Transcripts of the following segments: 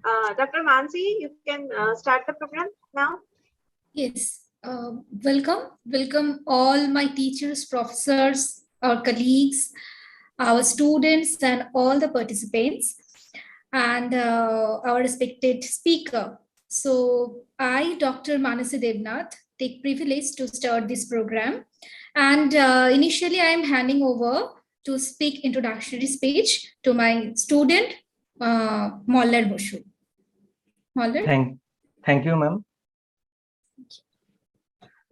Dr. Mansi, you can start the program now. Yes, welcome all my teachers, professors, our colleagues, our students, and all the participants, and our respected speaker. So, I, Dr. Manasi Devnath, take privilege to start this program. And initially, I am handing over to speak introductory speech to my student, Mollar Boshu. Mollar? Thank you, ma'am.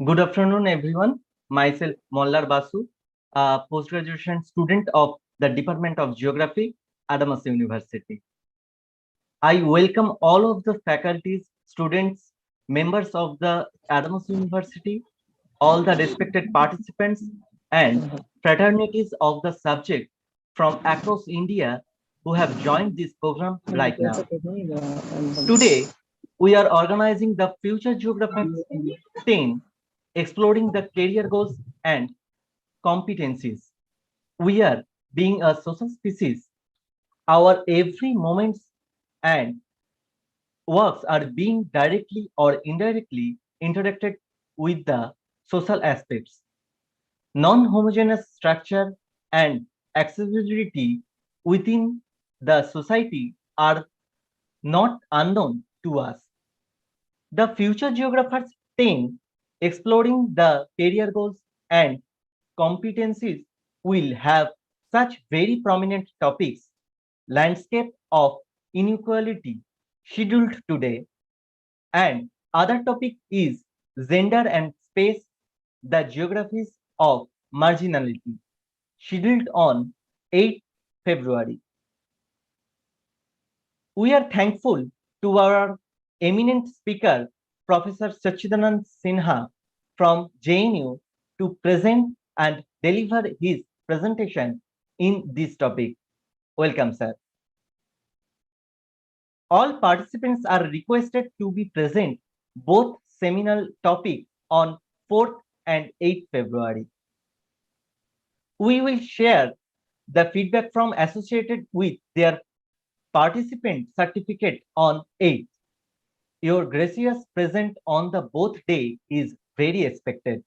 Good afternoon, everyone. Myself, Mollar Basu, a post-graduation student of the Department of Geography, Adams University. I welcome all of the faculties, students, members of the Adams University, all the respected participants, and fraternities of the subject from across India who have joined this program right now. Today, we are organizing the Future Geographers 10, exploring the career goals and competencies. We are, being a social species, our every moments and works are being directly or indirectly interacted with the social aspects. Non-homogeneous structure and accessibility within the society are not unknown to us. The Future Geographers 10, exploring the career goals and competencies, will have such very prominent topics: landscape of inequality scheduled today, and other topic is gender and space, the geographies of marginality, scheduled on 8 February. We are thankful to our eminent speaker, Professor Sachidanand Sinha from JNU, to present and deliver his presentation in this topic. Welcome, sir. All participants are requested to be present both seminal topic on 4th and 8th February. We will share the feedback from associated with their participant certificate on 8th. Your gracious present on the both day is very expected.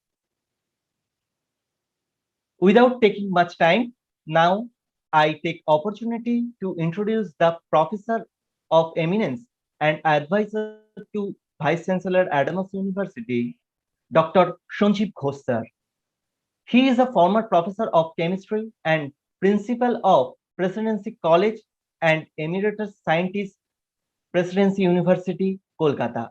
Without taking much time, now I take opportunity to introduce the Professor of Eminence and Advisor to Vice Chancellor Adams University, Dr. Sanjeev Ghosh sir. He is a former Professor of Chemistry and Principal of Presidency College and Emeritus Scientist, Presidency University, Kolkata.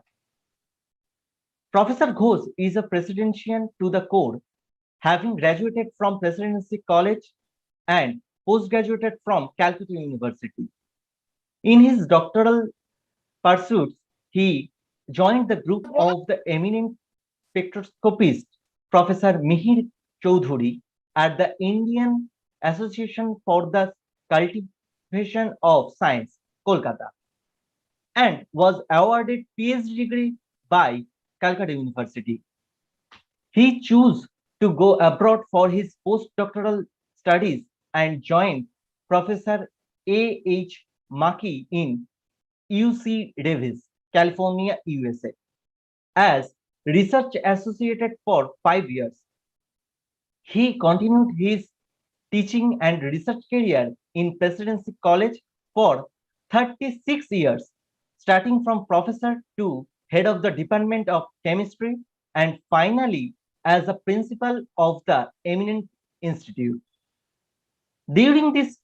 Professor Ghosh is a Presidential to the core, having graduated from Presidency College and postgraduated from Calcutta University. In his doctoral pursuits, he joined the group of the eminent spectroscopist Professor Mihir Choudhury at the Indian Association for the Cultivation of Science, Kolkata, and was awarded PhD degree by Calcutta University. He chose to go abroad for his postdoctoral studies and joined Professor A. H. Maki in UC Davis, California, USA, as research associate for 5 years. He continued his teaching and research career in Presidency College for 36 years, starting from professor to head of the Department of Chemistry and finally as a principal of the Eminent Institute. During this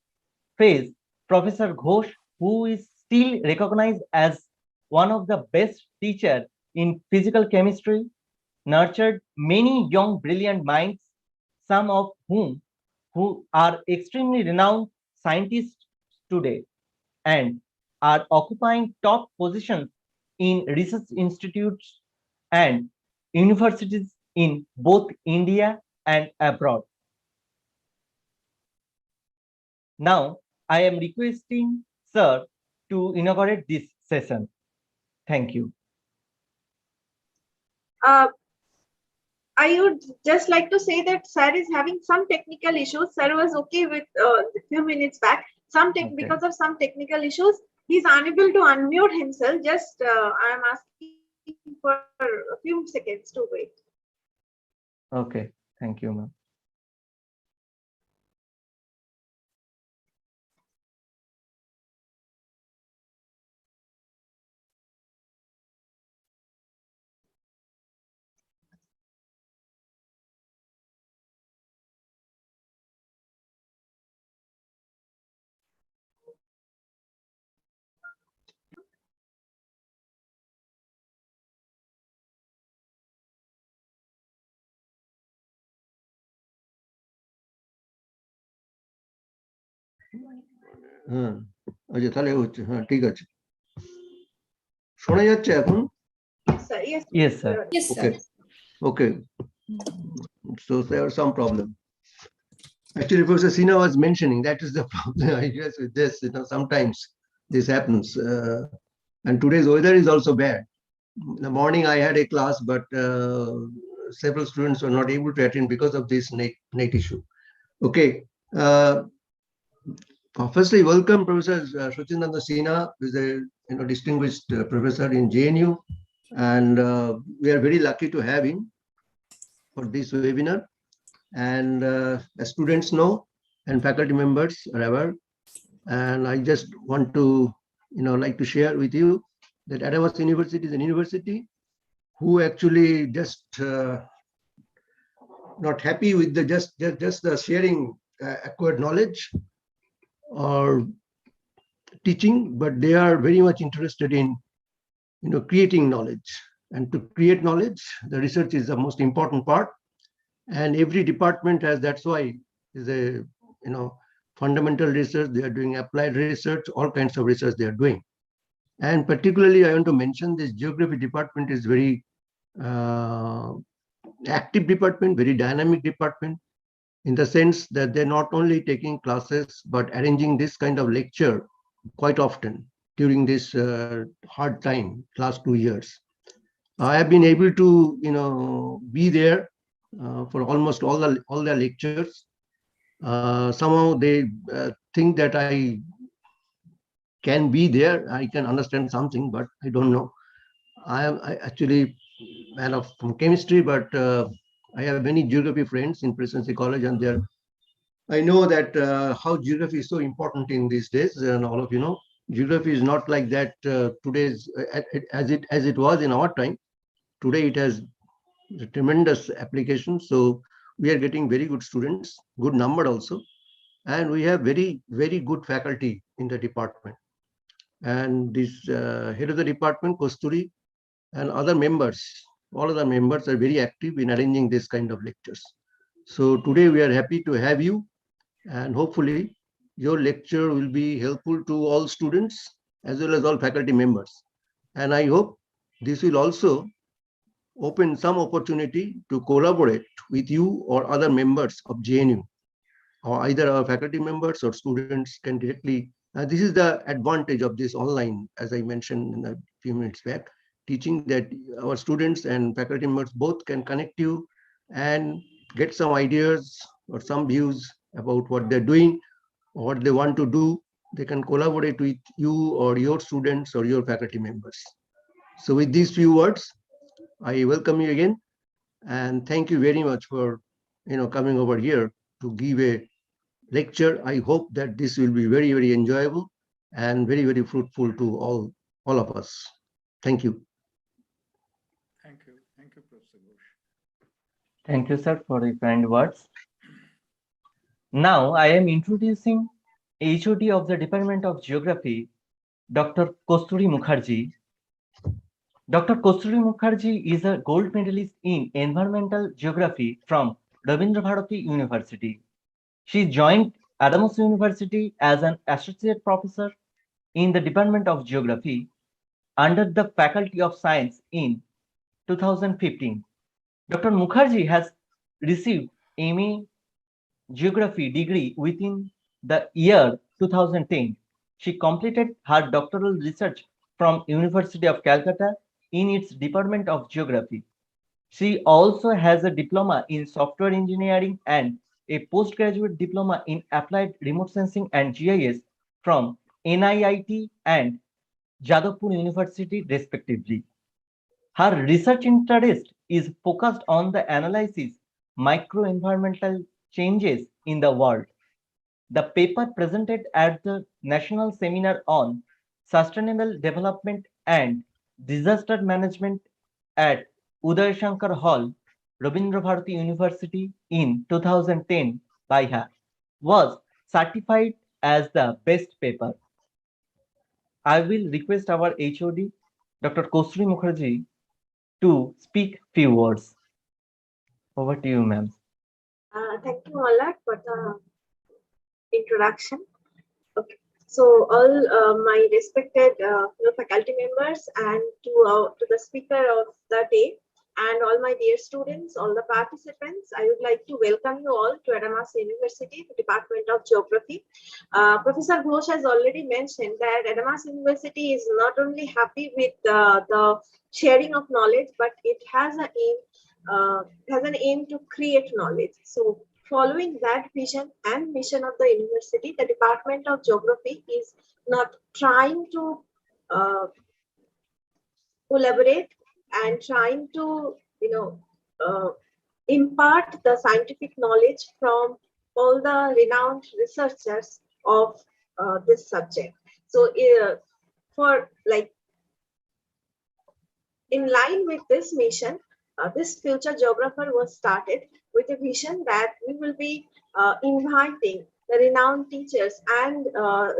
phase, Professor Ghosh, who is still recognized as one of the best teachers in physical chemistry, nurtured many young brilliant minds, some of whom who are extremely renowned scientists today and are occupying top positions in research institutes and universities in both India and abroad. Now, I am requesting Sir to inaugurate this session. Thank you. I would just like to say that Sir is having some technical issues. Sir was okay with a few minutes back. Because of some technical issues, He's unable to unmute himself. Just I am asking for a few seconds to wait. Okay, thank you, ma'am. হ্যাঁ, আচ্ছা তাহলে হচ্ছে, হ্যাঁ ঠিক আছে, শোনা যাচ্ছে এখন? Yes, sir. Yes, Yes, sir. Yes, Okay. sir. Okay, so there was some problem. Actually, Professor Sina was mentioning that is the problem, I guess, with this. Sometimes this happens, and today's weather is also bad. In the morning I had a class, but several students were not able to attend because of this net issue. Okay. Firstly, welcome Professor Shochinanda Sina, who is a distinguished professor in JNU, and we are very lucky to have him for this webinar. And as students know, and faculty members are aware, and I just want to like to share with you that Adams University is an university who actually just not happy with the just the sharing acquired knowledge or teaching, but they are very much interested in creating knowledge. And to create knowledge, the research is the most important part. And every department has, that's why is a fundamental research, they are doing applied research, all kinds of research they are doing. And particularly I want to mention this geography department is very active department, very dynamic department, in the sense that they're not only taking classes but arranging this kind of lecture quite often during this hard time, last 2 years. I have been able to be there for almost all the lectures. Somehow they think that I can be there, I can understand something, but I don't know. I actually man of from chemistry, but I have many geography friends in Presidency College, and they're I know that how geography is so important in these days, and all of you know, geography is not like that today's as it was in our time. Today it has a tremendous application. So we are getting very good students, good number also, and we have very good faculty in the department. And this head of the department, Kosturi, and other members, all other members are very active in arranging this kind of lectures. So today we are happy to have you, and hopefully your lecture will be helpful to all students as well as all faculty members. And I hope this will also open some opportunity to collaborate with you or other members of JNU, or either our faculty members or students can directly. This is the advantage of this online, as I mentioned in a few minutes back, teaching, that our students and faculty members both can connect you and get some ideas or some views about what they're doing or what they want to do. They can collaborate with you or your students or your faculty members. So with these few words, I welcome you again, and thank you very much for coming over here to give a lecture. I hope that this will be very enjoyable and very fruitful to all of us. Thank you. Thank you, Professor Ghosh. Thank you, sir, for the kind words. Now I am introducing HOD of the Department of Geography, Dr. Kosturi Mukherjee. Dr. Kosturi Mukherjee is a gold medalist in environmental geography from Rabindra Bharati University. She joined Adams University as an associate professor in the Department of Geography under the Faculty of Science in 2015. Dr. Mukherjee has received MA Geography degree within the year 2010. She completed her doctoral research from University of Calcutta in its Department of Geography. She also has a diploma in software engineering and a postgraduate diploma in applied remote sensing and GIS from NIIT and Jadavpur University, respectively. Her research interest is focused on the analysis microenvironmental changes in the world. The paper presented at the National Seminar on Sustainable Development and Disaster Management at Uday Shankar Hall, Rabindra Bharati University in 2010 by her was certified as the best paper. I will request our HOD, Dr. Kosri Mukherjee, to speak few words. Over to you, ma'am. Thank you, Malad, for the introduction. Okay, so all my respected faculty members and to the speaker of the day and all my dear students, all the participants, I would like to welcome you all to Adamas University, the Department of Geography. Professor Ghosh has already mentioned that Adamas University is not only happy with the sharing of knowledge, but it has an aim to create knowledge. So following that vision and mission of the university, the Department of Geography is not trying to collaborate and trying to, impart the scientific knowledge from all the renowned researchers of this subject. So, in line with this mission, this future geographer was started with a vision that we will be inviting the renowned teachers and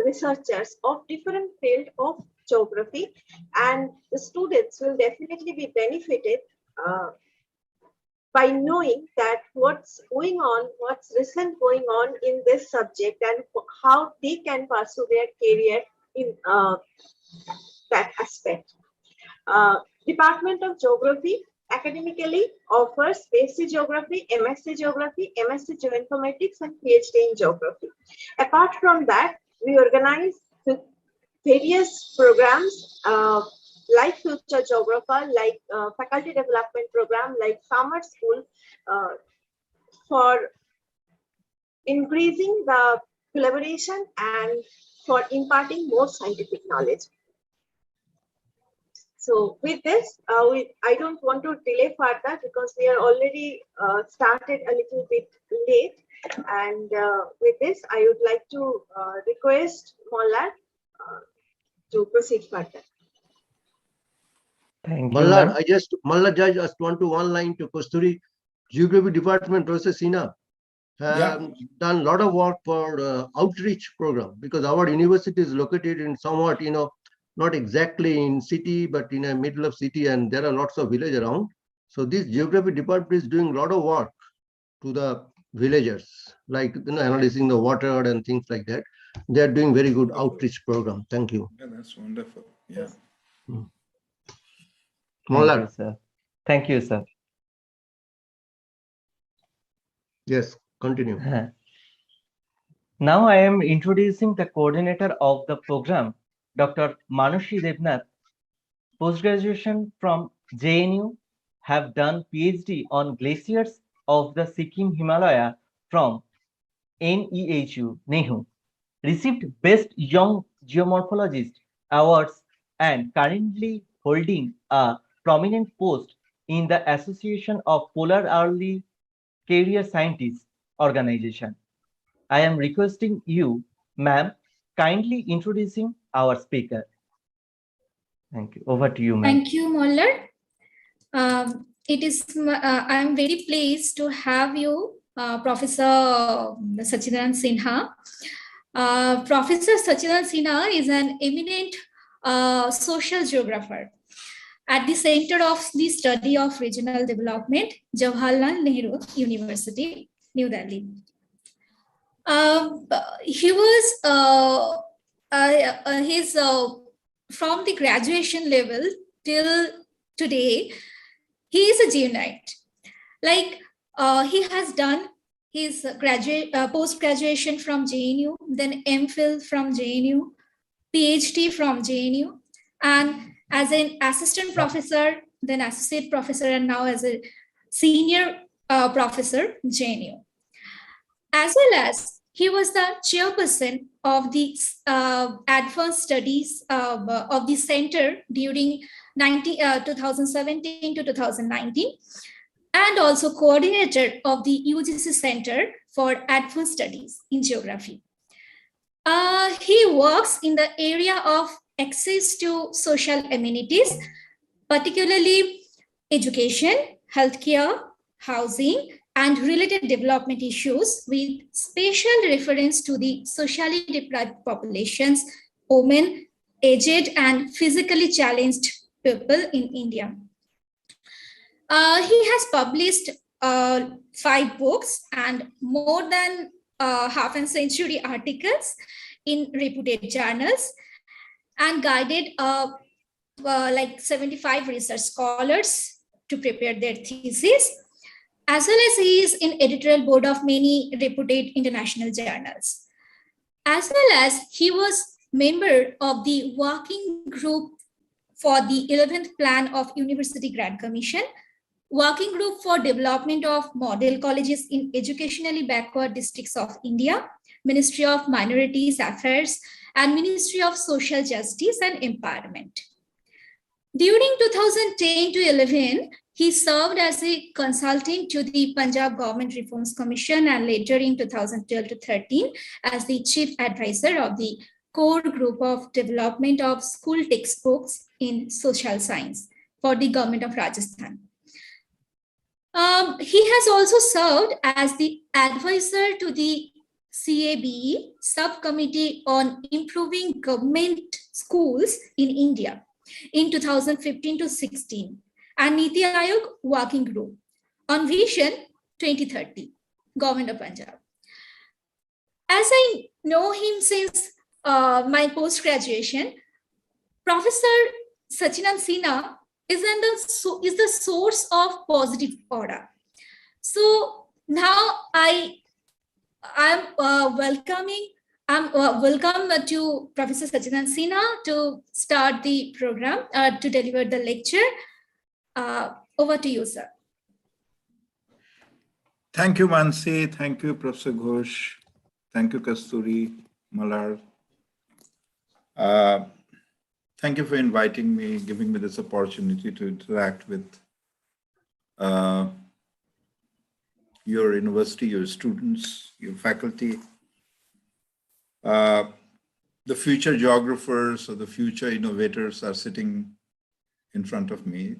researchers of different field of geography, and the students will definitely be benefited by knowing that what's going on, what's recent going on in this subject, and how they can pursue their career in that aspect. Department of Geography academically offers BSc Geography, MSc Geography, MSc Geoinformatics, and PhD in Geography. Apart from that, we organize various programs like Future Geographer, like Faculty Development Program, like Summer School, for increasing the collaboration and for imparting more scientific knowledge. So with this, I don't want to delay further because we are already started a little bit late. And with this, I would like to request Malad to proceed further. Thank you, Mallar, ma'am. Mallar just want to one line to Kosturi. Geography Department, Professor Sina, have done a lot of work for outreach program, because our university is located in somewhat, not exactly in city, but in the middle of city, and there are lots of village around. So this Geography Department is doing a lot of work to the villagers, like analyzing the water and things like that. They are doing very good outreach program. Thank you. Yeah, that's wonderful. Yeah. Thank you, sir. Thank you, sir. Yes, continue. Now I am introducing the coordinator of the program, Dr. Manushi Devnath, post-graduation from JNU, have done PhD on glaciers of the Sikkim Himalaya from NEHU, NEHU, received Best Young Geomorphologist awards and currently holding a prominent post in the Association of Polar Early Career Scientists organization. I am requesting you, ma'am, kindly introducing our speaker. Thank you. Over to you, ma'am. Thank you, Moller. I am very pleased to have you, Professor Sachidanand Sinha. Professor Sachidanand Sinha is an eminent social geographer at the center of the study of regional development, Jawaharlal Nehru University, New Delhi. He was from the graduation level till today, he is a geonite. Like he has done his post-graduation from JNU, then MPhil from JNU, PhD from JNU, and as an assistant professor, then associate professor, and now as a senior professor, JNU. As well as He was the chairperson of the advanced studies of the center during 2017 to 2019, and also coordinator of the UGC Center for Advanced Studies in Geography. He works in the area of access to social amenities, particularly education, healthcare, housing, and related development issues, with special reference to the socially deprived populations, women, aged, and physically challenged people in India. He has published 5 books and more than half a century articles in reputed journals, and guided like 75 research scholars to prepare their thesis, as well as he is in editorial board of many reputed international journals. As well as he was member of the working group for the 11th Plan of University Grant Commission, Working Group for Development of Model Colleges in Educationally Backward Districts of India, Ministry of Minorities Affairs, and Ministry of Social Justice and Empowerment. During 2010 to 11, he served as a consultant to the Punjab Government Reforms Commission, and later in 2012 to 13 as the chief advisor of the core group of development of school textbooks in social science for the government of Rajasthan. He has also served as the advisor to the CABE subcommittee on improving government schools in India in 2015 to 16, and Niti Aayog Working Group on Vision 2030, Government of Punjab. As I know him since my post-graduation, Professor Sachinand Sinha is the source of positive aura. So now I'm welcome to Professor Sachinand Sinha to start the program, to deliver the lecture. Over to you, sir. Thank you, Mansi. Thank you, Professor Ghosh. Thank you, Kasturi, Malar. Thank you for inviting me, giving me this opportunity to interact with your university, your students, your faculty, the future geographers or the future innovators are sitting in front of me.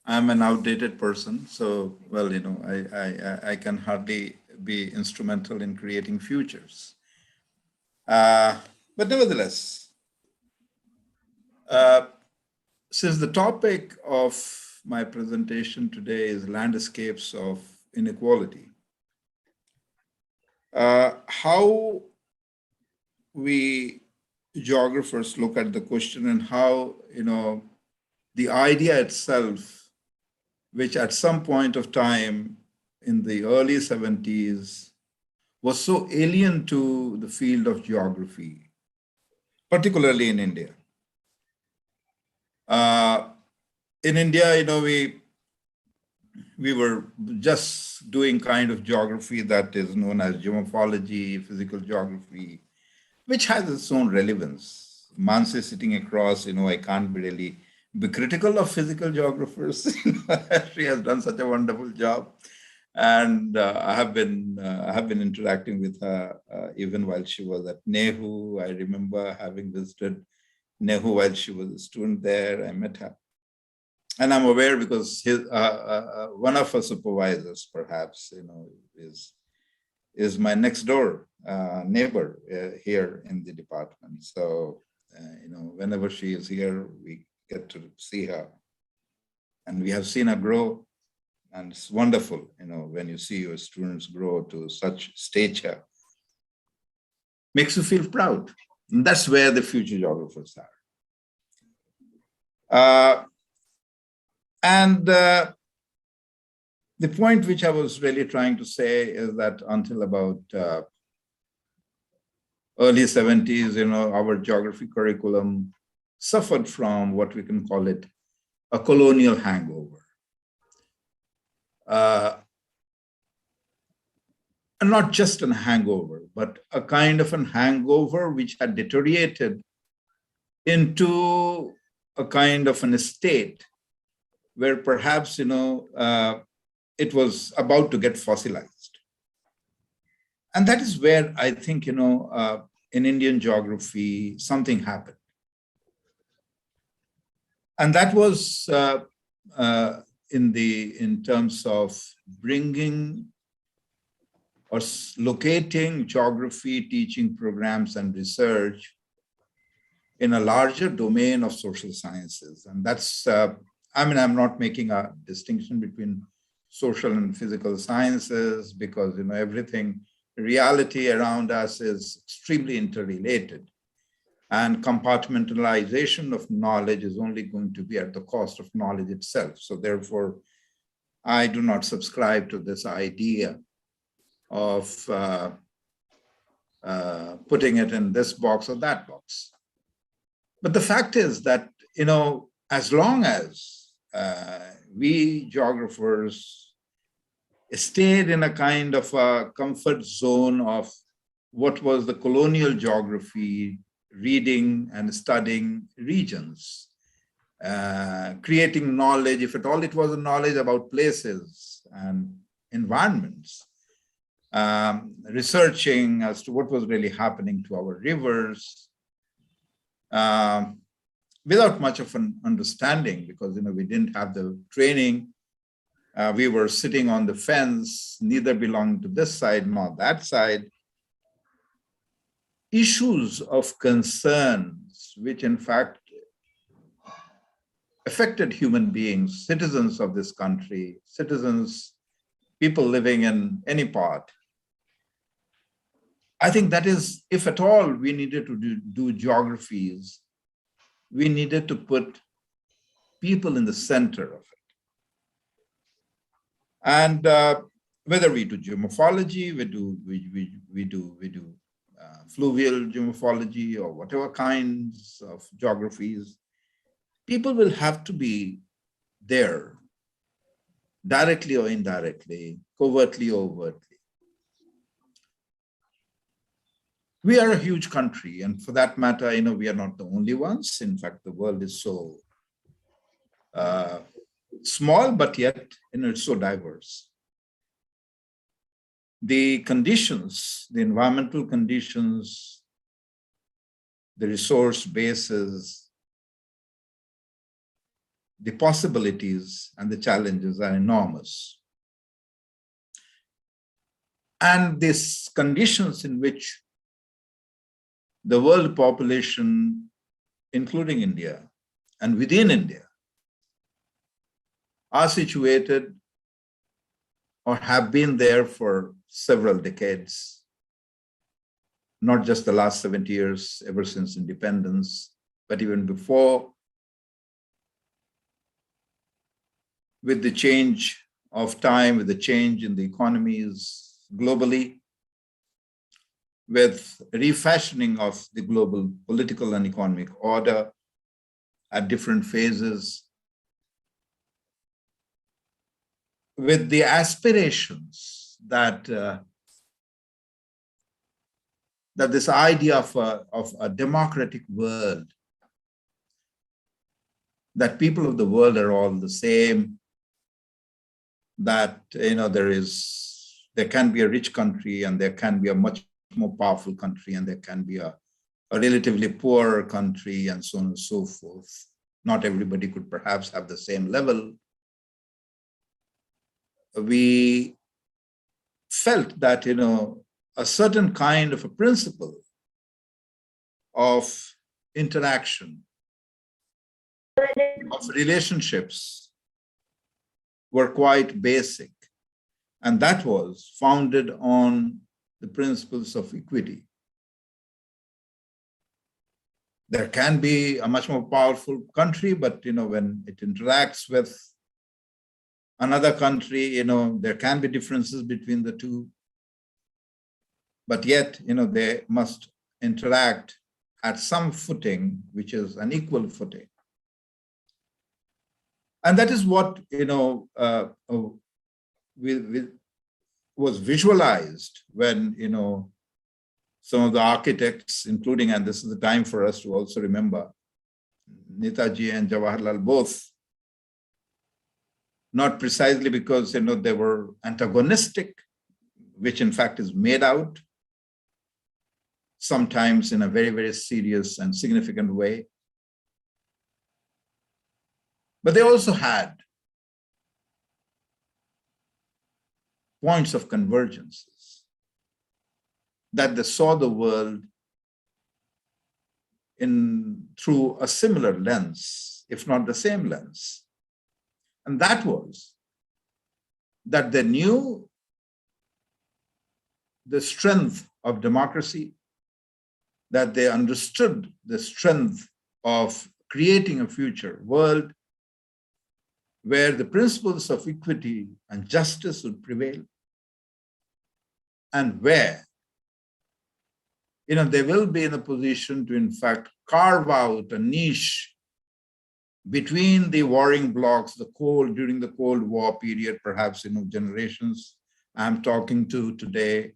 I'm an outdated person, so, well, you know, I can hardly be instrumental in creating futures. But nevertheless, since the topic of my presentation today is landscapes of inequality, how we geographers look at the question and how, you know, the idea itself, which at some point of time in the early 70s was so alien to the field of geography, particularly in India. In India, you know, we were just doing kind of geography that is known as geomorphology, physical geography, which has its own relevance. Mansi sitting across, you know, I can't really be critical of physical geographers. She has done such a wonderful job, and I have been interacting with her even while she was at NEHU. I remember having visited NEHU while she was a student there. I met her, and I'm aware because his, one of her supervisors, perhaps, you know, is my next door neighbor here in the department. So you know, whenever she is here, we get to see her, and we have seen her grow, and it's wonderful, you know, when you see your students grow to such stature, makes you feel proud. And that's where the future geographers are. The point which I was really trying to say is that until about early 70s, you know, our geography curriculum suffered from what we can call it a colonial hangover. and not just a hangover, but a kind of a hangover which had deteriorated into a kind of an state where perhaps, it was about to get fossilized. And that is where I think, in Indian geography, something happened. And that was in terms of bringing or locating geography teaching programs and research in a larger domain of social sciences. And that's, I'm not making a distinction between social and physical sciences because, everything, reality around us is extremely interrelated. And compartmentalization of knowledge is only going to be at the cost of knowledge itself. So therefore, I do not subscribe to this idea of putting it in this box or that box. But the fact is that, as long as we geographers stayed in a kind of a comfort zone of what was the colonial geography, reading and studying regions, creating knowledge, if at all it was a knowledge about places and environments, researching as to what was really happening to our rivers, without much of an understanding because, we didn't have the training. We were sitting on the fence, neither belonging to this side nor that side. Issues of concerns, which in fact affected human beings, citizens of this country, citizens, people living in any part. I think that is, if at all we needed to do geographies, we needed to put people in the center of it. And whether we do geomorphology, we do fluvial geomorphology or whatever kinds of geographies, people will have to be there, directly or indirectly, covertly or overtly. We are a huge country, and for that matter, we are not the only ones. In fact, the world is so small, but yet, it's so diverse. The conditions, the environmental conditions, the resource bases, the possibilities and the challenges are enormous. And these conditions in which the world population, including India and within India, are situated or have been there for several decades, not just the last 70 years, ever since independence, but even before, with the change of time, with the change in the economies globally, with refashioning of the global political and economic order at different phases, with the aspirations that that this idea of a democratic world, that people of the world are all the same, that there can be a rich country and there can be a much more powerful country and there can be a relatively poorer country and so on and so forth. Not everybody could perhaps have the same level. We felt that, a certain kind of a principle of interaction, of relationships were quite basic. And that was founded on the principles of equity. There can be a much more powerful country, but when it interacts with another country, there can be differences between the two. But yet, they must interact at some footing, which is an equal footing. And that is what, was visualized when, some of the architects, including, and this is the time for us to also remember, Netaji and Jawaharlal both, not precisely because, they were antagonistic, which in fact is made out sometimes in a very, very serious and significant way. But they also had points of convergences, that they saw the world through a similar lens, if not the same lens. And that was that they knew the strength of democracy, that they understood the strength of creating a future world where the principles of equity and justice would prevail, and where they will be in a position to, in fact, carve out a niche between the warring blocs, during the Cold War period, perhaps, generations I'm talking to today,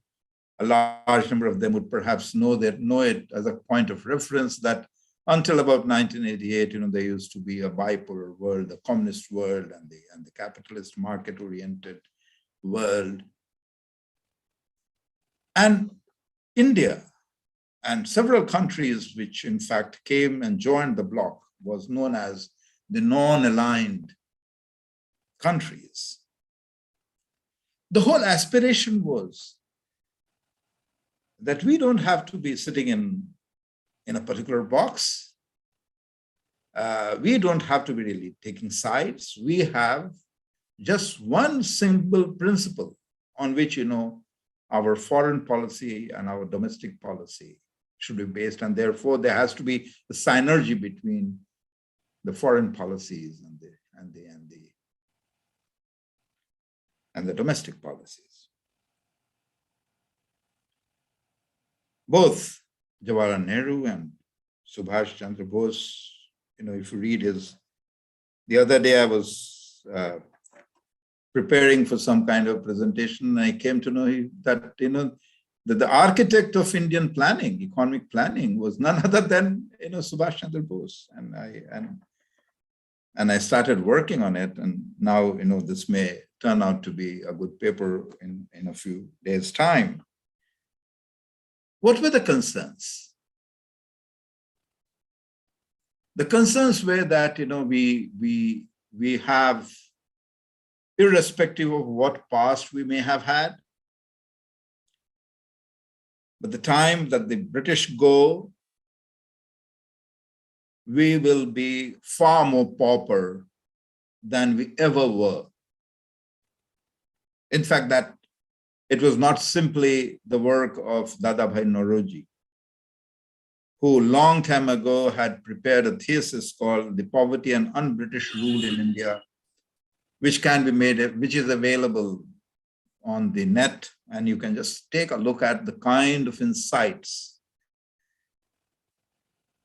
a large number of them would perhaps know it as a point of reference, that until about 1988, there used to be a bipolar world, the communist world and the capitalist market-oriented world. And India and several countries which in fact came and joined the bloc was known as the non-aligned countries. The whole aspiration was that we don't have to be sitting in a particular box. We don't have to be really taking sides. We have just one simple principle on which, our foreign policy and our domestic policy should be based, and therefore there has to be a synergy between the foreign policies and the domestic policies. Both Jawaharlal Nehru and Subhash Chandra Bose, if you read the other day I was preparing for some kind of presentation, and I came to know that, that the architect of Indian planning, economic planning, was none other than, Subhash Chandra Bose. And I started working on it, and now, this may turn out to be a good paper in a few days' time. What were the concerns? The concerns were that, we have, irrespective of what past we may have had, but the time that the British go, we will be far more pauper than we ever were. In fact, that it was not simply the work of Dadabhai Nauroji, who long time ago had prepared a thesis called The Poverty and Un-British Rule in India, which is available on the net, and you can just take a look at the kind of insights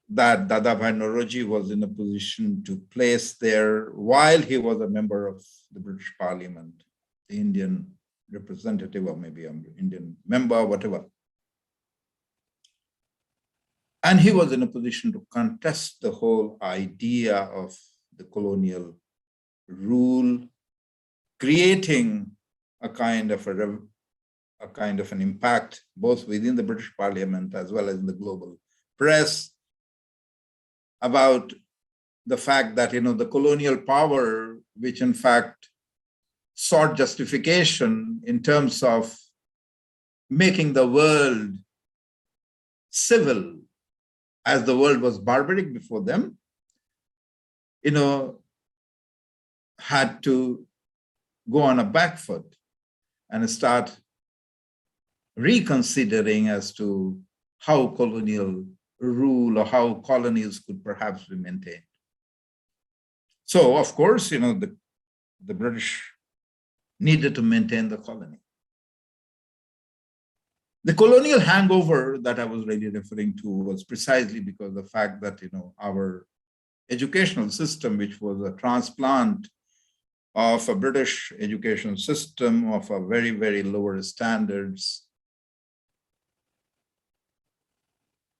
that Dadabhai Nauroji was in a position to place there while he was a member of the British Parliament, the Indian representative, or maybe an Indian member, whatever. And he was in a position to contest the whole idea of the colonial rule, creating a kind of an impact both within the British Parliament as well as in the global press about the fact that, the colonial power, which in fact sought justification in terms of making the world civil as the world was barbaric before them, had to go on a back foot and start reconsidering as to how colonial rule or how colonies could perhaps be maintained. So, of course, the British needed to maintain the colony. The colonial hangover that I was really referring to was precisely because of the fact that, our educational system, which was a transplant of a British education system of a very, very lower standards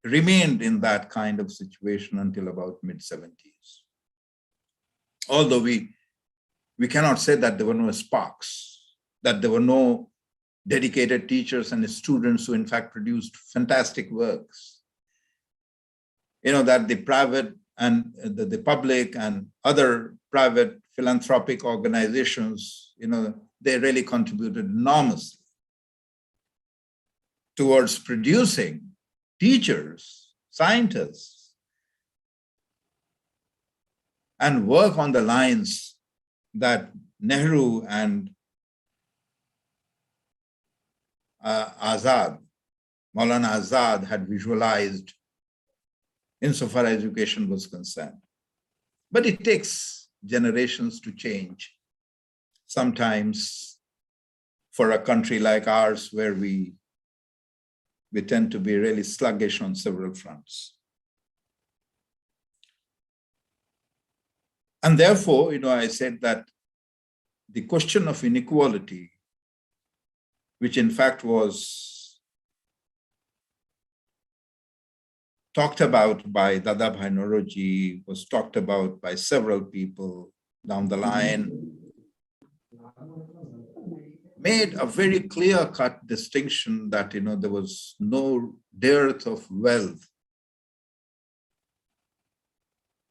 remained in that kind of situation until about mid-70s. Although we cannot say that there were no sparks, that there were no dedicated teachers and students who in fact produced fantastic works. That the private and the public and other private philanthropic organizations, they really contributed enormously towards producing teachers, scientists, and work on the lines that Nehru and Maulana Azad had visualized insofar as education was concerned. But it takes generations to change. Sometimes for a country like ours, where we tend to be really sluggish on several fronts. And therefore, I said that the question of inequality, which in fact was talked about by Dadabhai Naoroji, was talked about by several people down the line, made a very clear-cut distinction that there was no dearth of wealth,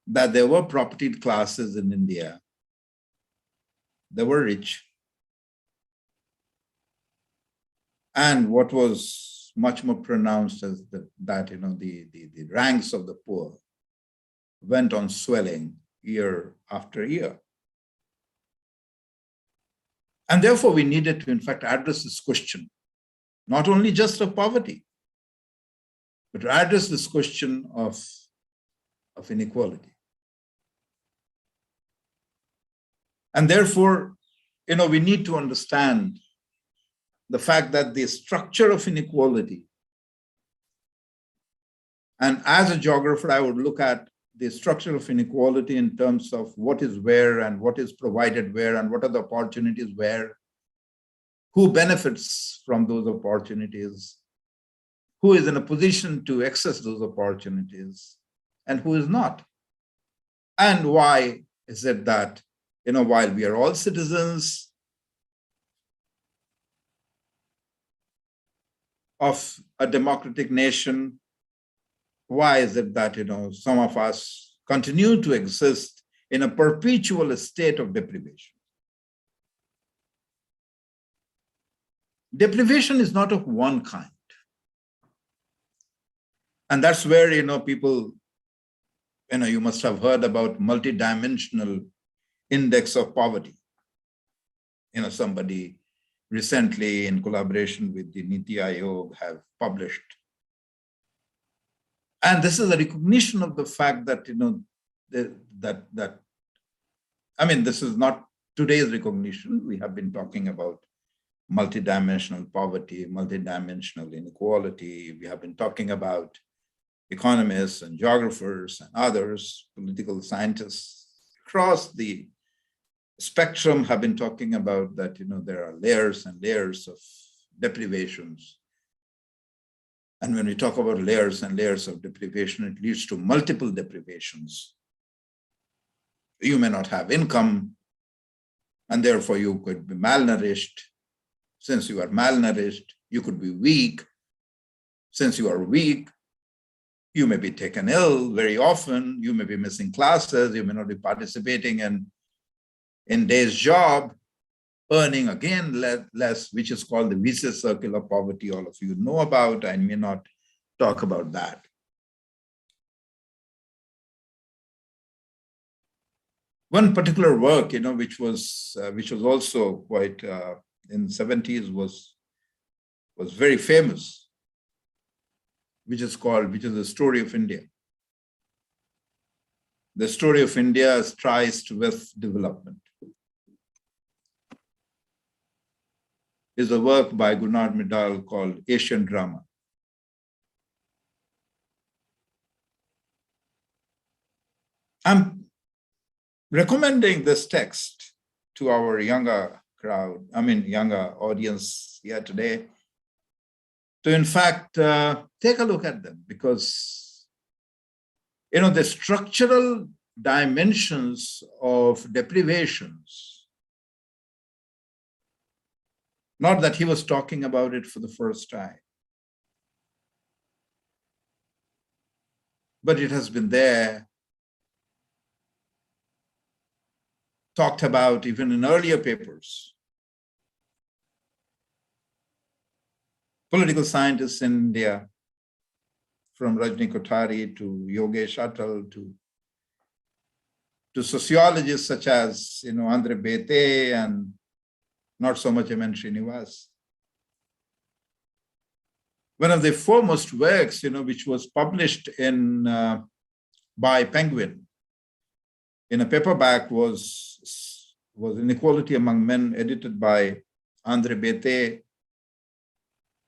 that there were propertied classes in India, they were rich, and what was much more pronounced as the ranks of the poor went on swelling year after year. And therefore, we needed to, in fact, address this question, not only just of poverty, but to address this question of inequality. And therefore, we need to understand the fact that the structure of inequality, and as a geographer, I would look at the structure of inequality in terms of what is where and what is provided where and what are the opportunities where, who benefits from those opportunities, who is in a position to access those opportunities, and who is not. And why is it that, while we are all citizens of a democratic nation, why is it that, some of us continue to exist in a perpetual state of deprivation? Deprivation is not of one kind. And that's where, people, you must have heard about multidimensional index of poverty. Somebody recently, in collaboration with the Niti Aayog, have published. And this is a recognition of the fact that, this is not today's recognition. We have been talking about multidimensional poverty, multidimensional inequality. We have been talking about economists and geographers and others, political scientists across the spectrum have been talking about that, there are layers and layers of deprivations. And when we talk about layers and layers of deprivation, it leads to multiple deprivations. You may not have income, and therefore you could be malnourished. Since you are malnourished, you could be weak. Since you are weak, you may be taken ill very often. You may be missing classes. You may not be participating in day's job, earning again less, which is called the vicious circle of poverty. All of you know about. I may not talk about that. One particular work, which was also quite in the 70s was very famous, which is the story of India. The story of India is traced with development. Is a work by Gunnar Myrdal called Asian Drama. I'm recommending this text to our younger crowd, younger audience here today, to in fact take a look at them, because the structural dimensions of deprivations, not that he was talking about it for the first time, but it has been there, talked about even in earlier papers. Political scientists in India, from Rajni Kothari to Yogesh Atal to sociologists such as Andre Bete and not so much M.N. Srinivas. One of the foremost works, which was published by Penguin in a paperback was Inequality Among Men, edited by Andre Bete,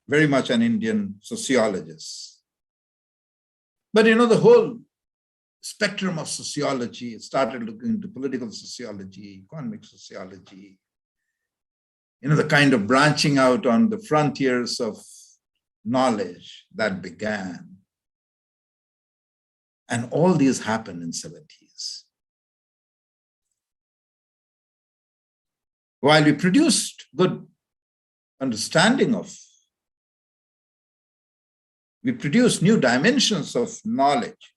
very much an Indian sociologist. But the whole spectrum of sociology started looking into political sociology, economic sociology, the kind of branching out on the frontiers of knowledge that began. And all these happened in 70s. While we produced good understanding of, we produced new dimensions of knowledge.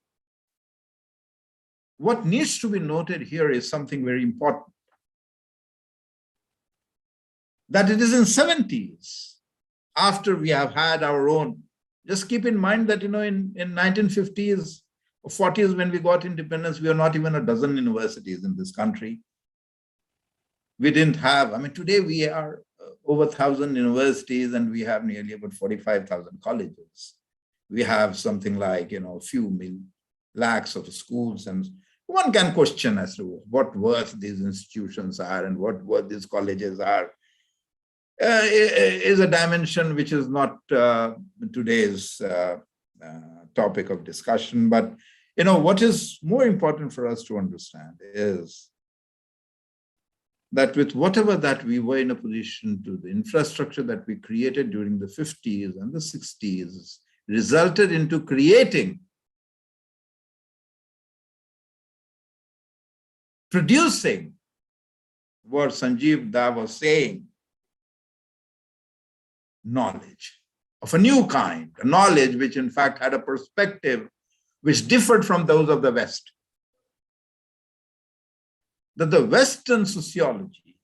What needs to be noted here is something very important. That it is in 70s, after we have had our own. Just keep in mind that, in 1950s or 40s, when we got independence, we were not even a dozen universities in this country. We didn't have, today we are over 1,000 universities and we have nearly about 45,000 colleges. We have something like, a few lakhs of schools, and one can question as to what worth these institutions are and what worth these colleges are. Is a dimension which is not today's topic of discussion. But, what is more important for us to understand is that with whatever that we were in a position to, the infrastructure that we created during the 50s and the 60s resulted into creating, producing what Sanjeev Da was saying, knowledge of a new kind, a knowledge which in fact had a perspective which differed from those of the West. That the Western sociology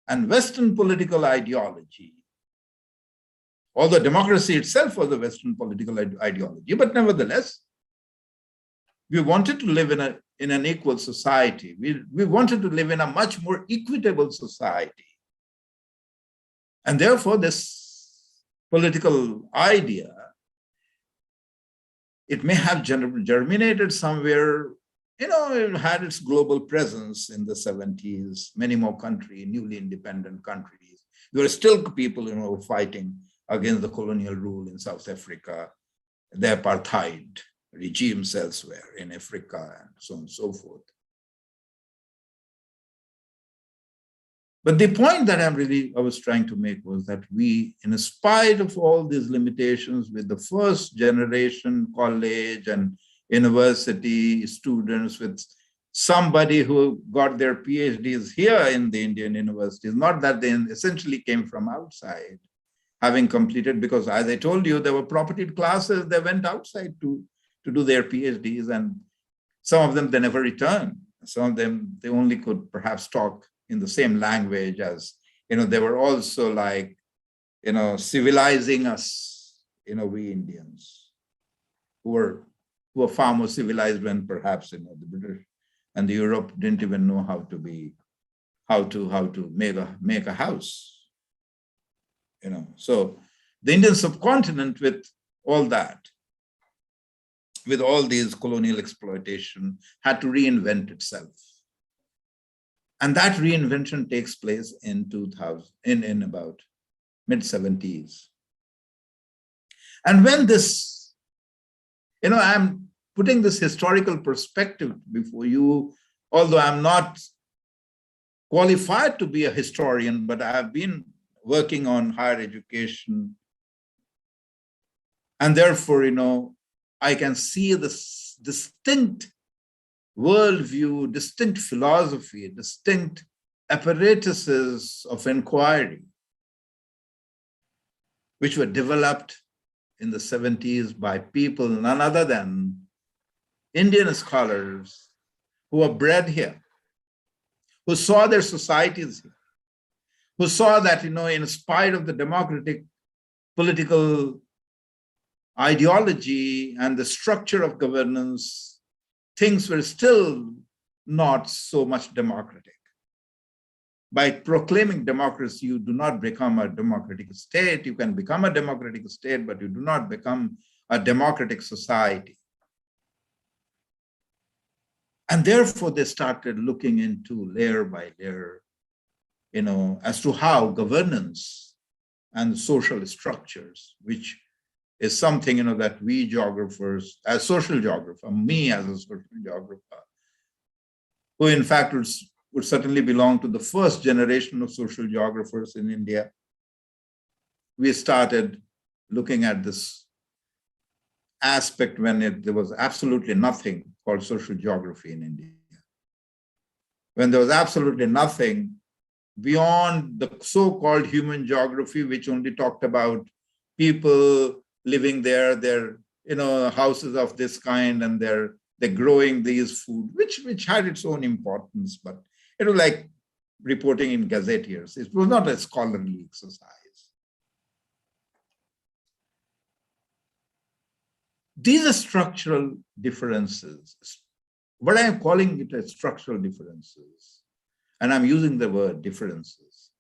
and Western political ideology, although democracy itself was a Western political ideology, but nevertheless, we wanted to live in an equal society. We wanted to live in a much more equitable society. And therefore, this political idea, it may have germinated somewhere, it had its global presence in the 70s, many more countries, newly independent countries. There were still people, fighting against the colonial rule in South Africa, the apartheid regimes elsewhere in Africa, and so on and so forth. But the point that I was trying to make was that we, in spite of all these limitations with the first generation college and university students, with somebody who got their PhDs here in the Indian universities, not that they essentially came from outside, having completed, because as I told you, there were propertied classes, they went outside to do their PhDs, and some of them, they never returned. Some of them, they only could perhaps talk in the same language as, they were also like, civilizing us, we Indians, who were far more civilized when perhaps, the British and the Europe didn't even know how to make a house, So the Indian subcontinent, with all that, with all these colonial exploitation, had to reinvent itself. And that reinvention takes place in 2000, in about mid-70s. And when this, I'm putting this historical perspective before you, although I'm not qualified to be a historian, but I have been working on higher education. And therefore, I can see this distinct worldview, distinct philosophy, distinct apparatuses of inquiry, which were developed in the 70s by people none other than Indian scholars who were bred here, who saw their societies here, who saw that, in spite of the democratic political ideology and the structure of governance, things were still not so much democratic. By proclaiming democracy, you do not become a democratic state. You can become a democratic state, but you do not become a democratic society. And therefore, they started looking into layer by layer, as to how governance and social structures, which is something, that we geographers, as social geographer, me as a social geographer, who in fact would certainly belong to the first generation of social geographers in India, we started looking at this aspect when there was absolutely nothing called social geography in India. When there was absolutely nothing beyond the so-called human geography, which only talked about people living there, their houses of this kind, and they're growing these food, which had its own importance, but it was like reporting in gazetteers. It was not a scholarly exercise. These are structural differences. What I am calling it as structural differences, and I'm using the word differences,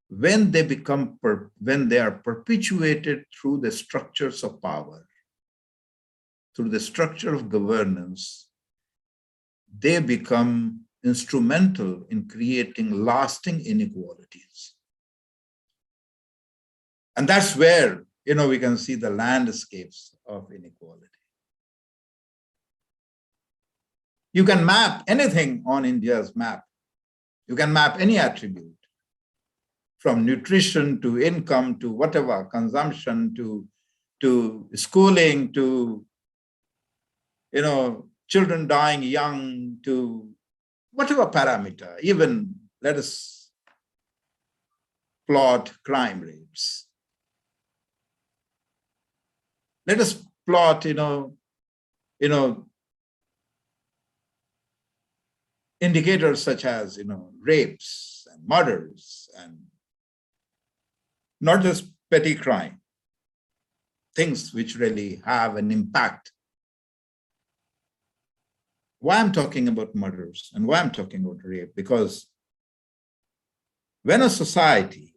when they are perpetuated through the structures of power, through the structure of governance, they become instrumental in creating lasting inequalities. And that's where, we can see the landscapes of inequality. You can map anything on India's map. You can map any attribute, from nutrition to income to whatever, consumption to schooling to, children dying young to whatever parameter, even let us plot crime rates. Let us plot, indicators such as, rapes and murders and not just petty crime, things which really have an impact. Why I'm talking about murders and why I'm talking about rape? Because when a society,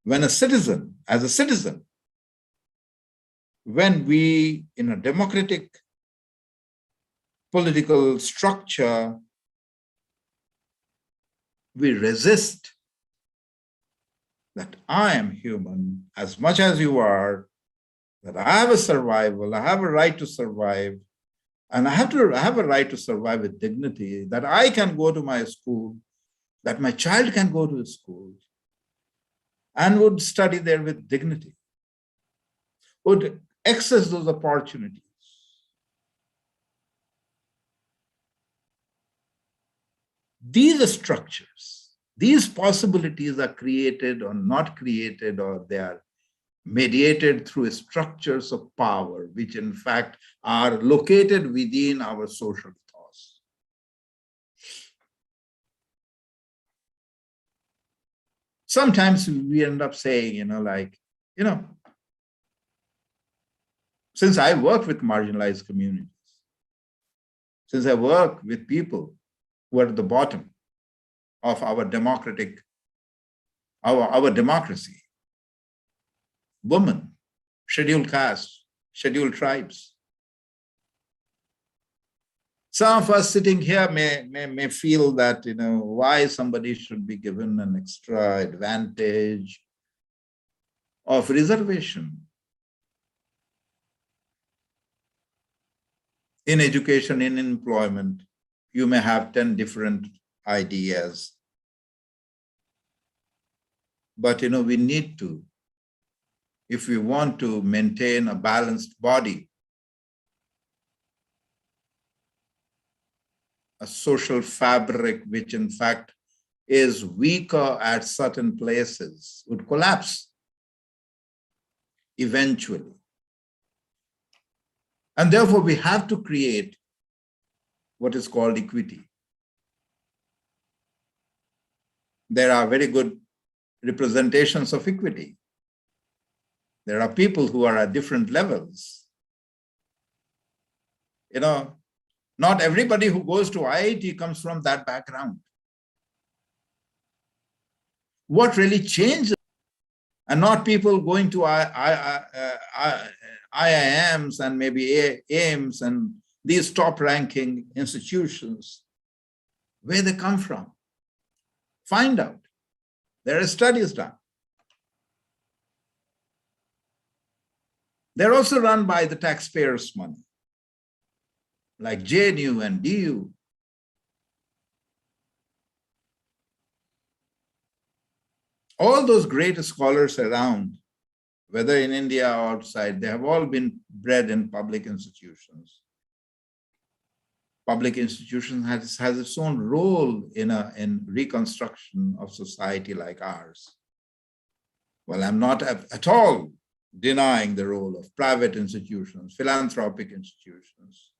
when a citizen, as a citizen, when we, in a democratic political structure, we resist that I am human as much as you are, that I have a survival, I have a right to survive, and I have a right to survive with dignity, that I can go to my school, that my child can go to school and would study there with dignity, would access those opportunities. These structures, these possibilities are created or not created, or they are mediated through structures of power, which in fact are located within our social thoughts. Sometimes we end up saying, since I work with marginalized communities, since I work with people who are at the bottom of our democracy, women, scheduled castes, scheduled tribes. Some of us sitting here may feel that, why somebody should be given an extra advantage of reservation in education, in employment. You may have 10 different ideas. But we need to, if we want to maintain a balanced body, a social fabric which in fact is weaker at certain places would collapse eventually. And therefore we have to create what is called equity. There are very good representations of equity. There are people who are at different levels. Not everybody who goes to IIT comes from that background. What really changes, and not people going to IIMs and maybe AIMS and these top-ranking institutions, where they come from. Find out. There are studies done. They're also run by the taxpayers' money, like JNU and DU. All those great scholars around, whether in India or outside, they have all been bred in public institutions. Public institution has its own role in reconstruction of society like ours. Well, I'm not at all denying the role of private institutions, philanthropic institutions.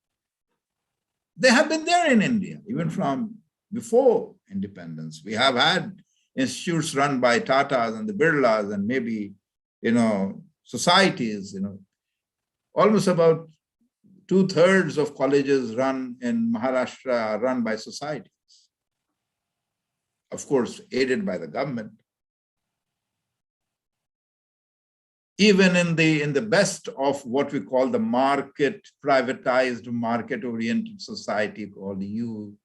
They have been there in India, even from before independence. We have had institutes run by Tatas and the Birlas and maybe, societies, almost about 2/3 of colleges run in Maharashtra are run by societies. Of course, aided by the government. Even in the best of what we call the privatized, market-oriented society called the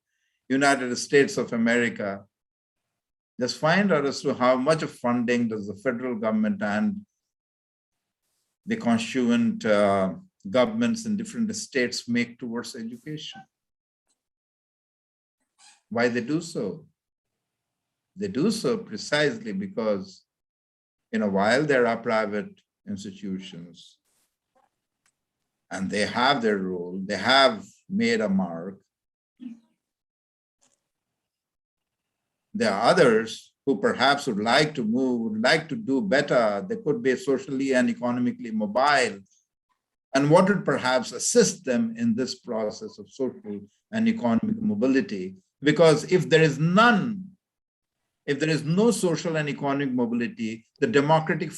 United States of America, just find out as to how much of funding does the federal government and the constituent governments in different states make towards education. Why they do so? They do so precisely because, while there are private institutions and they have their role, they have made a mark, there are others who perhaps would like to move, would like to do better. They could be socially and economically mobile. And what would perhaps assist them in this process of social and economic mobility? Because if there is no social and economic mobility, the democratic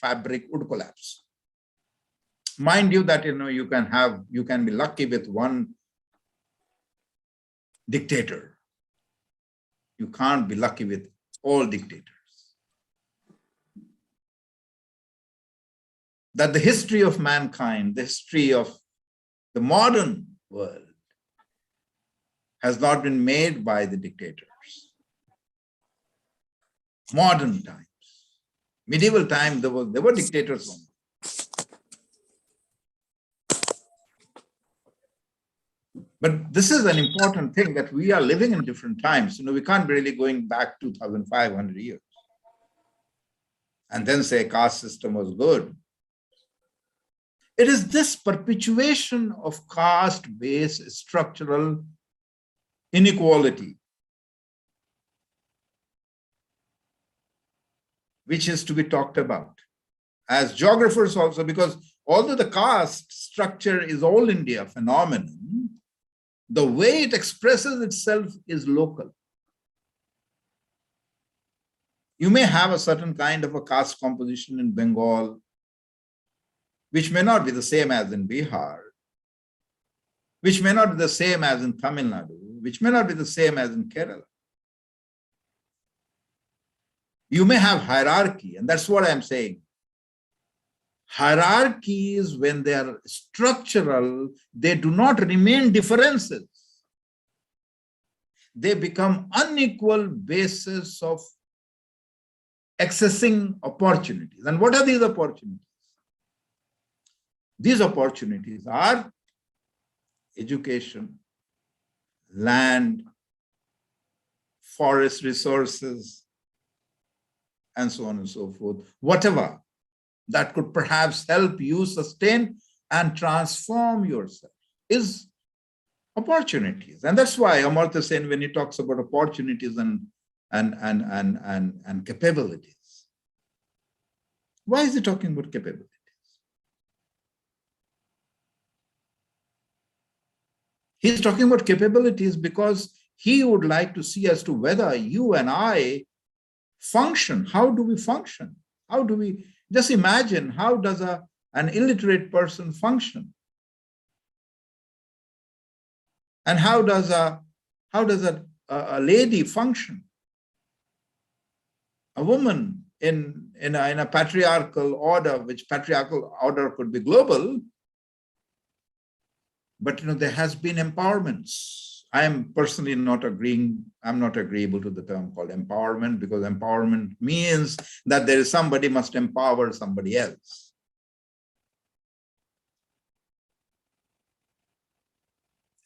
fabric would collapse. Mind you that you can be lucky with one dictator. You can't be lucky with all dictators. That the history of mankind, the history of the modern world has not been made by the dictators. Modern times. Medieval times, there were dictators only. But this is an important thing, that we are living in different times. We can't be really going back 2,500 years and then say caste system was good. It is this perpetuation of caste-based structural inequality which is to be talked about as geographers also, because although the caste structure is all India phenomenon, the way it expresses itself is local. You may have a certain kind of a caste composition in Bengal, which may not be the same as in Bihar, which may not be the same as in Tamil Nadu, which may not be the same as in Kerala. You may have hierarchy, and that's what I'm saying. Hierarchies, when they are structural, they do not remain differences. They become unequal basis of accessing opportunities. And what are these opportunities? These opportunities are education, land, forest resources, and so on and so forth, whatever that could perhaps help you sustain and transform yourself is opportunities. And that's why Amartya Sen, when he talks about opportunities and capabilities, why is he talking about capabilities? He's talking about capabilities because he would like to see as to whether you and I function. How do we function? How do we just imagine, how does an illiterate person function? And how does a lady function? A woman in a patriarchal order, which patriarchal order could be global, but there has been empowerments. I am personally not agreeing. I'm not agreeable to the term called empowerment, because empowerment means that there is somebody must empower somebody else.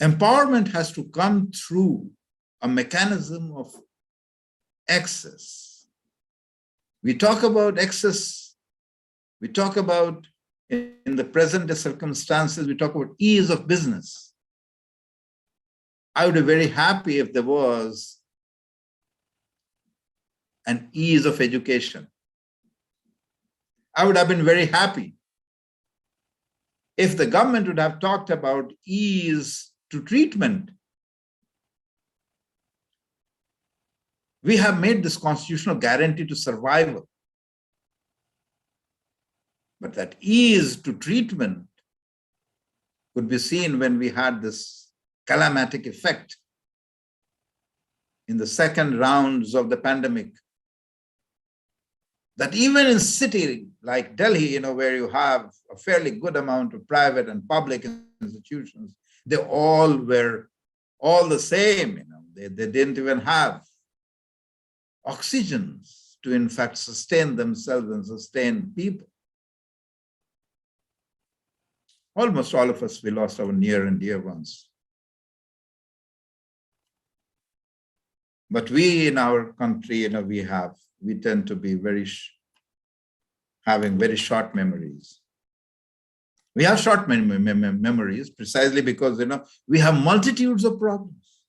Empowerment has to come through a mechanism of access. We talk about access. We talk about, in the present circumstances, we talk about ease of business. I would be very happy if there was an ease of education. I would have been very happy if the government would have talked about ease to treatment. We have made this constitutional guarantee to survival. But that ease to treatment could be seen when we had this climactic effect in the second rounds of the pandemic. That even in city like Delhi, where you have a fairly good amount of private and public institutions, they all were all the same. They didn't even have oxygens to in fact sustain themselves and sustain people. Almost all of us, we lost our near and dear ones. But we in our country, we tend to be having very short memories. We have short memories precisely because, we have multitudes of problems.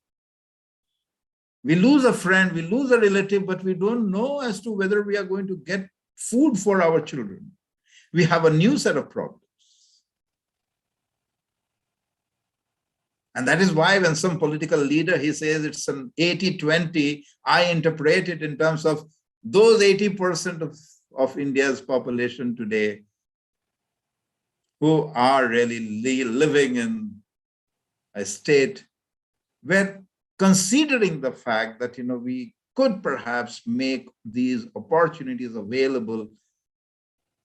We lose a friend, we lose a relative, but we don't know as to whether we are going to get food for our children. We have a new set of problems. And that is why when some political leader, he says it's an 80-20, I interpret it in terms of those 80% of India's population today who are really living in a state where, considering the fact that, we could perhaps make these opportunities available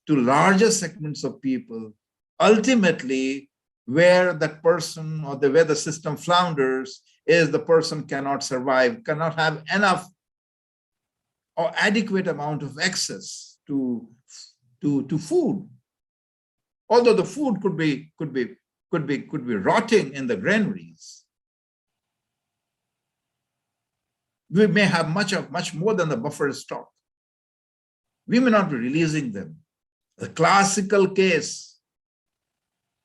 to larger segments of people, ultimately, where that person or where the system flounders is the person cannot survive, cannot have enough or adequate amount of access to food. Although the food could be rotting in the granaries. We may have much more than the buffer stock. We may not be releasing them. The classical case,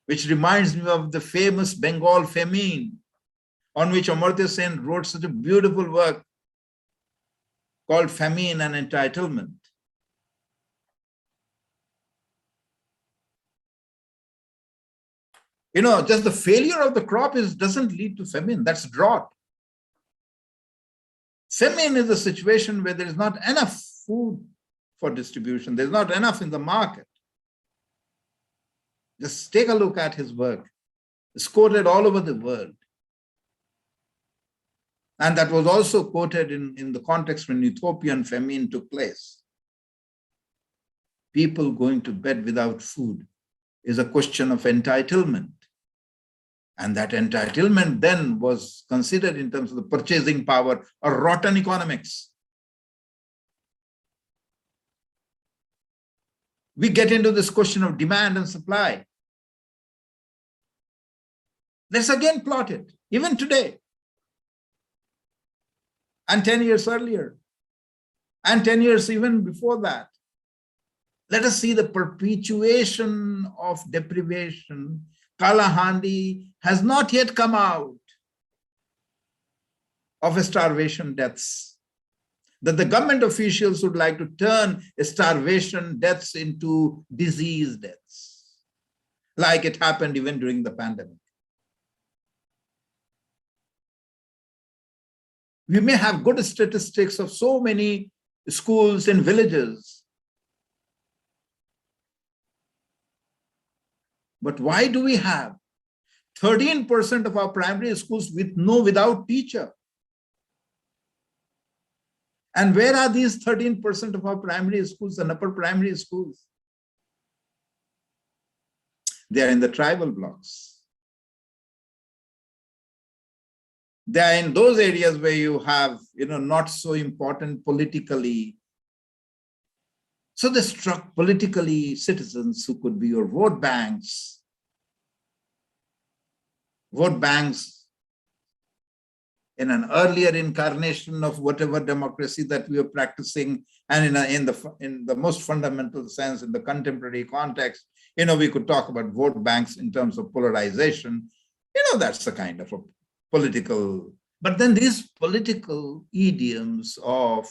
which reminds me of the famous Bengal famine, on which Amartya Sen wrote such a beautiful work called Famine and Entitlement. Just the failure of the crop doesn't lead to famine, that's drought. Famine is a situation where there is not enough food for distribution, there's not enough in the market. Just take a look at his work. It's quoted all over the world. And that was also quoted in the context when Ethiopian famine took place. People going to bed without food is a question of entitlement. And that entitlement then was considered in terms of the purchasing power or rotten economics. We get into this question of demand and supply. Let's again plot it, even today. and 10 years earlier, and 10 years even before that. Let us see the perpetuation of deprivation. Kalahandi has not yet come out of starvation deaths. That the government officials would like to turn starvation deaths into disease deaths, like it happened even during the pandemic. We may have good statistics of so many schools in villages, but why do we have 13% of our primary schools without teacher? And where are these 13% of our primary schools and upper primary schools? They are in the tribal blocks. They are in those areas where you have, not so important politically. So they struck politically citizens who could be your vote banks. Vote banks in an earlier incarnation of whatever democracy that we are practicing, and in the most fundamental sense, in the contemporary context, we could talk about vote banks in terms of polarization. That's the kind of a political, but then these political idioms of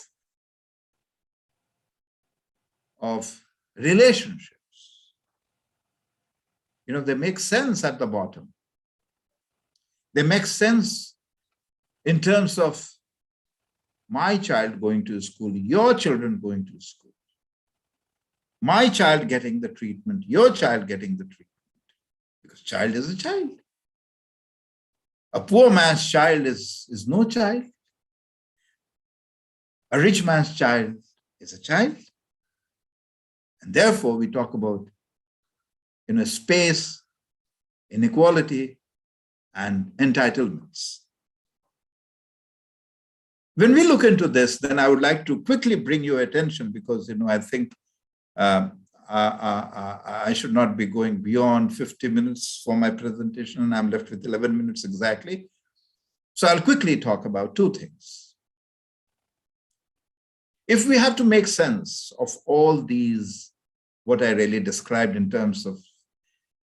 relationships, they make sense at the bottom. They make sense in terms of my child going to school, your children going to school, my child getting the treatment, your child getting the treatment, because child is a child. A poor man's child is no child. A rich man's child is a child. And therefore, we talk about space, inequality, and entitlements. When we look into this, then I would like to quickly bring your attention, because I think I should not be going beyond 50 minutes for my presentation, and I'm left with 11 minutes exactly. So I'll quickly talk about two things. If we have to make sense of all these, what I really described in terms of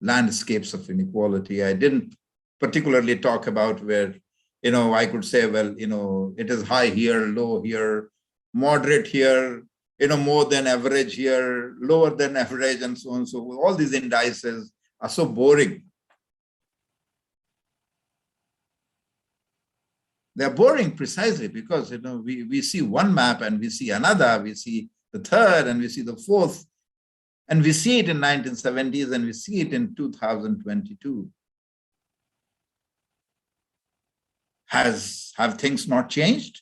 landscapes of inequality, I didn't particularly talk about where I could say, well, it is high here, low here, moderate here, more than average here, lower than average, and so on. So all these indices are so boring. They're boring precisely because, we see one map and we see another, we see the third and we see the fourth, and we see it in 1970s and we see it in 2022. Have things not changed?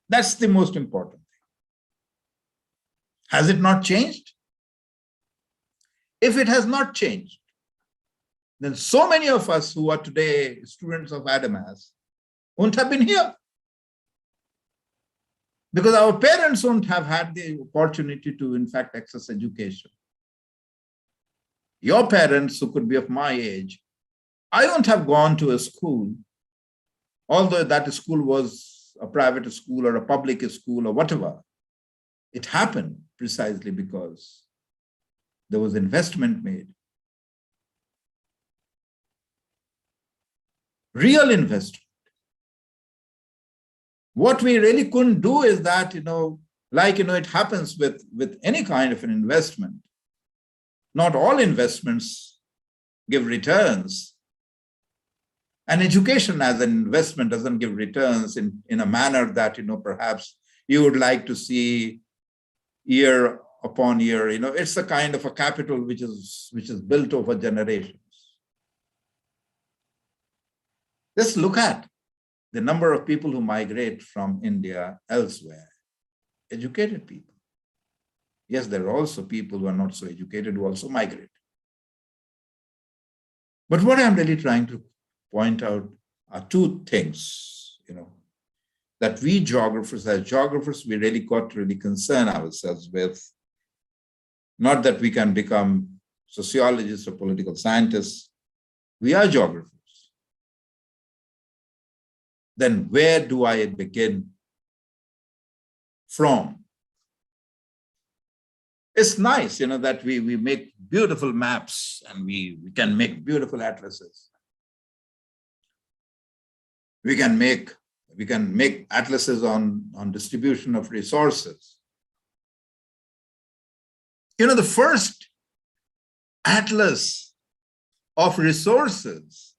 That's the most important thing. Has it not changed? If it has not changed, then so many of us who are today students of Adamas wouldn't have been here. Because our parents wouldn't have had the opportunity to, in fact, access education. Your parents, who could be of my age, I wouldn't have gone to a school, although that school was a private school or a public school or whatever. It happened precisely because there was investment made. Real investment. What we really couldn't do is that, it happens with any kind of an investment. Not all investments give returns. And education as an investment doesn't give returns in a manner that, perhaps you would like to see year upon year. It's a kind of a capital which is built over generations. Just look at the number of people who migrate from India elsewhere, educated people. Yes, there are also people who are not so educated who also migrate. But what I'm really trying to point out are two things, that we geographers, as geographers, we really got to really concern ourselves with. Not that we can become sociologists or political scientists. We are geographers. then where do I begin from? It's nice, that we make beautiful maps and we can make beautiful atlases. We can make atlases on distribution of resources. The first atlas of resources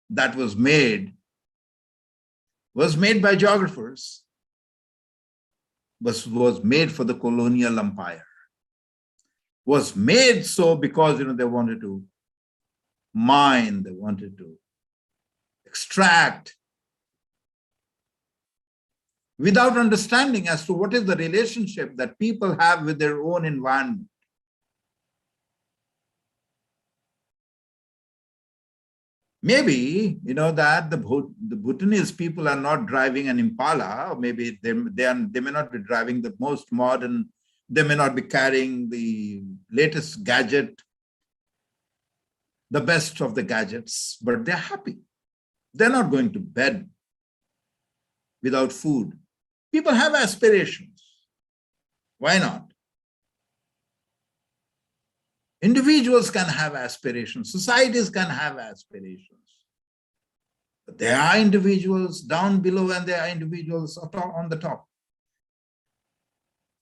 that was made by geographers, was made for the colonial empire, was made so because they wanted to mine, they wanted to extract, without understanding as to what is the relationship that people have with their own environment. Maybe, that the Bhutanese people are not driving an Impala, or maybe they may not be driving the most modern, they may not be carrying the latest gadget, the best of the gadgets, but they're happy. They're not going to bed without food. People have aspirations. Why not? Individuals can have aspirations. Societies can have aspirations. But there are individuals down below and there are individuals on the top.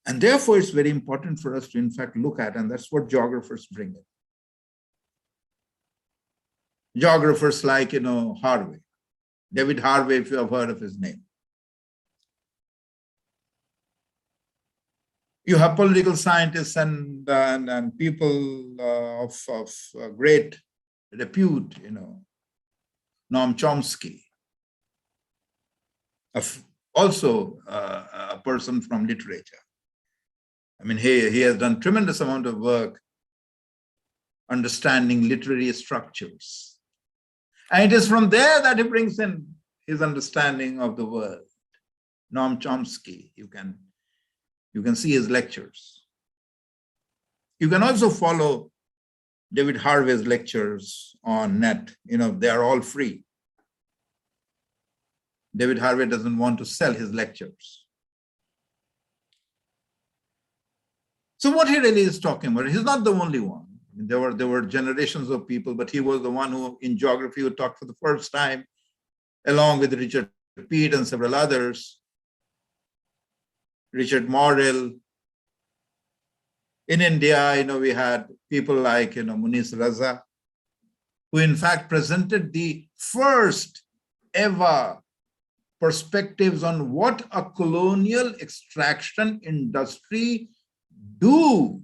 And therefore, it's very important for us to, in fact, look at, and that's what geographers bring in. Geographers like, Harvey, David Harvey, if you have heard of his name. You have political scientists and people of great repute, Noam Chomsky, also a person from literature. I mean, he has done tremendous amount of work understanding literary structures. And it is from there that he brings in his understanding of the world. Noam Chomsky, you can see his lectures. You can also follow David Harvey's lectures on net. They are all free. David Harvey doesn't want to sell his lectures. So what he really is talking about, he's not the only one. There were generations of people, but he was the one who, in geography, who talked for the first time, along with Richard Peat and several others, Richard Morrill. In India, we had people like, Munis Raza, who in fact presented the first ever perspectives on what a colonial extraction industry do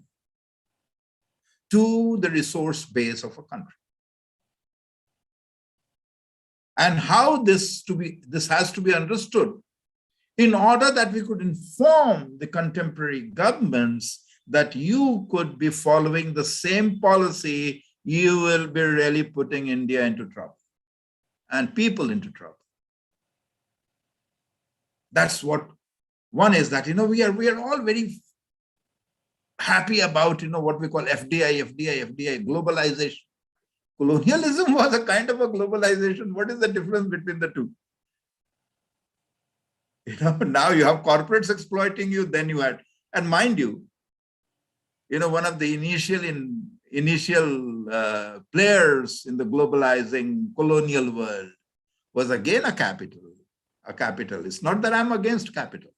to the resource base of a country. And how this has to be understood in order that we could inform the contemporary governments that you could be following the same policy, you will be really putting India into trouble and people into trouble. That's what one is, that, we are all very happy about, what we call FDI, globalization. Colonialism was a kind of a globalization. What is the difference between the two? Now you have corporates exploiting you, then you had, and mind you, one of the initial players in the globalizing colonial world was again a capitalist. Not that I'm against capital.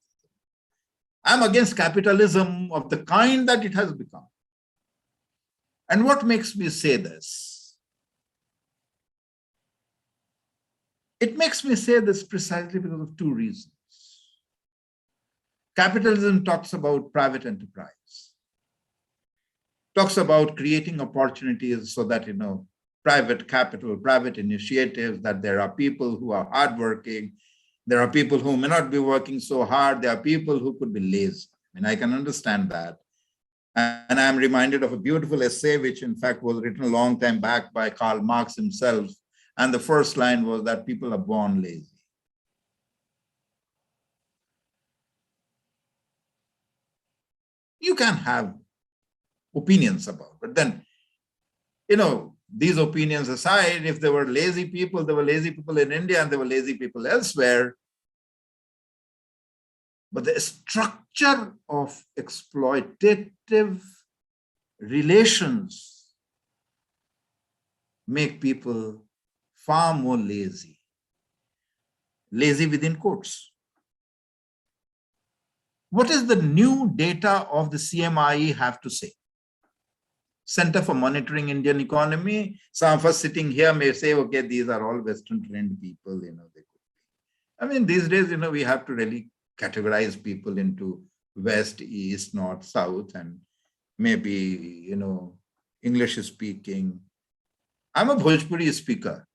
I'm against capitalism of the kind that it has become. And what makes me say this? It makes me say this precisely because of two reasons. Capitalism talks about private enterprise, talks about creating opportunities so that, private capital, private initiatives, that there are people who are hardworking, there are people who may not be working so hard, there are people who could be lazy. And I can understand that. And I'm reminded of a beautiful essay, which in fact was written a long time back by Karl Marx himself. And the first line was that people are born lazy. You can have opinions about, but then, these opinions aside, if there were lazy people, there were lazy people in India and there were lazy people elsewhere. But the structure of exploitative relations make people far more lazy. Lazy within quotes. What does the new data of the CMIE have to say? Center for Monitoring Indian Economy. Some of us sitting here may say, okay, these are all Western trained people, they could be. I mean, these days, we have to really categorize people into West, East, North, South, and maybe, English speaking. I'm a Bhojpuri speaker.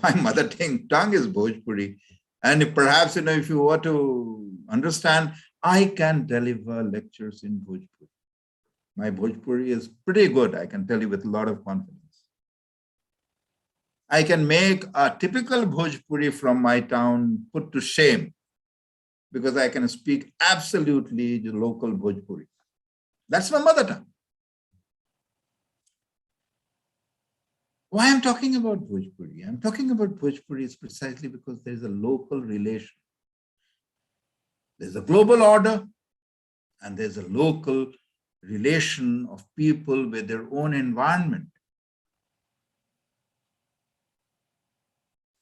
My mother tongue is Bhojpuri. And perhaps, if you were to understand, I can deliver lectures in Bhojpuri. My Bhojpuri is pretty good, I can tell you with a lot of confidence. I can make a typical Bhojpuri from my town put to shame because I can speak absolutely the local Bhojpuri. That's my mother tongue. Why I'm talking about Bhojpuri? I'm talking about Bhojpuri is precisely because there's a local relation. There's a global order and there's a local relation of people with their own environment.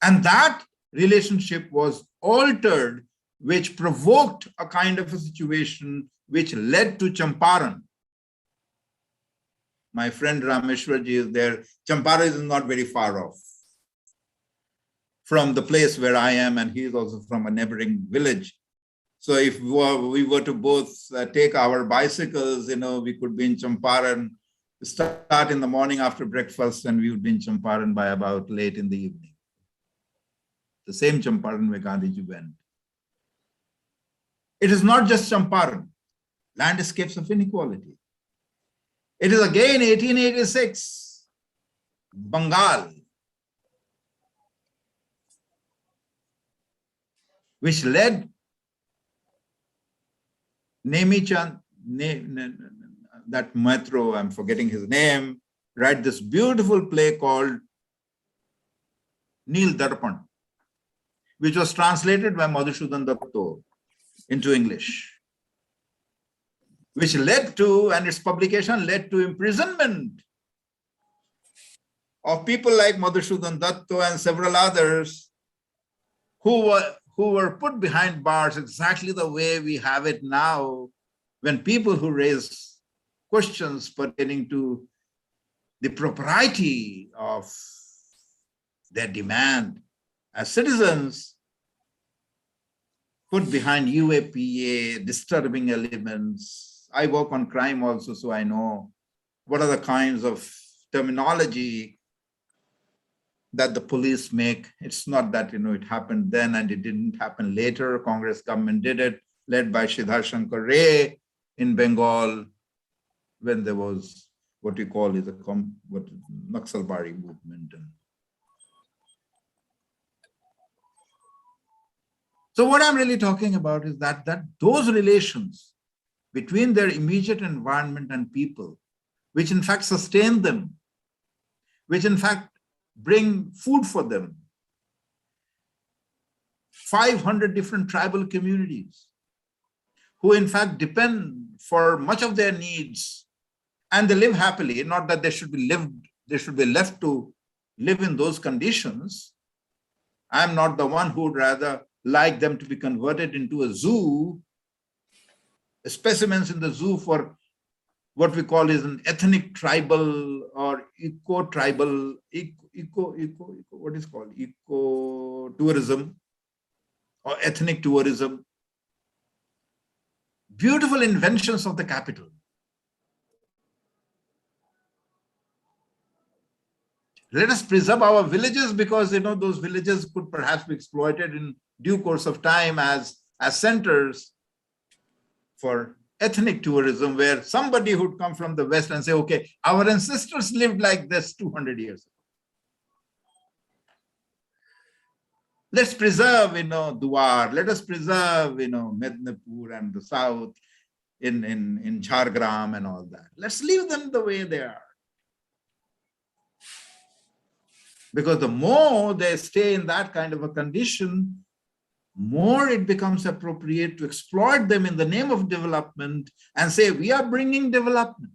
And that relationship was altered, which provoked a kind of a situation which led to Champaran. My friend Rameshwarji is there. Champaran is not very far off from the place where I am, and he is also from a neighboring village. So if we were to both take our bicycles, we could be in Champaran, start in the morning after breakfast, and we would be in Champaran by about late in the evening. The same Champaran where Gandhiji went. It is not just Champaran, landscapes of inequality. It is again 1886, Bengal, which led Nemi Chand, that metro, I'm forgetting his name, write this beautiful play called Neel Darpan, which was translated by Madhusudhan Datta into English, which led to, and its publication led to imprisonment of people like Madhusudhan Datta and several others who were put behind bars exactly the way we have it now, when people who raise questions pertaining to the propriety of their demand as citizens, put behind UAPA, disturbing elements. I work on crime also, so I know what are the kinds of terminology that the police make. It's not that, it happened then and it didn't happen later. Congress government did it, led by Siddhar Shankar Ray in Bengal, when there was what we call is Naxalbari movement. So what I'm really talking about is that those relations between their immediate environment and people, which in fact sustain them, which in fact bring food for them. 500 different tribal communities who in fact depend for much of their needs, and they live happily, not that they should be left to live in those conditions. I'm not the one who would rather like them to be converted into a zoo, specimens in the zoo for what we call is an ethnic tribal or eco-tribal, what is called eco-tourism or ethnic tourism. Beautiful inventions of the capital. Let us preserve our villages, because those villages could perhaps be exploited in due course of time as centers for ethnic tourism, where somebody would come from the West and say, okay, our ancestors lived like this 200 years ago. Let's preserve, Duar. Let us preserve, Mednapur and the South in Jhargram and all that. Let's leave them the way they are. Because the more they stay in that kind of a condition, more it becomes appropriate to exploit them in the name of development and say, we are bringing development.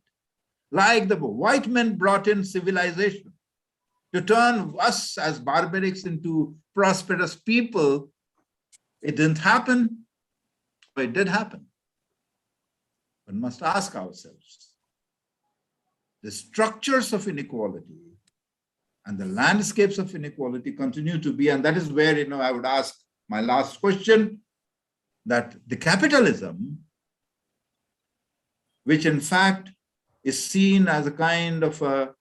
Like the white men brought in civilization to turn us as barbarics into prosperous people. It didn't happen, but it did happen. One must ask ourselves, the structures of inequality and the landscapes of inequality continue to be, and that is where, I would ask my last question, that the capitalism, which in fact is seen as a kind of a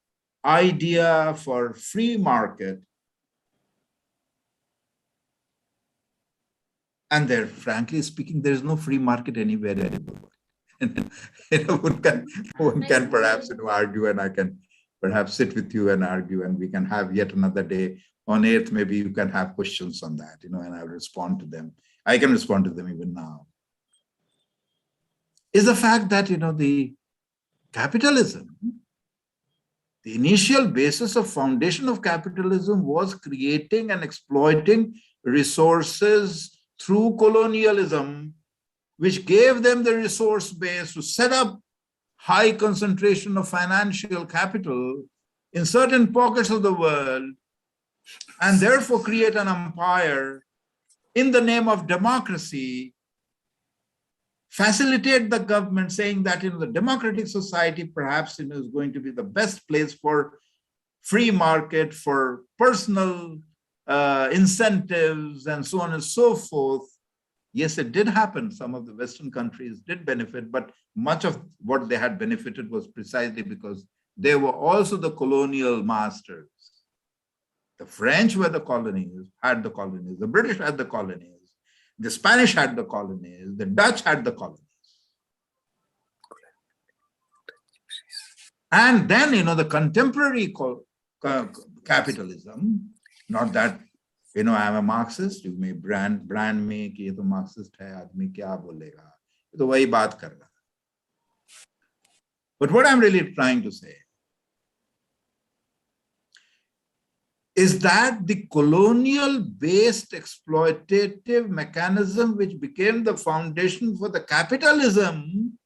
idea for free market, and there, frankly speaking, there is no free market anywhere in the world. One can perhaps argue, and I can perhaps sit with you and argue, and we can have yet another day on earth. Maybe you can have questions on that, and I'll respond to them. I can respond to them even now. Is the fact that, the capitalism, the initial basis of foundation of capitalism was creating and exploiting resources through colonialism, which gave them the resource base to set up high concentration of financial capital in certain pockets of the world, and therefore create an empire in the name of democracy, facilitate the government, saying that the democratic society perhaps is going to be the best place for free market, for personal incentives, and so on and so forth. Yes, it did happen. Some of the Western countries did benefit, but much of what they had benefited was precisely because they were also the colonial masters. The French were the colonies, had the colonies. The British had the colonies. The Spanish had the colonies. The Dutch had the colonies. And then, the contemporary capitalism, not that, I'm a Marxist, you may brand me कि ये तो Marxist है, आदमी क्या बोलेगा, ये तो वही बात कर रहा. But what I'm really trying to say is that the colonial-based exploitative mechanism, which became the foundation for the capitalism,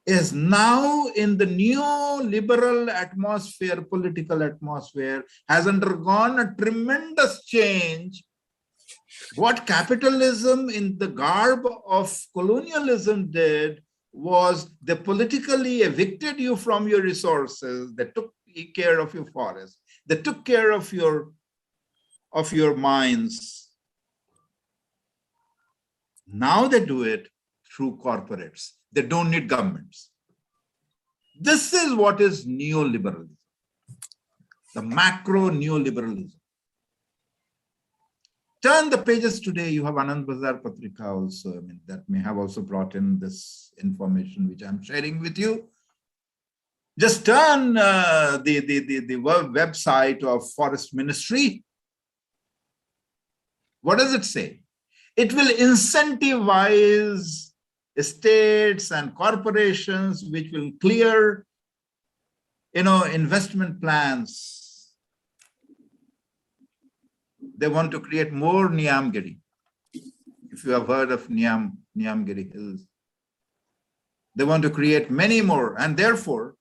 is now in the neoliberal atmosphere, political atmosphere, has undergone a tremendous change. What capitalism in the garb of colonialism did was they politically evicted you from your resources. They took care of your forests. They took care of your mines. Now they do it through corporates. They don't need governments. This is what is neoliberalism, the macro neoliberalism. Turn the pages today. You have Anand Bazar Patrika also. That may have also brought in this information which I'm sharing with you. Just turn the website of Forest Ministry. What does it say? It will incentivize estates and corporations which will clear, investment plans. They want to create more Niamgiri. If you have heard of Niamgiri Hills, they want to create many more, and therefore,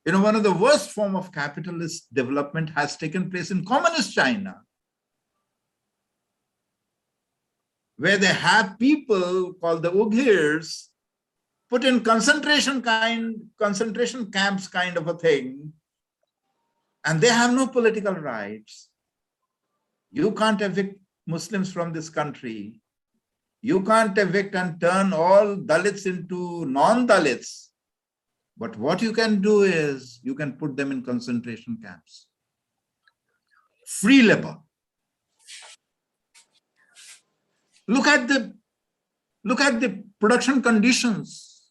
one of the worst form of capitalist development has taken place in communist China, where they have people called the Uyghurs put in concentration camps kind of a thing, and they have no political rights. You can't evict Muslims from this country. You can't evict and turn all Dalits into non-Dalits. But what you can do is you can put them in concentration camps. Free labor. Look at the production conditions.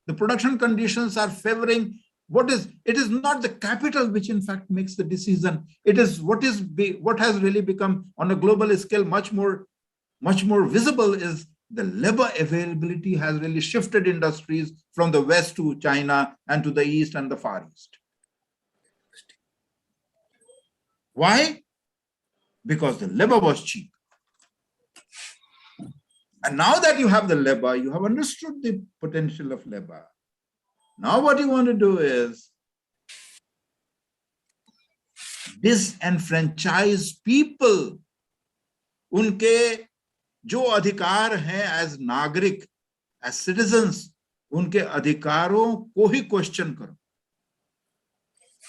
The production conditions are favoring it is not the capital which in fact makes the decision. It is what has really become on a global scale much more visible is the labor availability has really shifted industries from the West to China and to the East and the Far East. Why? Because the labor was cheap. And now that you have the labor, you have understood the potential of labor. Now what you want to do is disenfranchise people. उनके जो अधिकार हैं as नागरिक, as citizens, उनके अधिकारों को ही question करो,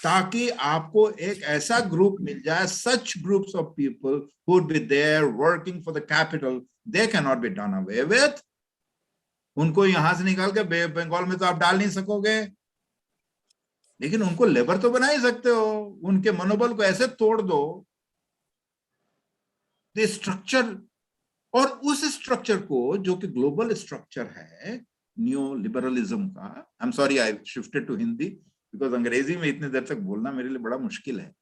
ताकि आपको एक ऐसा ग्रुप मिल जाए, such groups of people who would be there working for the capital, they cannot be done away with. उनको यहां से निकाल के बंगाल में तो आप डाल नहीं सकोगे, लेकिन उनको लेबर तो बना ही सकते हो। उनके मनोबल को ऐसे तोड़ दो, द स्ट्रक्चर, और उस स्ट्रक्चर को जो कि ग्लोबल स्ट्रक्चर है न्यू लिबरलिज्म का। I am sorry I shifted to Hindi because अंग्रेजी में इतनी देर तक बोलना मेरे लिए बड़ा मुश्किल है,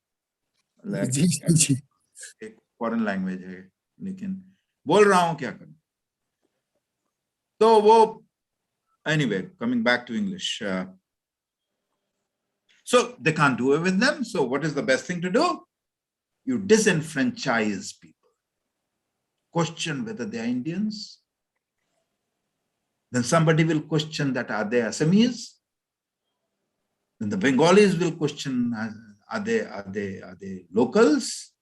एक फॉरेन लैंग्वेज है, लेकिन बोल रहा हूं, क्या करूं। तो वो anyway, coming back to English, so they can't do it with them. So what is the best thing to do? You disenfranchise people. Question whether they are Indians. Then somebody will question that are they Assamese? Then the Bengalis will question are they locals?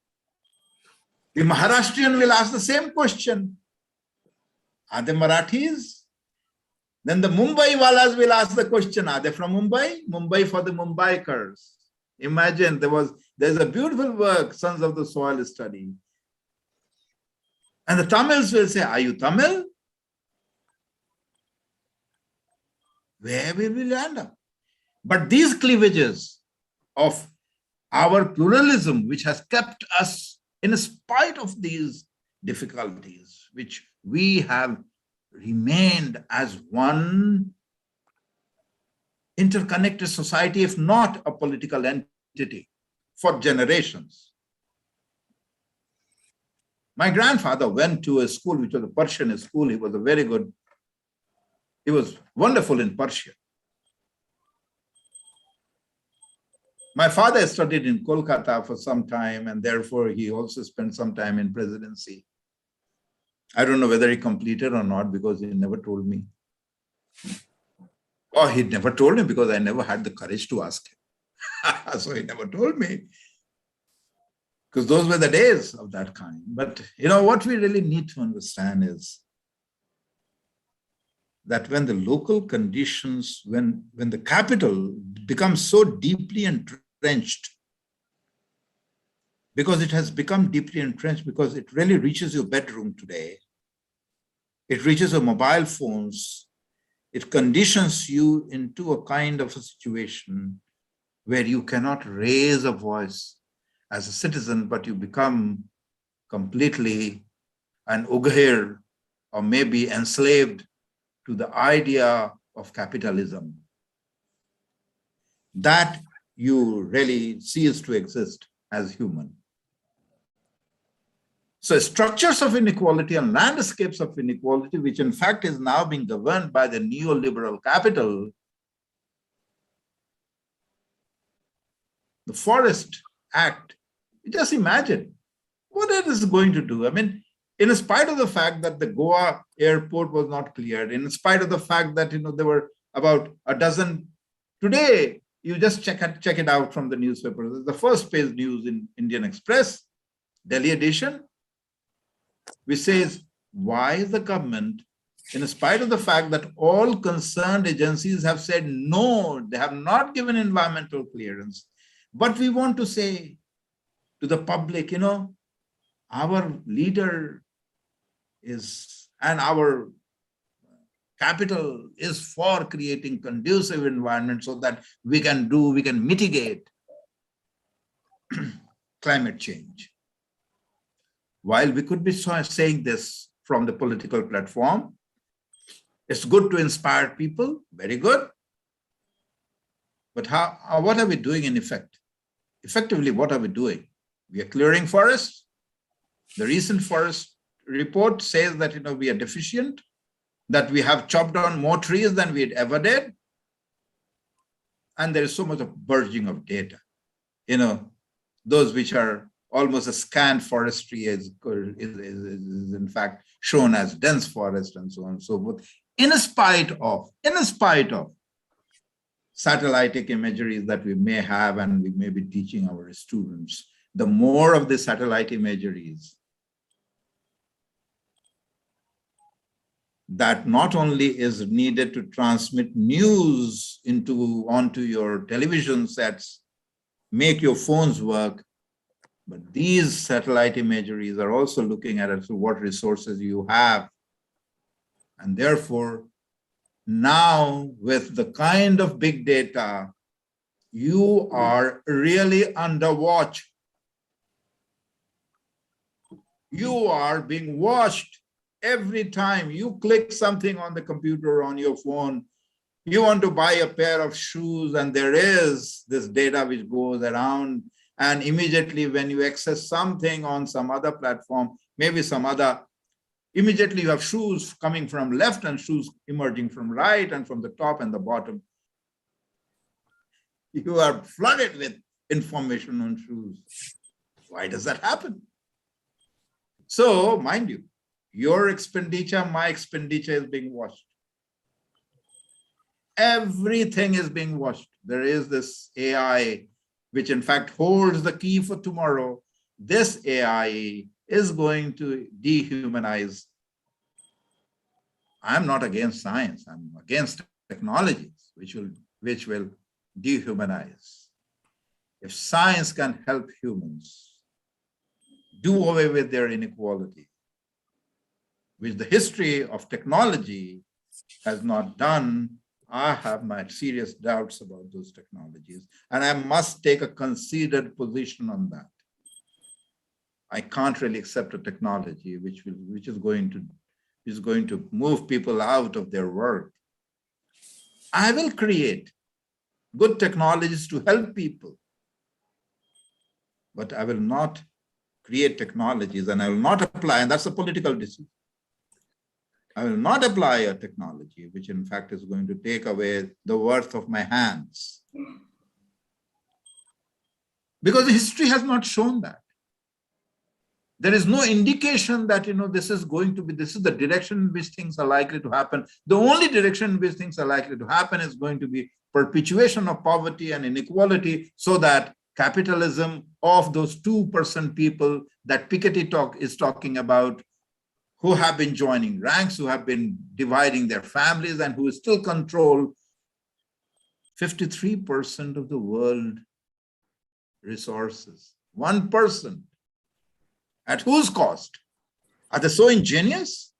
The Maharashtrian will ask the same question. Are they Marathis? Then the Mumbai walas will ask the question, are they from Mumbai? Mumbai for the Mumbaikars. Imagine there's a beautiful work, Sons of the Soil study. And the Tamils will say, are you Tamil? Where will we land up? But these cleavages of our pluralism, which has kept us in spite of these difficulties, which we have remained as one interconnected society, if not a political entity, for generations. My grandfather went to a school which was a Persian school. He was wonderful in Persian. My father studied in Kolkata for some time, and therefore he also spent some time in presidency. I don't know whether he completed or not because he never told me. Or he never told me because I never had the courage to ask him. So he never told me. Because those were the days of that kind. But you know what we really need to understand is that when the local conditions, when the capital becomes so deeply entrenched, because it has become deeply entrenched, because it really reaches your bedroom today, it reaches your mobile phones, it conditions you into a kind of a situation where you cannot raise a voice as a citizen, but you become completely an ughair or maybe enslaved to the idea of capitalism. That you really cease to exist as human. So structures of inequality and landscapes of inequality, which in fact is now being governed by the neoliberal capital, the Forest Act, just imagine what it is going to do. I mean, in spite of the fact that the Goa airport was not cleared, in spite of the fact that there were about a dozen, today you just check it out from the newspaper. The first page news in Indian Express, Delhi edition, which says, why is the government, in spite of the fact that all concerned agencies have said no, they have not given environmental clearance, but we want to say to the public, our leader is, and our capital is for creating conducive environment so that we can mitigate climate change. While we could be saying this from the political platform, it's good to inspire people, very good. But what are we doing in effect? Effectively, what are we doing? We are clearing forests. The recent forest report says that we are deficient, that we have chopped down more trees than we had ever did. And there is so much of burgeoning of data, those which are almost a scant forestry is in fact shown as dense forest and so on and so forth, in spite of satellitic imageries that we may have and we may be teaching our students. The more of the satellite imageries that not only is needed to transmit news onto your television sets, make your phones work, but these satellite imageries are also looking at what resources you have. And therefore, now with the kind of big data, you are really under watch. You are being watched. Every time you click something on the computer or on your phone, you want to buy a pair of shoes, and there is this data which goes around, and immediately when you access something on some other platform, maybe some other, immediately you have shoes coming from left and shoes emerging from right and from the top and the bottom. You are flooded with information on shoes. Why does that happen? So, mind you, your expenditure, my expenditure is being watched. Everything is being watched. There is this AI, which in fact holds the key for tomorrow. This AI is going to dehumanize. I'm not against science. I'm against technologies, which will dehumanize. If science can help humans do away with their inequality, which the history of technology has not done, I have my serious doubts about those technologies, and I must take a considered position on that. I can't really accept a technology which is going to move people out of their work. I will create good technologies to help people, but I will not create technologies, and I will not apply, and that's a political decision. I will not apply a technology which in fact is going to take away the worth of my hands. Because history has not shown that. There is no indication that, this is the direction in which things are likely to happen. The only direction in which things are likely to happen is going to be perpetuation of poverty and inequality, so that capitalism of those 2% people that Piketty is talking about, who have been joining ranks, who have been dividing their families, and who still control 53% of the world resources. 1%. At whose cost? Are they so ingenious?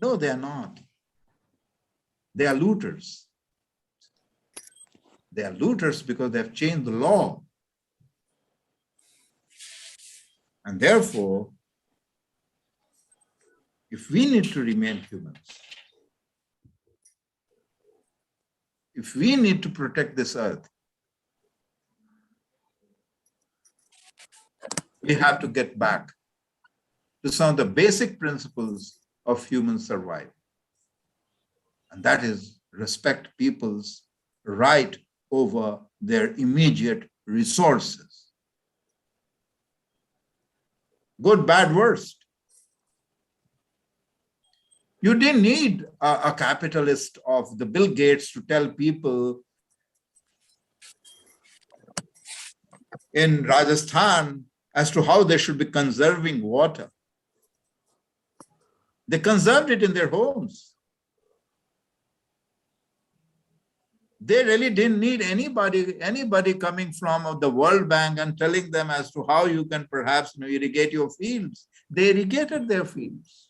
No, they are not. They are looters. They are looters because they have changed the law. And therefore, if we need to remain humans, if we need to protect this earth, we have to get back to some of the basic principles of human survival. And that is respect people's right over their immediate resources. Good, bad, worst. You didn't need a capitalist of the Bill Gates to tell people in Rajasthan as to how they should be conserving water. They conserved it in their homes. They really didn't need anybody coming from the World Bank and telling them as to how you can perhaps irrigate your fields. They irrigated their fields.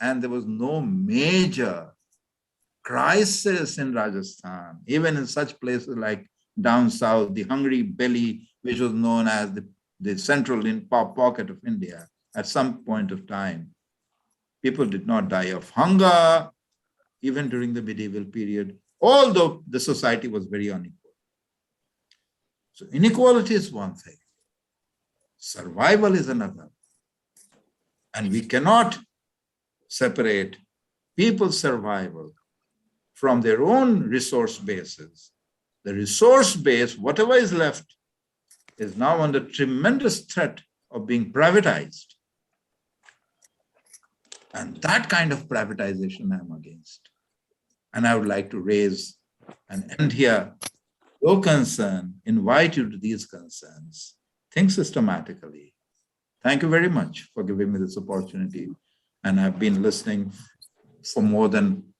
And there was no major crisis in Rajasthan, even in such places like down south, the hungry belly, which was known as the central pocket of India at some point of time. People did not die of hunger, even during the medieval period, although the society was very unequal. So inequality is one thing. Survival is another. And we cannot separate people's survival from their own resource bases. The resource base, whatever is left, is now under tremendous threat of being privatized. And that kind of privatization I'm against. And I would like to raise and end here your concern, invite you to these concerns, think systematically. Thank you very much for giving me this opportunity. And I've been listening for more than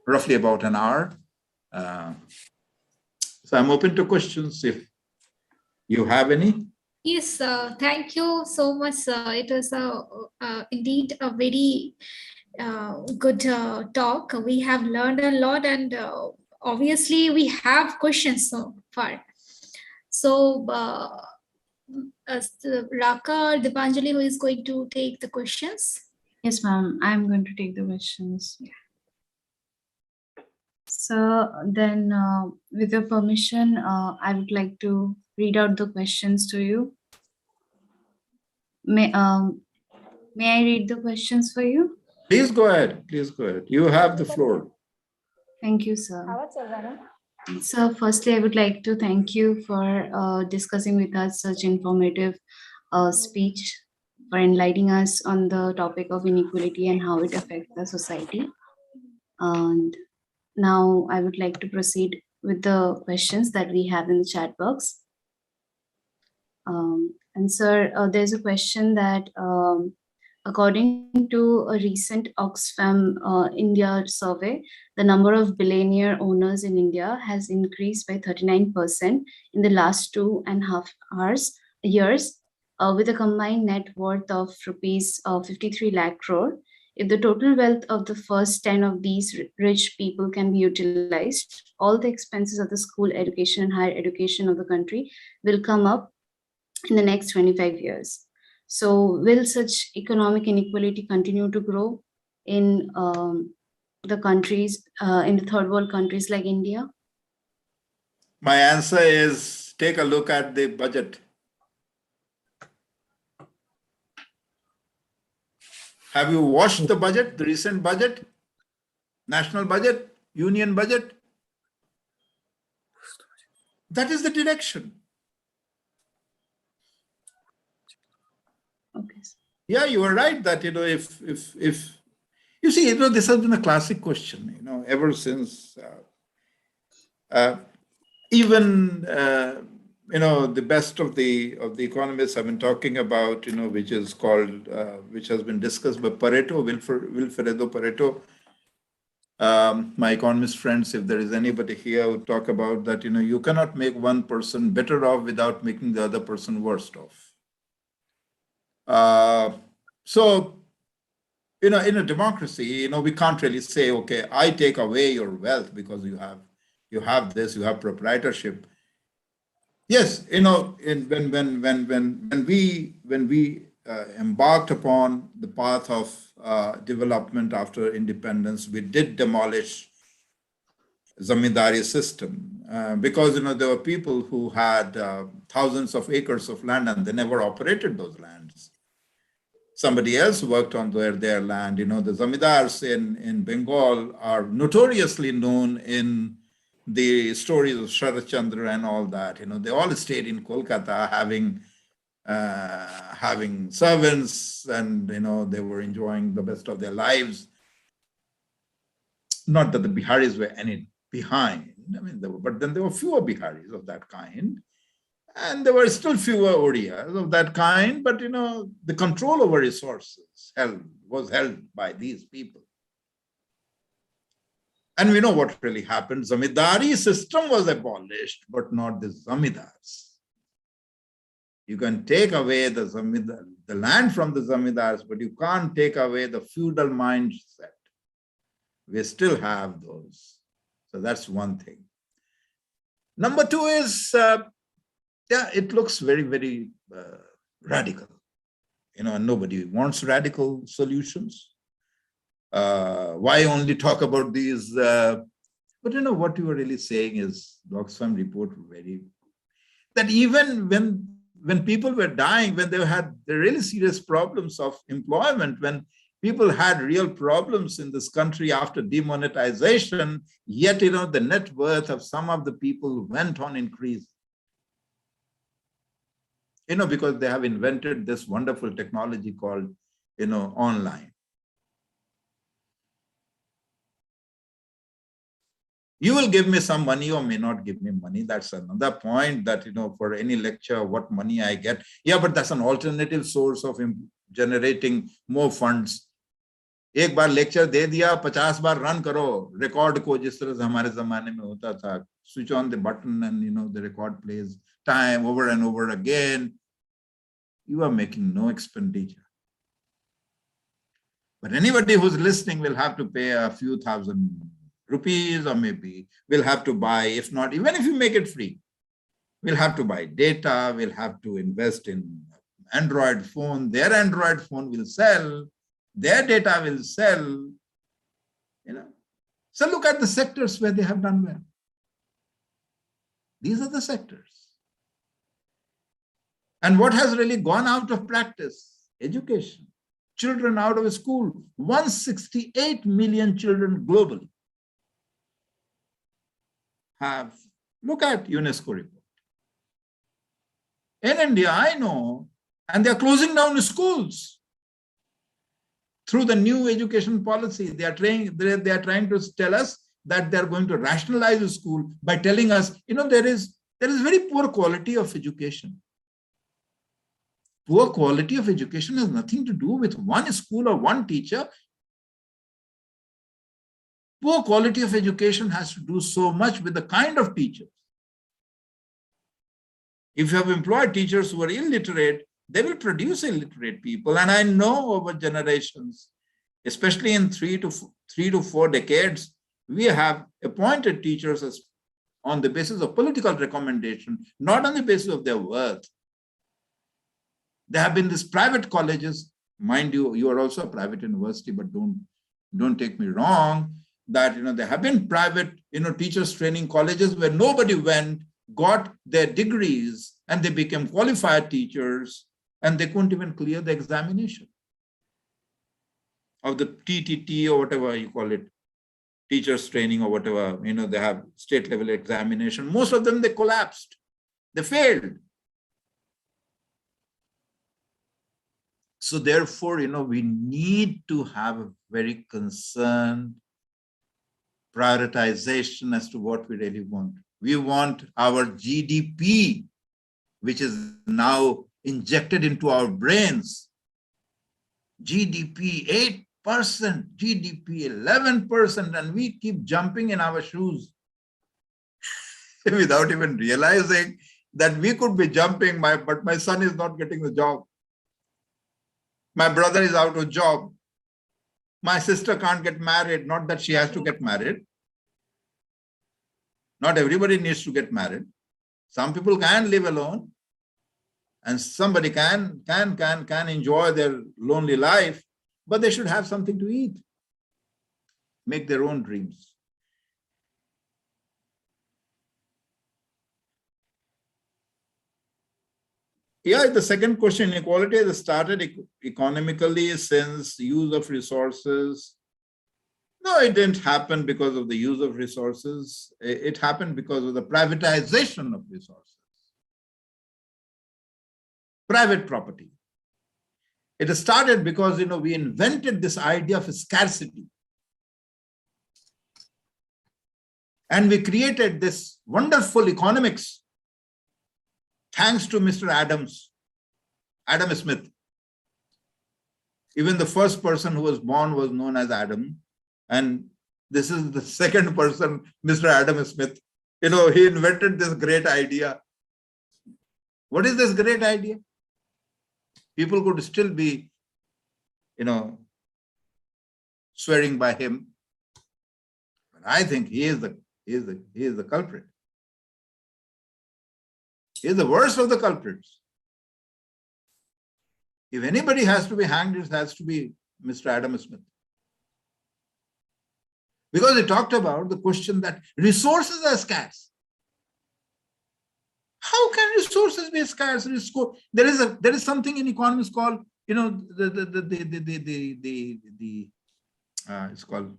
roughly about an hour. So I'm open to questions if you have any. Yes, thank you so much. It was indeed a very good talk. We have learned a lot, and obviously we have questions so far. So Raka or Dipanjali, who is going to take the questions? Yes, ma'am. I'm going to take the questions. So then, with your permission, I would like to read out the questions to you. May I read the questions for you? Please go ahead. Please go ahead. You have the floor. Thank you, sir. So firstly, I would like to thank you for discussing with us such informative speech, for enlightening us on the topic of inequality and how it affects the society. And now I would like to proceed with the questions that we have in the chat box. And sir, there's a question that according to a recent Oxfam India survey, the number of billionaire owners in India has increased by 39% in the last 2.5 years, with a combined net worth of rupees 53 lakh crore. If the total wealth of the first 10 of these rich people can be utilized, all the expenses of the school education and higher education of the country will come up in the next 25 years. So will such economic inequality continue to grow in the countries, in the third world countries like India? My answer is take a look at the budget. Have you watched the budget, the recent budget, national budget, union budget? That is the direction. Okay. Yeah, you are right that, if you see, this has been a classic question, ever since even, the best of the economists have been talking about, which is called, which has been discussed by Pareto, Wilfredo Pareto. My economist friends, if there is anybody here who talk about that, you cannot make one person better off without making the other person worse off. So, in a democracy, we can't really say, okay, I take away your wealth because you have this, you have proprietorship. Yes, when we embarked upon the path of development after independence, we did demolish zamindari system because there were people who had thousands of acres of land and they never operated those lands. Somebody else worked on their land. The zamindars in Bengal are notoriously known in the stories of Sharat Chandra and all that. They all stayed in Kolkata having servants, and they were enjoying the best of their lives. Not that the Biharis were any behind. But then there were fewer Biharis of that kind. And there were still fewer Odiyas of that kind, but the control over resources was held by these people. And we know what really happened. Zamindari system was abolished, but not the zamindars. You can take away the land from the zamindars, but you can't take away the feudal mindset. We still have those. So that's one thing. Number two is, it looks very, very radical, and nobody wants radical solutions. Why only talk about these? But what you were really saying is, the Oxfam report that even when people were dying, when they had the really serious problems of employment, when people had real problems in this country after demonetization, yet the net worth of some of the people went on increasing. because they have invented this wonderful technology called, online. You will give me some money or may not give me money. That's another point that, for any lecture, what money I get. Yeah, but that's an alternative source of generating more funds. एक बार lecture दे दिया, 50 बार run करो record को, जिस तरह से हमारे जमाने में होता था. Switch on the button and the record plays time over and over again. You are making no expenditure. But anybody who's listening will have to pay a few thousand rupees, or maybe we'll have to buy, if not, even if you make it free, we'll have to buy data, we'll have to invest in Android phone, their Android phone will sell, their data will sell, So look at the sectors where they have done well. These are the sectors. And what has really gone out of practice? Education. Children out of school, 168 million children globally have, look at UNESCO report. In India, I know, and they're closing down schools. Through the new education policy, they are trying to tell us that they're going to rationalize the school by telling us, there is very poor quality of education. Poor quality of education has nothing to do with one school or one teacher. Poor quality of education has to do so much with the kind of teachers. If you have employed teachers who are illiterate, they will produce illiterate people. And I know over generations, especially in 3 to 4 decades, we have appointed teachers as on the basis of political recommendation, not on the basis of their worth. There have been these private colleges, mind you, you are also a private university, but don't take me wrong, that there have been private teachers training colleges where nobody went, got their degrees, and they became qualified teachers, and they couldn't even clear the examination of the TTT or whatever you call it, teachers training or whatever, they have state level examination. Most of them, they collapsed, they failed. So therefore, we need to have a very concerned prioritization as to what we really want. We want our GDP, which is now injected into our brains. GDP 8%, GDP 11%, and we keep jumping in our shoes without even realizing that we could be jumping, but my son is not getting the job. My brother is out of job. My sister can't get married, not that she has to get married. Not everybody needs to get married. Some people can live alone, and somebody can enjoy their lonely life, but they should have something to eat, make their own dreams. Yeah, the second question, inequality has started economically since use of resources. No, it didn't happen because of the use of resources. It happened because of the privatization of resources. Private property. It started because, we invented this idea of scarcity. And we created this wonderful economics thanks to Mr. Adam Smith. Even the first person who was born was known as Adam. And this is the second person, Mr. Adam Smith. He invented this great idea. What is this great idea? People could still be, swearing by him. But I think he is the culprit. He is the worst of the culprits. If anybody has to be hanged, it has to be Mr. Adam Smith. Because he talked about the question that resources are scarce. How can resources be scarce? There is something in economics called, it's called,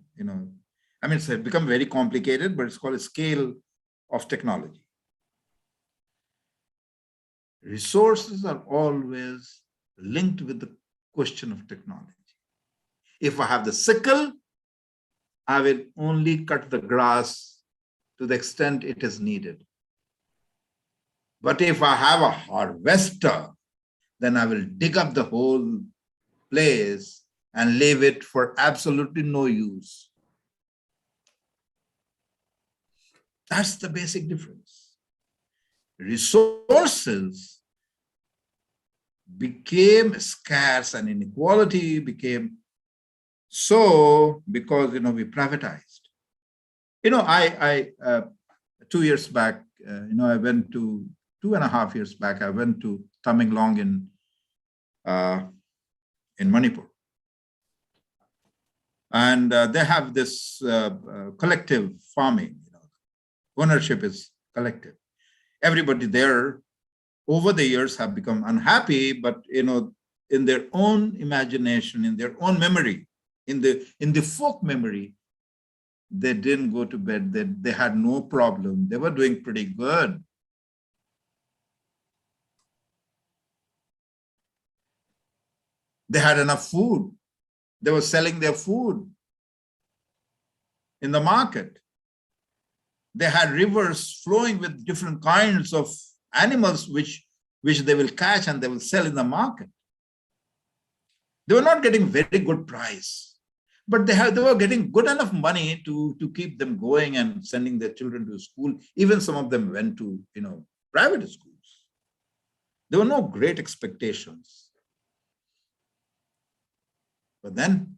it's become very complicated, but it's called a scale of technology. resources are always linked with the question of technology. If I have the sickle, I will only cut the grass to the extent it is needed. But if I have a harvester, then I will dig up the whole place and leave it for absolutely no use. That's the basic difference. Resources became scarce and inequality became so because, we privatized. I 2 years back, I went to 2.5 years back, I went to Tamenglong in Manipur. And they have this collective farming. Ownership is collective. Everybody there over the years have become unhappy, but in their own imagination, in their own memory, in the folk memory, they didn't go to bed. They had no problem. They were doing pretty good. They had enough food. They were selling their food in the market. They had rivers flowing with different kinds of animals which they will catch and they will sell in the market. They were not getting very good price, but they were getting good enough money to keep them going and sending their children to school. Even some of them went to private schools. There were no great expectations. But then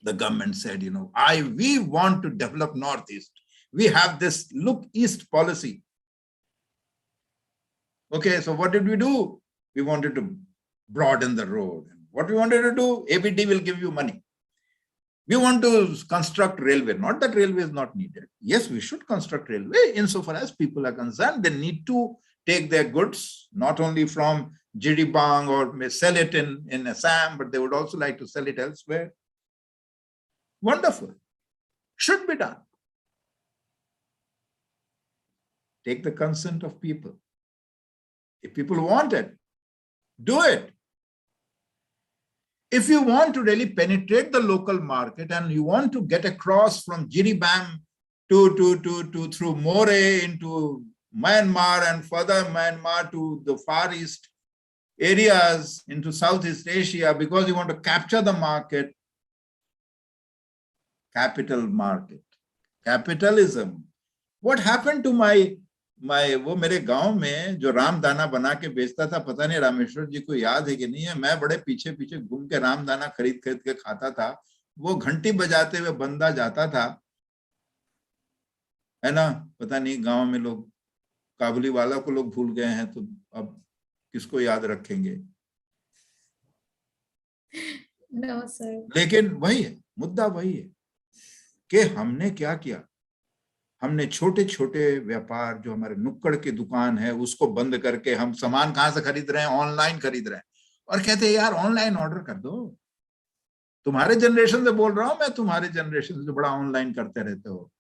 the government said, we want to develop Northeast. We have this look east policy. Okay, so what did we do? We wanted to broaden the road. What we wanted to do, ABD will give you money. We want to construct railway. Not that railway is not needed. Yes, we should construct railway. Insofar as people are concerned, they need to take their goods, not only from Jiribang or may sell it in Assam, but they would also like to sell it elsewhere. Wonderful. Should be done. Take the consent of people. If people want it, do it. If you want to really penetrate the local market and you want to get across from Jiribam through More into Myanmar and further Myanmar to the Far East areas into Southeast Asia, because you want to capture the market, capital market, capitalism. What happened to वो मेरे गांव में जो रामदाना बना के बेचता था, पता नहीं रामेश्वर जी को याद है कि नहीं है, मैं बड़े पीछे पीछे घूम के रामदाना खरीद के खाता था। वो घंटी बजाते हुए बंदा जाता था, है ना। पता नहीं गांव में लोग काबुली वाला को लोग भूल गए हैं, तो अब किसको याद रखेंगे। No, sir. लेकिन वही है, मुद्दा वही है कि हमने क्या किया। हमने छोटे छोटे व्यापार, जो हमारे नुक्कड़ की दुकान है, उसको बंद करके हम सामान कहां से खरीद रहे हैं, ऑनलाइन खरीद रहे हैं। और कहते हैं यार ऑनलाइन ऑर्डर कर दो। तुम्हारे जनरेशन से बोल रहा हूं मैं, तुम्हारे जनरेशन से बड़ा ऑनलाइन करते रहते हो।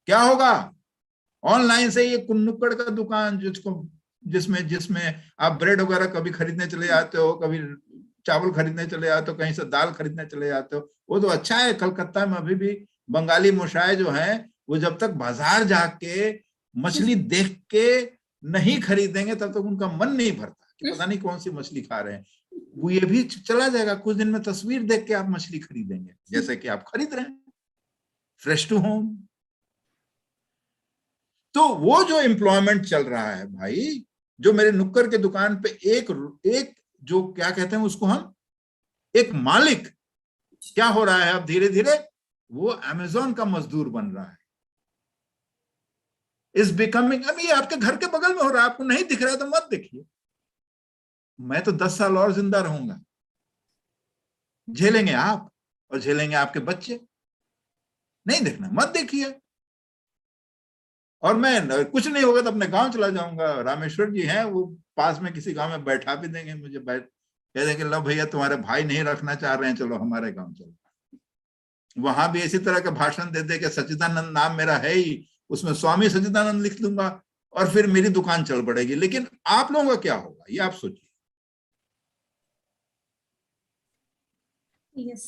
क्या होगा? ऑनलाइन से ये नुक्कड़ का दुकान जिसमें आप ब्रेड वगैरह कभी खरीदने चले जाते हो, कभी चावल खरीदने चले जाते हो, कहीं से दाल खरीदने चले जाते हो, वो तो अच्छा है। कलकत्ता में अभी भी बंगाली मुशाए जो हैं, वो जब तक बाजार जाके मछली देख के नहीं खरीदेंगे तब तक उनका मन नहीं भरता कि पता नहीं कौन सी मछली खा रहे हैं। वो ये भी चला जाएगा, कुछ दिन में तस्वीर देख के आप मछली खरीदेंगे, जैसे कि आप खरीद रहे हैं, फ्रेश टू होम। तो वो जो एम्प्लॉयमेंट चल रहा है भाई, जो मेरे नुक्कड़ के दुकान पे एक जो क्या कहते हैं उसको हम, एक मालिक क्या हो रहा है अब धीरे धीरे, वो अमेज़न का मजदूर बन रहा है। इज बिकमिंग, अभी आपके घर के बगल में हो रहा है, आपको नहीं दिख रहा है तो मत देखिए। मैं तो 10 साल और जिंदा रहूंगा, झेलेंगे आप और झेलेंगे आपके बच्चे। नहीं देखना, मत देखिए। और मैं कुछ नहीं होगा तो अपने गांव चला जाऊंगा। रामेश्वर जी हैं, वो पास में किसी गांव में बैठा भी देंगे मुझे, कह देंगे लो भैया तुम्हारे भाई नहीं रखना चाह रहे हैं, चलो हमारे गांव चलो। वहां भी इसी तरह का भाषण दे दे के सच्चिदानंद नाम मेरा है ही, उसमें स्वामी सच्चिदानंद लिख दूंगा, और फिर मेरी दुकान चल पड़ेगी। लेकिन आप लोगों का क्या होगा, ये आप सोचिए। Yes.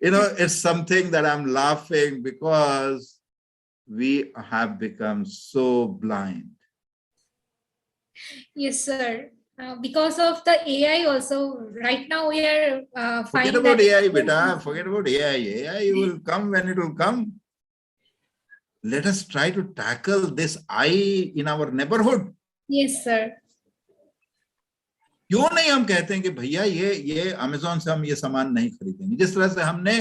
You know, it's something that I'm laughing because we have become so blind. Yes, sir. Because of the AI also, right now we are Forget finding about that AI, beta. Forget about AI. AI will come when it will come. Let us try to tackle this I in our neighborhood. Yes, sir. क्यों नहीं हम कहते हैं कि भैया ये Amazon से हम ये सामान नहीं खरीदेंगे। जिस तरह से हमने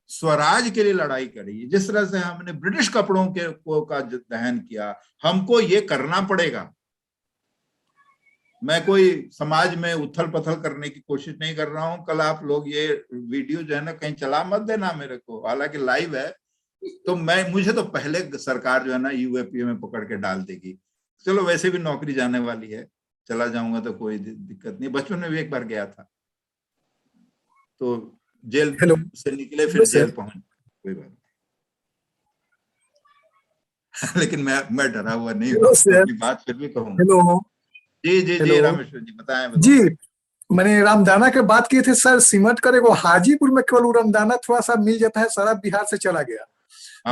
स्वराज के लिए लड़ाई करी, जिस तरह से हमने ब्रिटिश कपड़ों के का दहन किया, हमको ये करना पड़ेगा। मैं कोई समाज में उथल पथल करने की कोशिश नहीं कर रहा हूं। कल आप लोग ये वीडियो जो है ना कहीं चला मत देना मेरे को, हालांकि लाइव है, तो मुझे तो पहले सरकार जो है ना यूएपीए में पकड़ के डाल देगी। चलो वैसे भी नौकरी जाने वाली है, चला जाऊंगा तो कोई दिक्कत नहीं। बचपन में भी एक बार गया था, तो जेल से निकले फिर जेल पहुंच, कोई बात नहीं। लेकिन मैं डरा हुआ नहीं हूँ, अपनी बात फिर भी कहूंगा। हेलो जी जी जी रामेश्वर जी बताएं। जी, मैंने रामदाना के बात किए थे सर, सिमट कर एगो हाजीपुर में केवल रामदाना थोड़ा सा मिल जाता है, सारा बिहार से चला गया।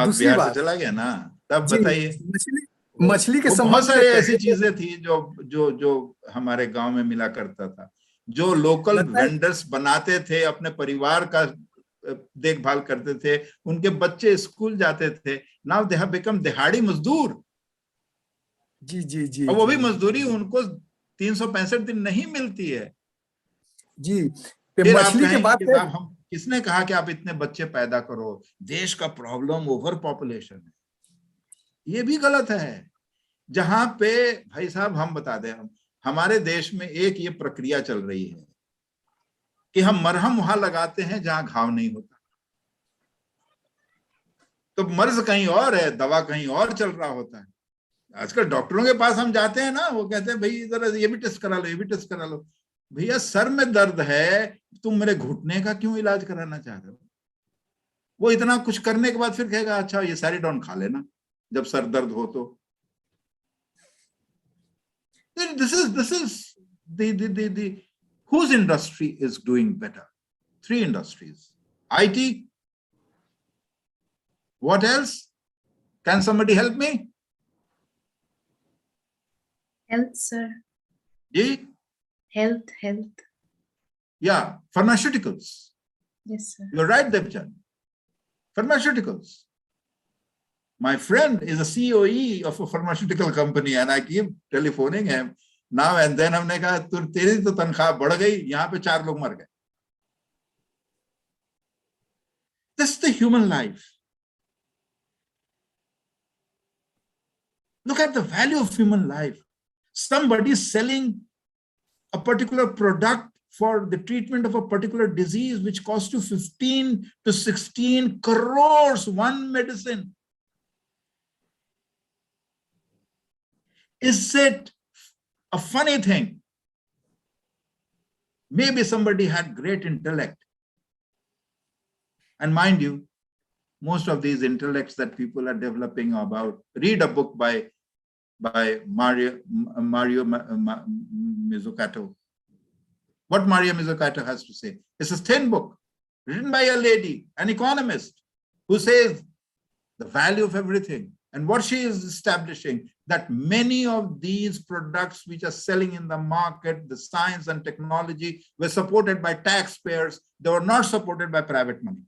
दूसरी बिहार बात से चला गया ना, तब जी, बताइए। मछली के वो बहुत संबंध सारे में ऐसी चीजें थी जो हमारे गांव में मिला करता था, जो लोकल वेंडर्स बनाते थे, अपने परिवार का देखभाल करते थे, उनके बच्चे स्कूल जाते थे। नाउ दे हैव बिकम दिहाड़ी मजदूर। जी जी जी, और वो भी मजदूरी उनको 365 दिन नहीं मिलती है। जी, फिर आप मछली के कहेंगे बात कि साहब हम किसने कहा कि आप इतने बच्चे पैदा करो, देश का प्रॉब्लम ओवर पॉपुलेशन है। ये भी गलत है। जहां पे भाई साहब हम बता दें, हमारे देश में एक ये प्रक्रिया चल रही है कि हम मरहम वहां लगाते हैं जहां घाव नहीं होता। तो मर्ज कहीं और है, दवा कहीं और चल रहा होता है। आजकल डॉक्टरों के पास हम जाते हैं ना, वो कहते हैं भाई इधर ये भी टेस्ट करा लो, ये भी टेस्ट करा लो। भैया सर में दर्द है, तुम मेरे घुटने का क्यों इलाज कराना चाह रहे हो? वो इतना कुछ करने के बाद फिर कहेगा अच्छा ये सैरिडोन खा लेना जब सर दर्द हो तो। This is the whose industry is doing better? 3 industries. IT. What else? Can somebody help me? Health, sir. Yeah. Health. Yeah, pharmaceuticals. Yes, sir. You're right, Devjan. Pharmaceuticals. My friend is a COE of a pharmaceutical company and I keep telephoning him now and then. हमने कहा तेरी तो तनख्वाह बढ़ गई, यहाँ पे 4 लोग मर गए। That's the human life. Look at the value of human life. Somebody is selling a particular product for the treatment of a particular disease which costs you 15 to 16 crores, one medicine. Is it a funny thing? Maybe somebody had great intellect. And mind you, most of these intellects that people are developing about, read a book by Mario Mazzucato. What Mario Mazzucato has to say. It's a thin book written by a lady, an economist, who says the value of everything. And what she is establishing, that many of these products which are selling in the market, the science and technology, were supported by taxpayers. They were not supported by private money.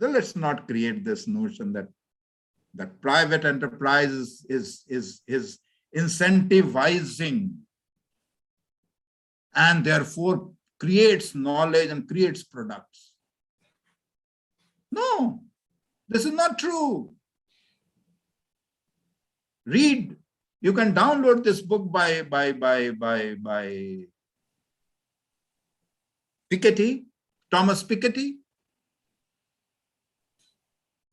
So let's not create this notion that private enterprise is incentivizing and therefore creates knowledge and creates products. No. This is not true. Read. You can download this book by Piketty, Thomas Piketty,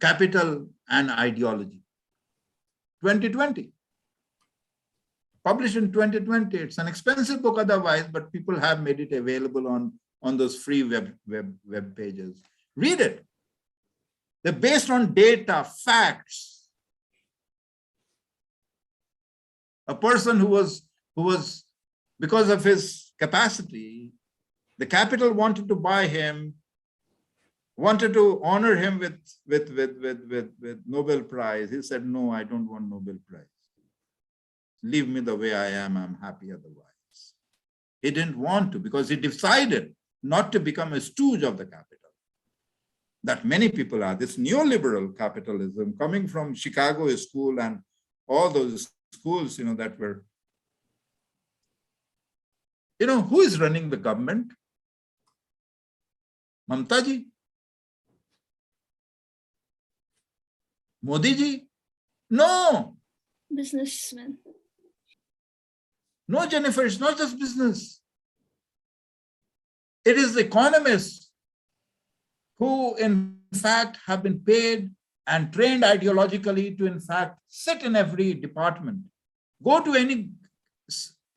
Capital and Ideology, 2020. Published in 2020. It's an expensive book otherwise, but people have made it available on those free web pages. Read it. They're based on data, facts. A person who was, because of his capacity, the capital wanted to buy him, wanted to honor him with Nobel Prize. He said, no, I don't want Nobel Prize. Leave me the way I am, I'm happy otherwise. He didn't want to, because he decided not to become a stooge of the capital. That many people are. This neoliberal capitalism coming from Chicago school and all those schools, that were, who is running the government? Mamta ji? Modi ji? No. Businessman. No, Jennifer, it's not just business. It is economists who, in fact, have been paid and trained ideologically to, in fact, sit in every department. Go to any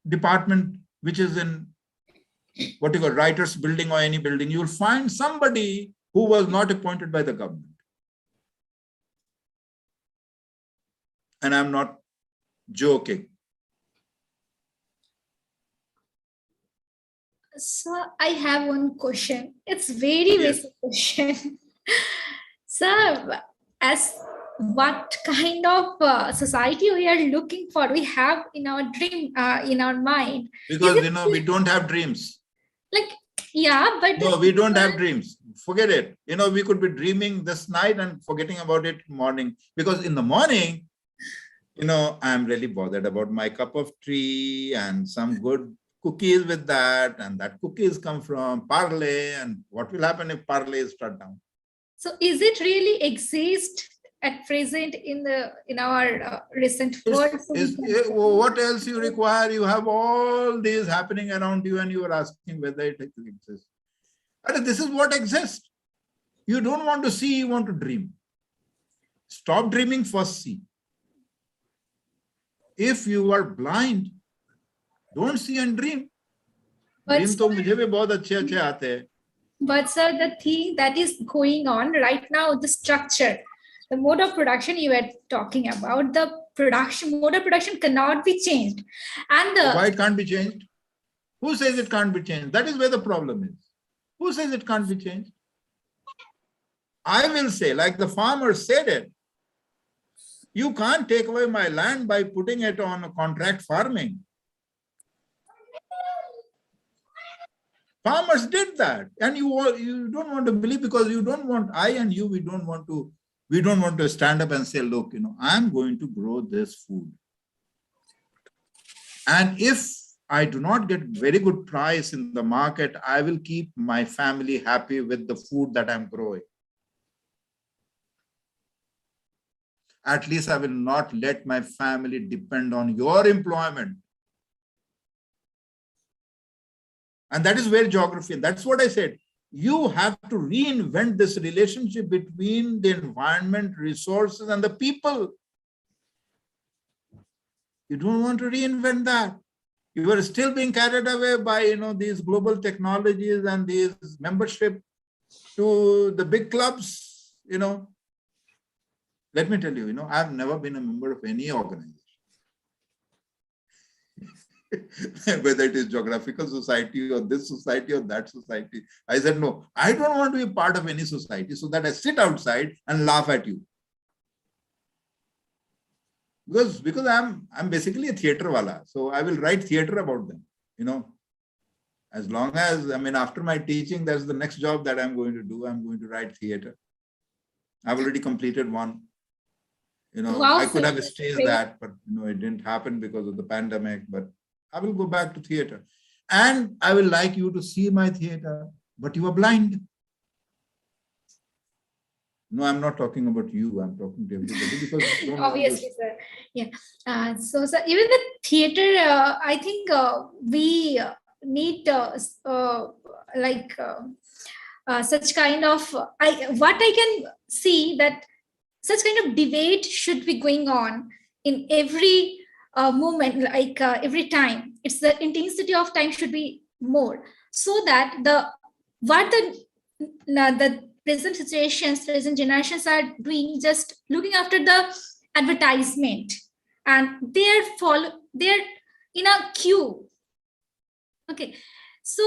department which is in what you call writers' building or any building, you'll find somebody who was not appointed by the government. And I'm not joking. So I have one question. It's very Yes. basic question. Sir, as what kind of society we are looking for, we have in our dream, in our mind? Because, Is it we don't have dreams. like, yeah, but No, we don't have dreams. Forget it. We could be dreaming this night and forgetting about it morning. Because in the morning, I'm really bothered about my cup of tea and some good cookies with that. And that cookies come from Parle. And what will happen if Parle is shut down? so is it really exist at present in our recent world? What else you require? You have all these happening around you and you are asking whether it exists. And this is what exists. You don't want to see, you want to dream. Stop dreaming, first see. If you are blind, don't see and dream. But Dream to mujhe bhi bahut अच्छे aate hain. But sir, the thing that is going on right now, the structure, the mode of production you were talking about, the mode of production cannot be changed. And Why it can't be changed? Who says it can't be changed? That is where the problem is. Who says it can't be changed? I will say, like the farmer said it, you can't take away my land by putting it on a contract farming. Farmers did that, and you don't want to believe, because you don't want, I and you, we don't want to stand up and say, look, I'm going to grow this food. And if I do not get very good price in the market, I will keep my family happy with the food that I'm growing. At least I will not let my family depend on your employment. And that is where geography, that's what I said. You have to reinvent this relationship between the environment, resources, and the people. You don't want to reinvent that. You are still being carried away by, these global technologies and these membership to the big clubs, Let me tell you, I've never been a member of any organization. Whether it is Geographical Society or this society or that society. I said, no, I don't want to be part of any society so that I sit outside and laugh at you. Because I'm basically a theater wala. So I will write theater about them, As long as, after my teaching, that's the next job that I'm going to do. I'm going to write theater. I've already completed one. Wow, I could sir. have staged that, but it didn't happen because of the pandemic. But I will go back to theater. And I will like you to see my theater, but you are blind. No, I'm not talking about you. I'm talking to everybody, because you don't obviously, sir. Yeah. So, sir, even the theater, I think we need such kind of, what I can see that such kind of debate should be going on in every moment, every time. It's the intensity of time should be more, so that the present situations, present generations are doing just looking after the advertisement, and they're in a queue. Okay, so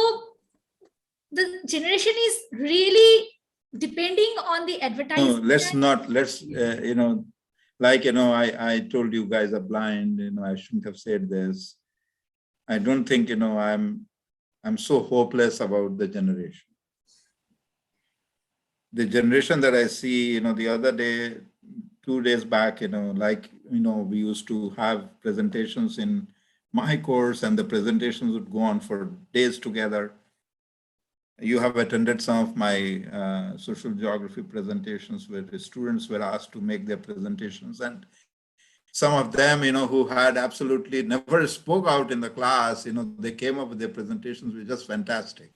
the generation is really depending on the No, advertisement. I told you guys are blind, I shouldn't have said this. I don't think, I'm so hopeless about the generation. The generation that I see, the other day, 2 days back, we used to have presentations in my course, and the presentations would go on for days together. You have attended some of my social geography presentations where the students were asked to make their presentations, and some of them, who had absolutely never spoke out in the class, they came up with their presentations, which were just fantastic.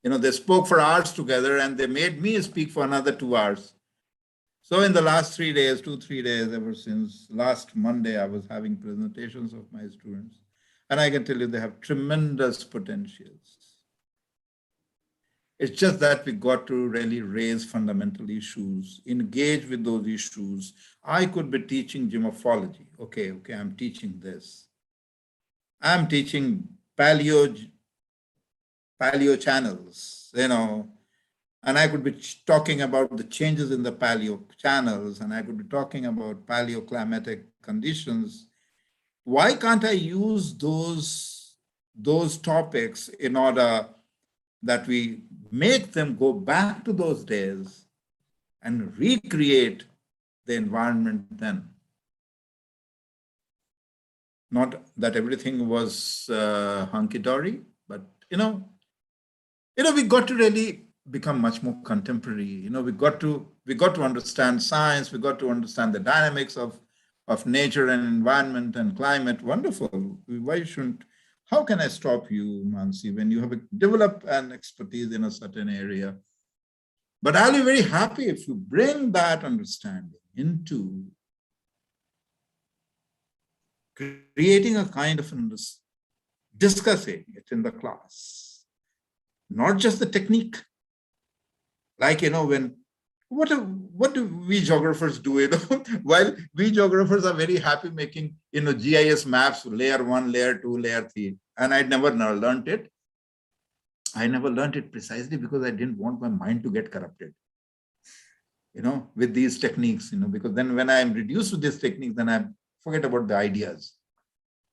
They spoke for hours together, and they made me speak for another 2 hours. So in the last 3 days, 2-3 days, ever since last Monday, I was having presentations of my students. And I can tell you they have tremendous potentials. It's just that we got to really raise fundamental issues, engage with those issues. I could be teaching geomorphology. Okay, I'm teaching this. I'm teaching paleo channels, and I could be talking about the changes in the paleo channels, and I could be talking about paleoclimatic conditions. Why can't I use those topics in order that we make them go back to those days and recreate the environment then? Not that everything was hunky-dory, but we got to really become much more contemporary. We got to understand science. We got to understand the dynamics of nature and environment and climate. Wonderful. Why shouldn't? How can I stop you, Mansi, when you have developed an expertise in a certain area? But I'll be very happy if you bring that understanding into creating a kind of discussing it in the class, not just the technique. Like, what do we geographers do? While we geographers are very happy making, GIS maps, layer 1, layer 2, layer 3, and I never learned it. I never learned it precisely because I didn't want my mind to get corrupted, with these techniques, because then when I'm reduced to this technique, then I forget about the ideas,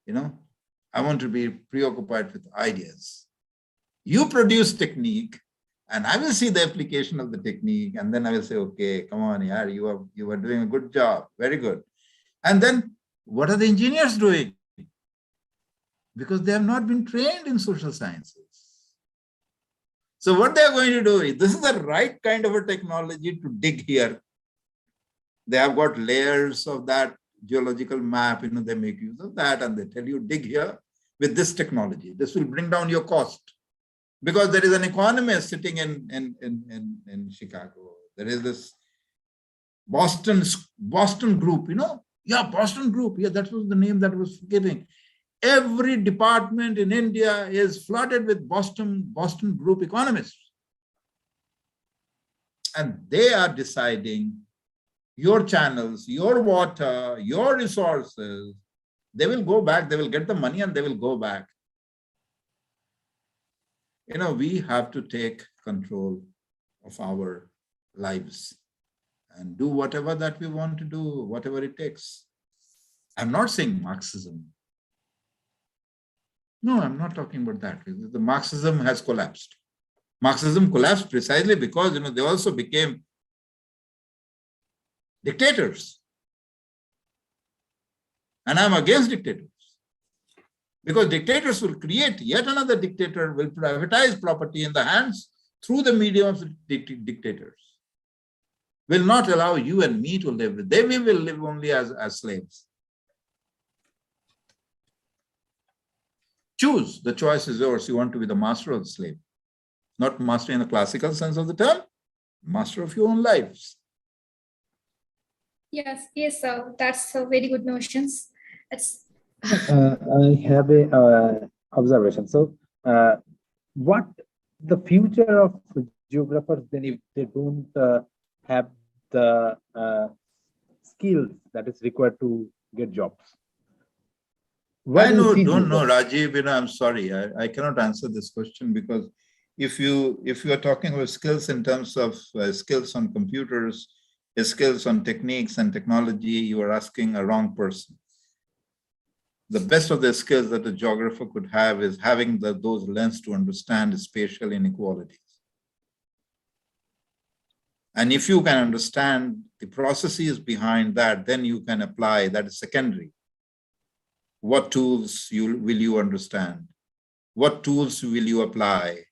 I want to be preoccupied with ideas. You produce technique, and I will see the application of the technique, and then I will say, okay, come on, yaar, you are doing a good job, very good. And then what are the engineers doing? Because they have not been trained in social sciences. So what they are going to do is, this is the right kind of a technology to dig here. They have got layers of that geological map, they make use of that, and they tell you, dig here with this technology. This will bring down your cost. Because there is an economist sitting in Chicago. There is this Boston group, Yeah, Boston group. Yeah, that was the name that was given. Every department in India is flooded with Boston group economists. And they are deciding your channels, your water, your resources. They will go back, they will get the money, and they will go back. We have to take control of our lives and do whatever that we want to do, whatever it takes. I'm not saying Marxism. No, I'm not talking about that. The Marxism has collapsed. Marxism collapsed precisely because, they also became dictators. And I'm against dictators. Because dictators will create yet another dictator, will privatize property in the hands through the medium of dictators. Will not allow you and me to live. They will live only as slaves. Choose. The choice is yours. You want to be the master or the slave. Not master in the classical sense of the term, master of your own lives. Yes, sir. That's a very good notions. I have a observation. So, what the future of geographers, then if they don't have the skills that is required to get jobs? Where I do you see don't know, geographers? Rajiv. I'm sorry, I cannot answer this question, because if you are talking about skills in terms of skills on computers, skills on techniques and technology, you are asking a wrong person. The best of the skills that a geographer could have is having those lens to understand spatial inequalities. And if you can understand the processes behind that, then you can apply. That is secondary. What tools will you understand? What tools will you apply?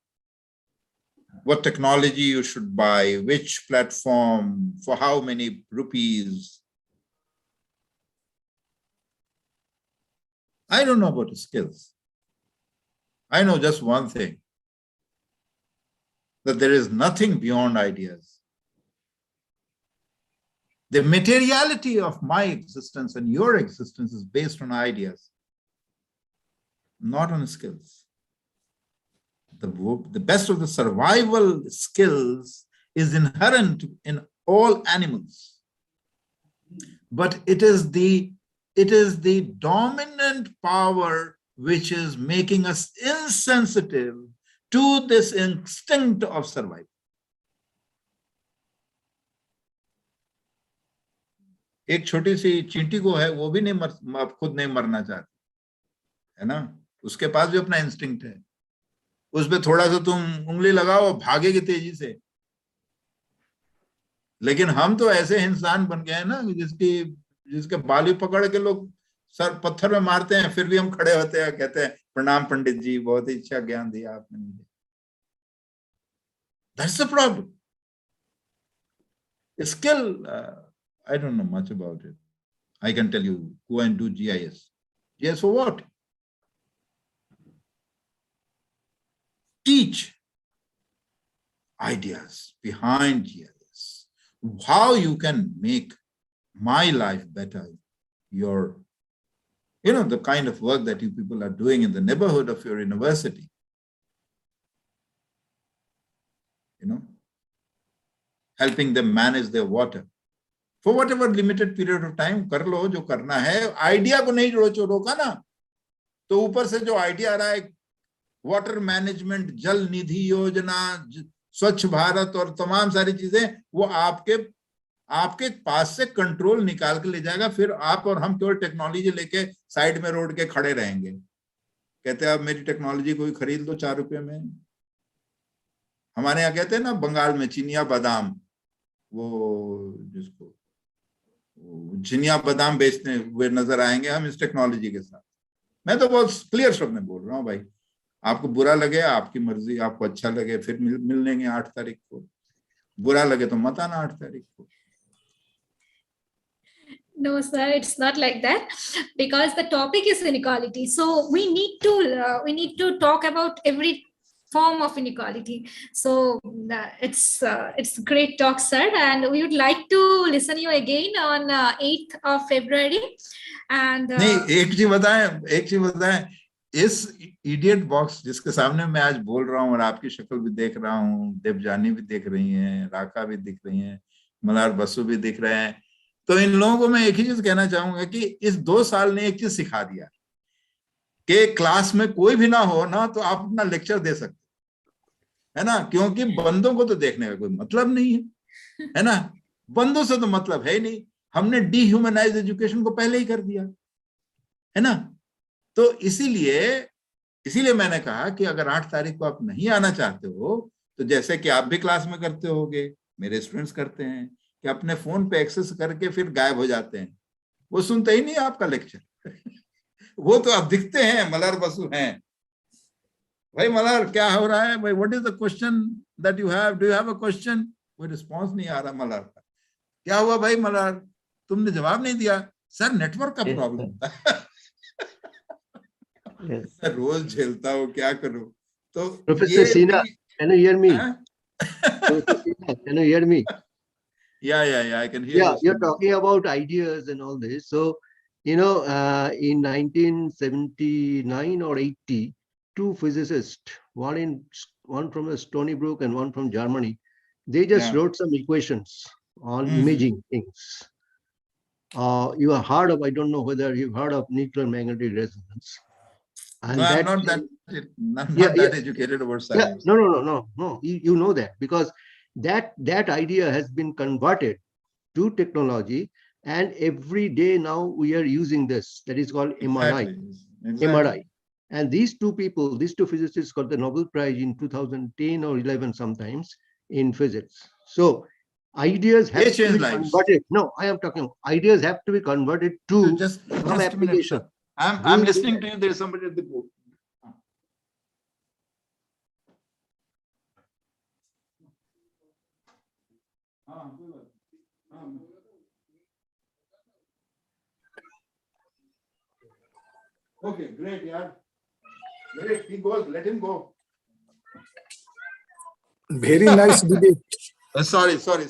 What technology you should buy? Which platform? For how many rupees? I don't know about the skills. I know just one thing, that there is nothing beyond ideas. The materiality of my existence and your existence is based on ideas, not on skills. The best of the survival skills is inherent in all animals, but it is the dominant power which is making us insensitive to this instinct of survival. एक छोटी सी चींटी को है, वो भी नहीं खुद नहीं मरना चाहती है ना, उसके पास भी अपना इंस्टिंक्ट है, उस पे थोड़ा सा तुम उंगली लगाओ, भागेगी तेजी से। लेकिन हम तो ऐसे इंसान बन गए हैं ना, जिसके बाली पकड़ के लोग सर पत्थर में मारते हैं, फिर भी हम खड़े होते हैं, कहते हैं प्रणाम पंडित जी, बहुत ही अच्छा ज्ञान दिया आपने मुझे। That's the problem. Skill, I don't know much about it. I can tell you, go and do GIS. GIS for what? Teach ideas behind GIS. How you can make my life better. The kind of work that you people are doing in the neighborhood of your university. Helping them manage their water. For whatever limited period of time, कर लो जो करना है, idea को नहीं रोका ना, तो ऊपर से जो आइडिया आ रहा है, वाटर मैनेजमेंट, जल निधि योजना, स्वच्छ भारत और तमाम सारी चीजें, वो आपके पास से कंट्रोल निकाल के ले जाएगा। फिर आप और हम केवल टेक्नोलॉजी लेके साइड में रोड के खड़े रहेंगे, कहते हैं अब मेरी टेक्नोलॉजी कोई खरीद लो 4 रुपए में। हमारे यहाँ कहते हैं ना, बंगाल में चिनिया बादाम, वो जिसको चिनिया बादाम बेचते हुए नजर आएंगे हम इस टेक्नोलॉजी के साथ। मैं तो बहुत क्लियर शब्द में बोल रहा हूँ भाई, आपको बुरा लगे आपकी मर्जी, आपको अच्छा लगे फिर मिल लेंगे 8 तारीख को, बुरा लगे तो मत आना 8 तारीख को। No, sir, it's not like that, because the topic is inequality. So we need to talk about every form of inequality. So it's a great talk, sir, and we would like to listen you again on 8th of February. And नहीं, एक चीज बताएं, इस idiot box जिसके सामने मैं आज बोल रहा हूँ और आपकी शक्ल भी देख रहा हूँ, देवजानी भी दिख रही हैं, राका भी दिख रही हैं, मलार बसु भी दिख रहे हैं, तो इन लोगों को मैं एक ही चीज कहना चाहूंगा कि इस 2 साल ने एक चीज सिखा दिया कि क्लास में कोई भी ना हो ना, तो आप अपना लेक्चर दे सकते है ना, क्योंकि बंदों को तो देखने का कोई मतलब नहीं है ना, बंदों से तो मतलब है ही नहीं। हमने डीह्यूमनाइज एजुकेशन को पहले ही कर दिया है ना। तो इसीलिए मैंने कहा कि अगर 8 तारीख को आप नहीं आना चाहते हो, तो जैसे कि आप भी क्लास में करते होगे, मेरे स्टूडेंट्स करते हैं कि अपने फोन पे एक्सेस करके फिर गायब हो जाते हैं, वो सुनते ही नहीं आपका लेक्चर वो तो आप दिखते हैं, मलार बसु हैं भाई, मलार क्या हो रहा है भाई, what is the question that you have, do you have a question, कोई रिस्पॉन्स नहीं आ रहा मलार का, क्या हुआ भाई मलार, तुमने जवाब नहीं दिया, सर नेटवर्क का प्रॉब्लम था रोज झेलता हूँ, क्या करूं। तो Professor Sina, can you hear me? Professor Sina, can you hear me? Yeah, I can hear you. you. You're talking about ideas and all this. So, in 1979 or 80, 2 physicists, one in one from Stony Brook and one from Germany. They just wrote some equations on imaging things. You are heard of, I don't know whether you've heard of nuclear magnetic resonance. And no, I'm not that educated about science. No. You know that because that idea has been converted to technology, and every day now we are using this. That is called MRI. MRI. And these two people, these two physicists got the Nobel Prize in 2010 or 11 sometimes in physics. So ideas have to be converted. No, I am talking ideas have to be converted to some application. I'm listening to you. There is somebody at the board. Okay, great, yeah. Great, he goes, let him go. Very nice debate. Sorry, sir.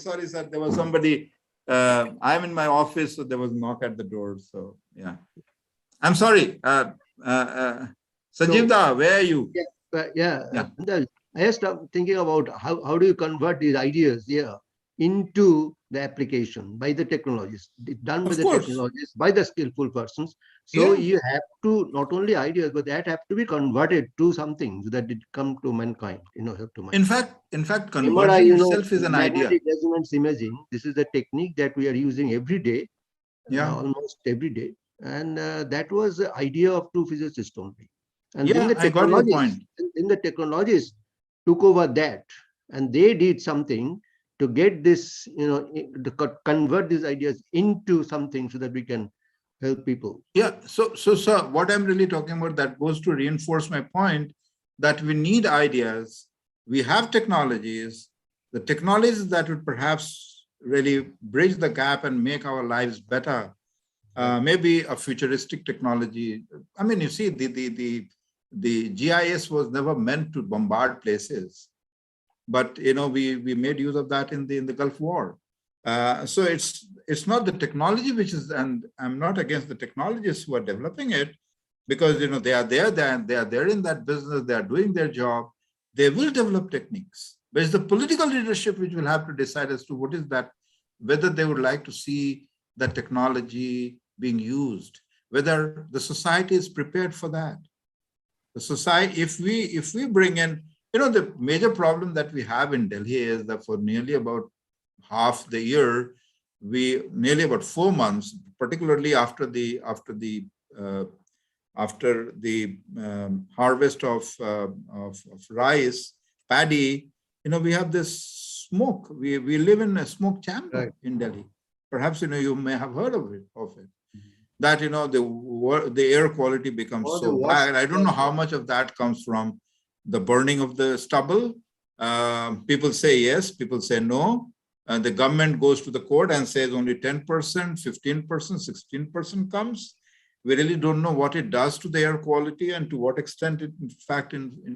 There was somebody. I'm in my office, so there was a knock at the door. So yeah, I'm sorry. Sanjeevda, where are you? Yeah. I just started thinking about how do you convert these ideas into the application by the technologists, done by the technologists, by the skillful persons. So you have to not only ideas, but that have to be converted to something so that it come to mankind. Help to mankind. In fact, conversion itself is an idea. Magnetic resonance imaging. This is the technique that we are using every day. Almost every day, and that was the idea of two physicists only. And then the technologists took over that, and they did something to get this, to convert these ideas into something so that we can help people. Yeah. So, sir, what I'm really talking about, that goes to reinforce my point that we need ideas. We have technologies, the technologies that would perhaps really bridge the gap and make our lives better. Maybe a futuristic technology. I mean, you see, the GIS was never meant to bombard places, but we made use of that in the Gulf War. So it's not the technology which is, and I'm not against the technologists who are developing it, because they are there in that business, they are doing their job. They will develop techniques, but it's the political leadership which will have to decide as to what is that, whether they would like to see that technology being used, whether the society is prepared for that. The society, if we bring in, the major problem that we have in Delhi is that for nearly about half the year, nearly about 4 months, particularly after the harvest of rice, paddy, we have this smoke. We live in a smoke chamber in Delhi. Perhaps you may have heard of it. That the air quality becomes so bad. I don't know how much of that comes from the burning of the stubble. People say yes, people say no. The government goes to the court and says only 10%, 15%, 16% comes. We really don't know what it does to the air quality and to what extent it in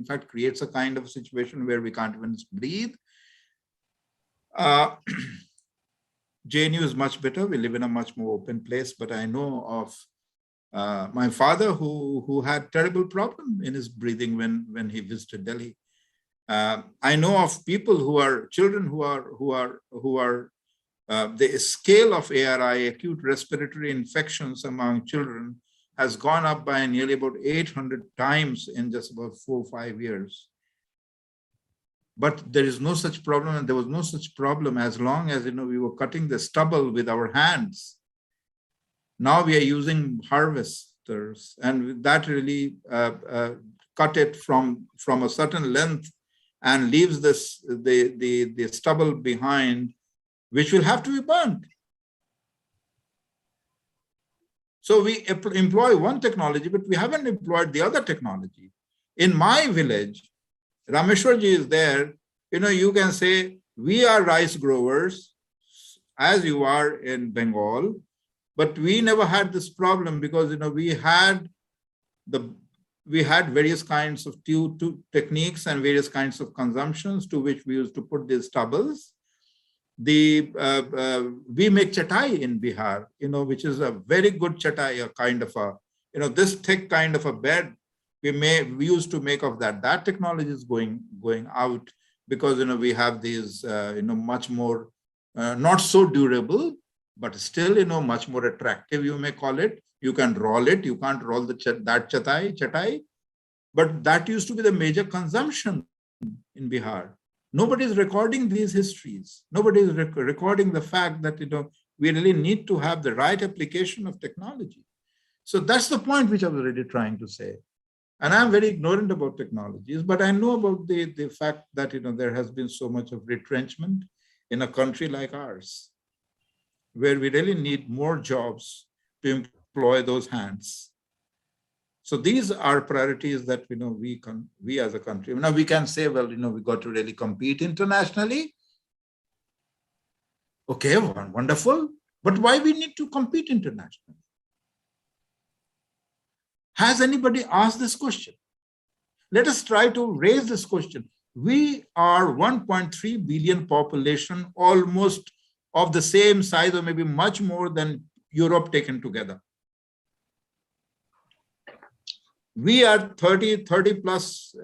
fact creates a kind of situation where we can't even breathe. JNU is much better. We live in a much more open place, but I know of my father who had terrible problem in his breathing when he visited Delhi. I know of people who are children who are the scale of ARI, acute respiratory infections among children, has gone up by nearly about 800 times in just about 4 or 5 years. But there is no such problem, and there was no such problem as long as we were cutting the stubble with our hands. Now we are using harvesters, and that really cut it from a certain length and leaves the stubble behind, which will have to be burnt. So we employ one technology, but we haven't employed the other technology. In my village, Rameshwarji is there. You can say we are rice growers, as you are in Bengal, but we never had this problem because we had various kinds of techniques and various kinds of consumptions to which we used to put these stubbles. We make chatai in Bihar, which is a very good chatai, a kind of a this thick kind of a bed. we used to make of that. That technology is going out because we have these much more not so durable, but still much more attractive, you may call it. You can roll it. You can't roll that chatai, but that used to be the major consumption in Bihar. Nobody is recording these histories. Nobody is recording the fact that we really need to have the right application of technology. So that's the point which I was really trying to say. And I'm very ignorant about technologies, but I know about the fact that there has been so much of retrenchment in a country like ours, where we really need more jobs to employ those hands. So these are priorities that we as a country. Now we can say, well, we got to really compete internationally. Okay, wonderful. But why we need to compete internationally? Has anybody asked this question? Let us try to raise this question. We are 1.3 billion population, almost of the same size or maybe much more than Europe taken together. We are 30 plus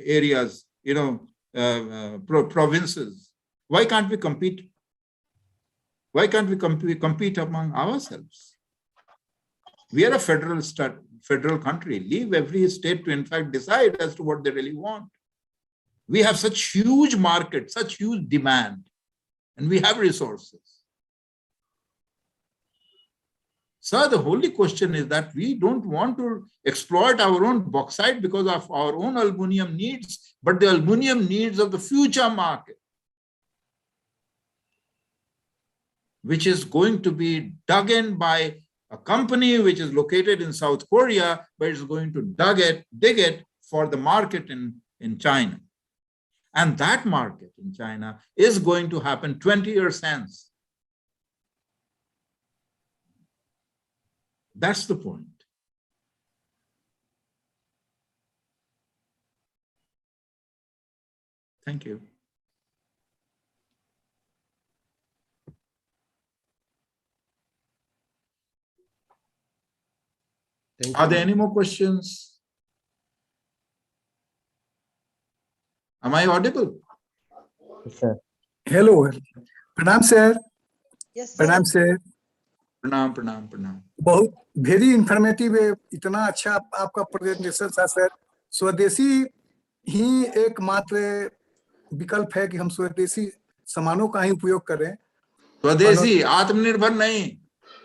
areas, provinces. Why can't we compete? Why can't we compete among ourselves? We are a federal country. Leave every state to, in fact, decide as to what they really want. We have such huge market, such huge demand, and we have resources. So the only question is that we don't want to exploit our own bauxite because of our own aluminum needs, but the aluminum needs of the future market, which is going to be dug in by a company which is located in South Korea, but it's going to dig it for the market in China. And that market in China is going to happen 20 years hence. That's the point. Thank you. Thank Are you. there any more questions? Am I audible? Yes, sir. Hello. Pranam sir. Yes, sir. Pranam sir. प्रणाम। बहुत very informative है, इतना अच्छा आपका presentation था sir. स्वदेशी ही एकमात्र विकल्प है कि हम स्वदेशी सामानों का ही उपयोग करें। स्वदेशी, आत्मनिर्भर नहीं।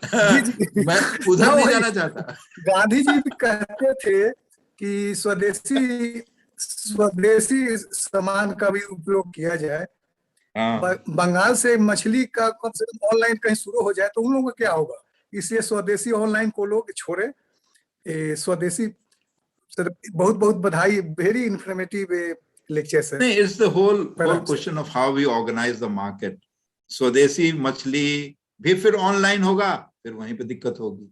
जी जी मैं उधर नहीं जाना चाहता। गांधी जी भी कहते थे कि स्वदेशी सामान का भी उपयोग किया जाए। बंगाल से मछली का कम से कम ऑनलाइन कहीं शुरू हो जाए तो उन लोगों को क्या होगा, इसलिए स्वदेशी ऑनलाइन को लोग छोड़े। स्वदेशी सर, बहुत बहुत बधाई, वेरी इंफॉर्मेटिव लेक्चर सर। नहीं, it's the whole question of how we organize the market. स्वदेशी मछली भी फिर ऑनलाइन होगा, फिर वहीं पे दिक्कत होगी।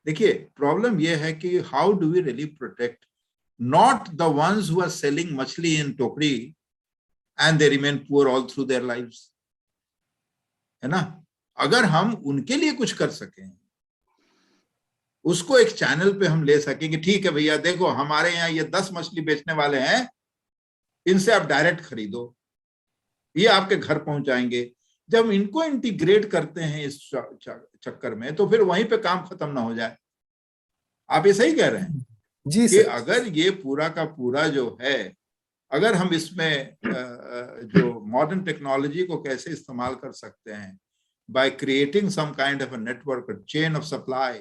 देखिए, प्रॉब्लम ये है कि how do we really protect not the ones who are selling मछली इन टोकरी and they remain poor all through their lives, है ना। अगर हम उनके लिए कुछ कर सकें, उसको एक चैनल पे हम ले सकें कि ठीक है भैया, देखो हमारे यहाँ ये 10 मछली बेचने वाले हैं, इनसे आप डायरेक्ट खरीदो, ये आपके घर पहुंचाएंगे। जब इनको इंटीग्रेट करते हैं इस चक्कर में, तो फिर वहीं पे काम खत्म ना हो जाए। आप ये सही कह रहे हैं जी कि सर। अगर ये पूरा का पूरा जो है, अगर हम इसमें जो मॉडर्न टेक्नोलॉजी को कैसे इस्तेमाल कर सकते हैं, by creating some kind of a network, a chain of supply,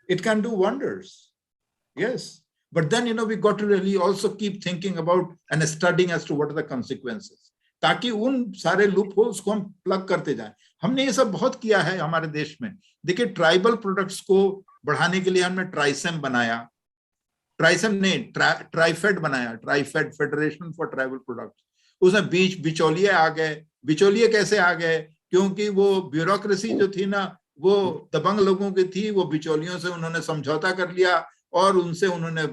it can do wonders. Yes, but then we got to really also keep thinking about and studying as to what are the consequences, ताकि उन सारे loop holes को हम plug करते जाएं। हमने ये सब बहुत किया है हमारे देश में। देखिए, ट्राइबल प्रोडक्ट्स को बढ़ाने के लिए हमने ट्राइसेम बनाया, ट्राइसेम नहीं, ट्राइफेड बनाया, TRIFED, federation for tribal products. उसमें बिचौलिए आ गए। बिचौलिए कैसे आ गए? क्योंकि वो ब्यूरोक्रेसी जो थी ना, वो दबंग लोगों की थी, वो बिचौलियों से उन्होंने समझौता कर लिया और उनसे उन्होंने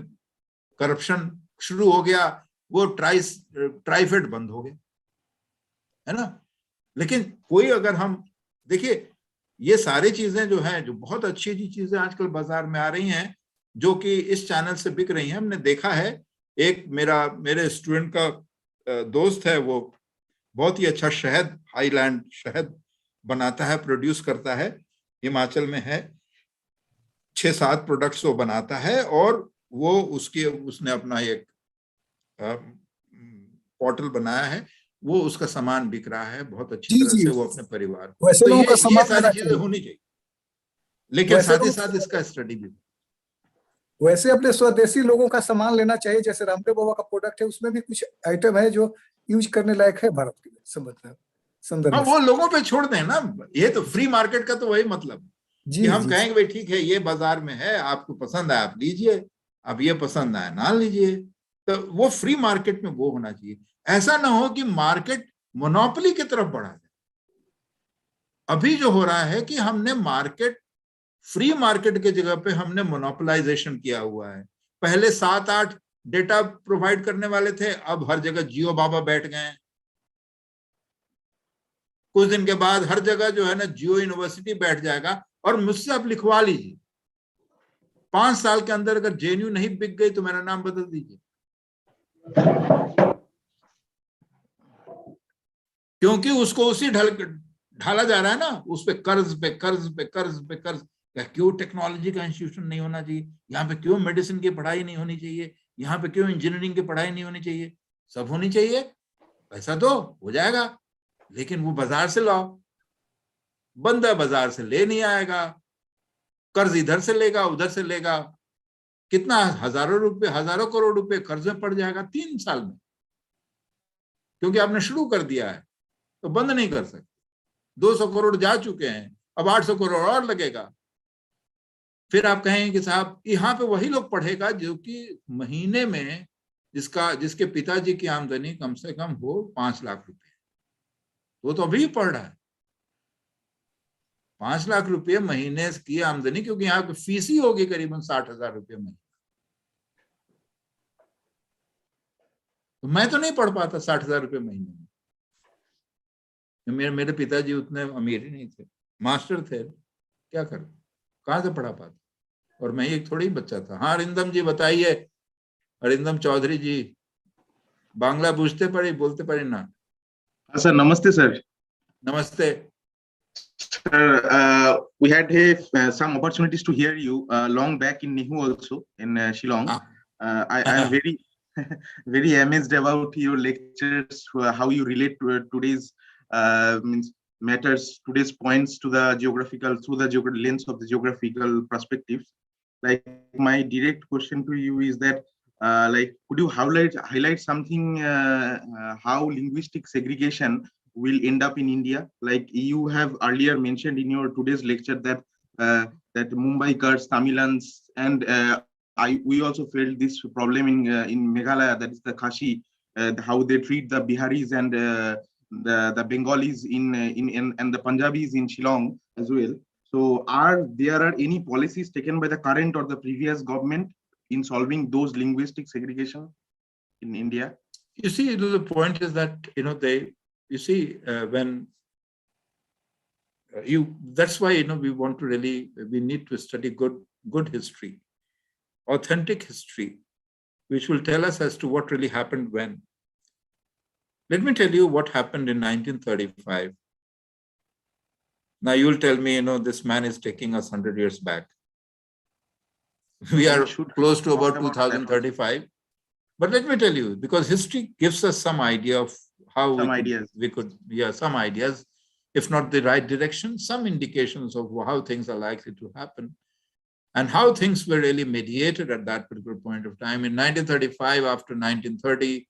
करप्शन शुरू हो गया, वो ट्राइफेड बंद हो गया, है ना। लेकिन कोई अगर हम देखिए, ये सारी चीजें जो हैं, जो बहुत अच्छी चीजें आजकल बाजार में आ रही हैं, जो कि इस चैनल से बिक रही हैं। हमने देखा है, एक मेरे स्टूडेंट का दोस्त है, वो बहुत ही अच्छा शहद, हाईलैंड शहद बनाता है, प्रोड्यूस करता है, हिमाचल में है, 6-7 प्रोडक्ट्स वो बनाता है, और वो उसने अपना एक पोर्टल बनाया है, वो उसका सामान बिक रहा है बहुत अच्छी जी तरह जी, से, वो अपने परिवार को। वैसे तो लोगों का ये सामान सारी लेना चीजें चाहिए। होनी चाहिए, लेकिन वैसे साथ ही लोग साथ इसका स्टडी भी। वैसे अपने स्वदेशी लोगों का सामान लेना चाहिए। जैसे रामदेव बाबा का प्रोडक्ट है, उसमें भी कुछ आइटम है जो यूज करने लायक है भारत के संदर्भ हाँ, में। वो लोगों पे छोड़ दें ना, ये तो फ्री मार्केट का तो वही मतलब है जी कि हम जी कहेंगे भाई ठीक है, ये बाजार में है, आपको पसंद है आप लीजिए, अब ये पसंद आए ना लीजिए। तो वो फ्री मार्केट में वो होना चाहिए। ऐसा ना हो कि मार्केट मोनोपोली की तरफ बढ़ा जाए। अभी जो हो रहा है कि हमने मार्केट, फ्री मार्केट की जगह पे हमने मोनोपोलाइजेशन किया हुआ है। पहले 7-8 डेटा प्रोवाइड करने वाले थे, अब हर जगह जियो बाबा बैठ गए हैं। कुछ दिन के बाद हर जगह जो है ना जियो यूनिवर्सिटी बैठ जाएगा, और मुझसे आप लिखवा लीजिए, 5 साल के अंदर अगर जेएनयू नहीं बिक गई तो मेरा नाम बदल दीजिए, क्योंकि उसको उसी ढाला जा रहा है ना, उस पे कर्ज पे कर्ज पे कर्ज पे कर्ज। क्यों टेक्नोलॉजी का इंस्टीट्यूशन नहीं होना चाहिए यहाँ पे? क्यों मेडिसिन की पढ़ाई नहीं होनी चाहिए यहाँ पे? क्यों इंजीनियरिंग की पढ़ाई नहीं होनी चाहिए? सब होनी चाहिए। पैसा दो, हो जाएगा, लेकिन वो बाजार से लाओ। बंदा बाजार से ले नहीं आएगा, कर्ज इधर से लेगा उधर से लेगा, कितना हजारों करोड़ रुपए कर्ज में पड़ जाएगा 3 साल में, क्योंकि आपने शुरू कर दिया है तो बंद नहीं कर सकते। 200 करोड़ जा चुके हैं, अब 800 करोड़ और लगेगा। फिर आप कहेंगे कि साहब यहाँ पे वही लोग पढ़ेगा जो कि महीने में जिसके पिताजी की आमदनी कम से कम हो 5 लाख रुपए, वो तो अभी पढ़ रहा है। 5 लाख रुपए महीने की आमदनी, क्योंकि यहाँ पे फीस ही होगी करीबन 60,000 रुपये महीने। तो मैं तो नहीं पढ़ पाता 60,000 रुपये महीने में। मेरे पिताजी उतने अमीर ही नहीं थे, मास्टर थे, क्या कर, कहाँ से पढ़ा पाता? और मैं एक थोड़ी बच्चा था। हाँ अरिंदम जी बताइए, अरिंदम चौधरी जी, बांग्ला बुझते पड़ी, बोलते पड़ी ना? सर नमस्ते सर। नमस्ते Sir, we had some opportunities to hear you long back in Nihu also in Shillong. I am very very amazed about your lectures, how you relate to today's matters, today's points to the geographical, through the lens of the geographical perspectives. Like my direct question to you is that, could you highlight something, how linguistic segregation will end up in India? Like you have earlier mentioned in your today's lecture that that Mumbaikars, Tamilans, and we also felt this problem in Meghalaya, that is the Khashi, how they treat the Biharis and the Bengalis and the Punjabis in Shillong as well. So are there any policies taken by the current or the previous government in solving those linguistic segregation in India? You see, the point is that when that's why we need to study good history, authentic history, which will tell us as to what really happened when. Let me tell you what happened in 1935. Now you'll tell me, this man is taking us 100 years back. We are close to about 2035. But let me tell you, because history gives us some idea of how some ideas, if not the right direction, some indications of how things are likely to happen and how things were really mediated at that particular point of time. In 1935, after 1930,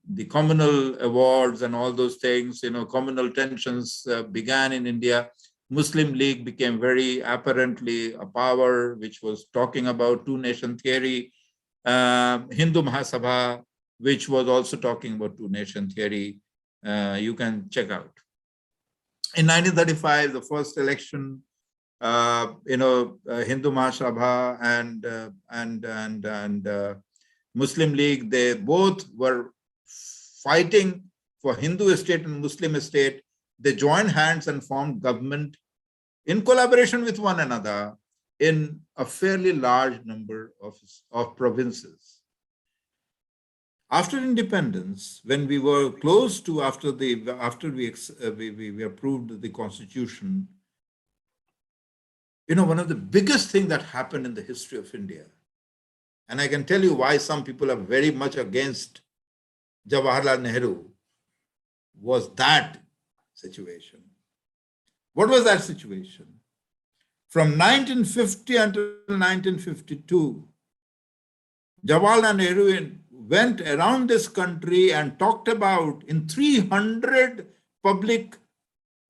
the communal awards and all those things, communal tensions began in India. Muslim League became very apparently a power which was talking about two-nation theory. Hindu Mahasabha, which was also talking about two-nation theory. You can check out. In 1935, the first election, Hindu Mahasabha and Muslim League, they both were fighting for Hindu state and Muslim state. They joined hands and formed government in collaboration with one another. in a fairly large number of provinces. After independence, when we were close to, after we approved the constitution, one of the biggest things that happened in the history of India, and I can tell you why some people are very much against Jawaharlal Nehru, was that situation. What was that situation? From 1950 until 1952, Jawaharlal Nehru went around this country and talked about, in 300 public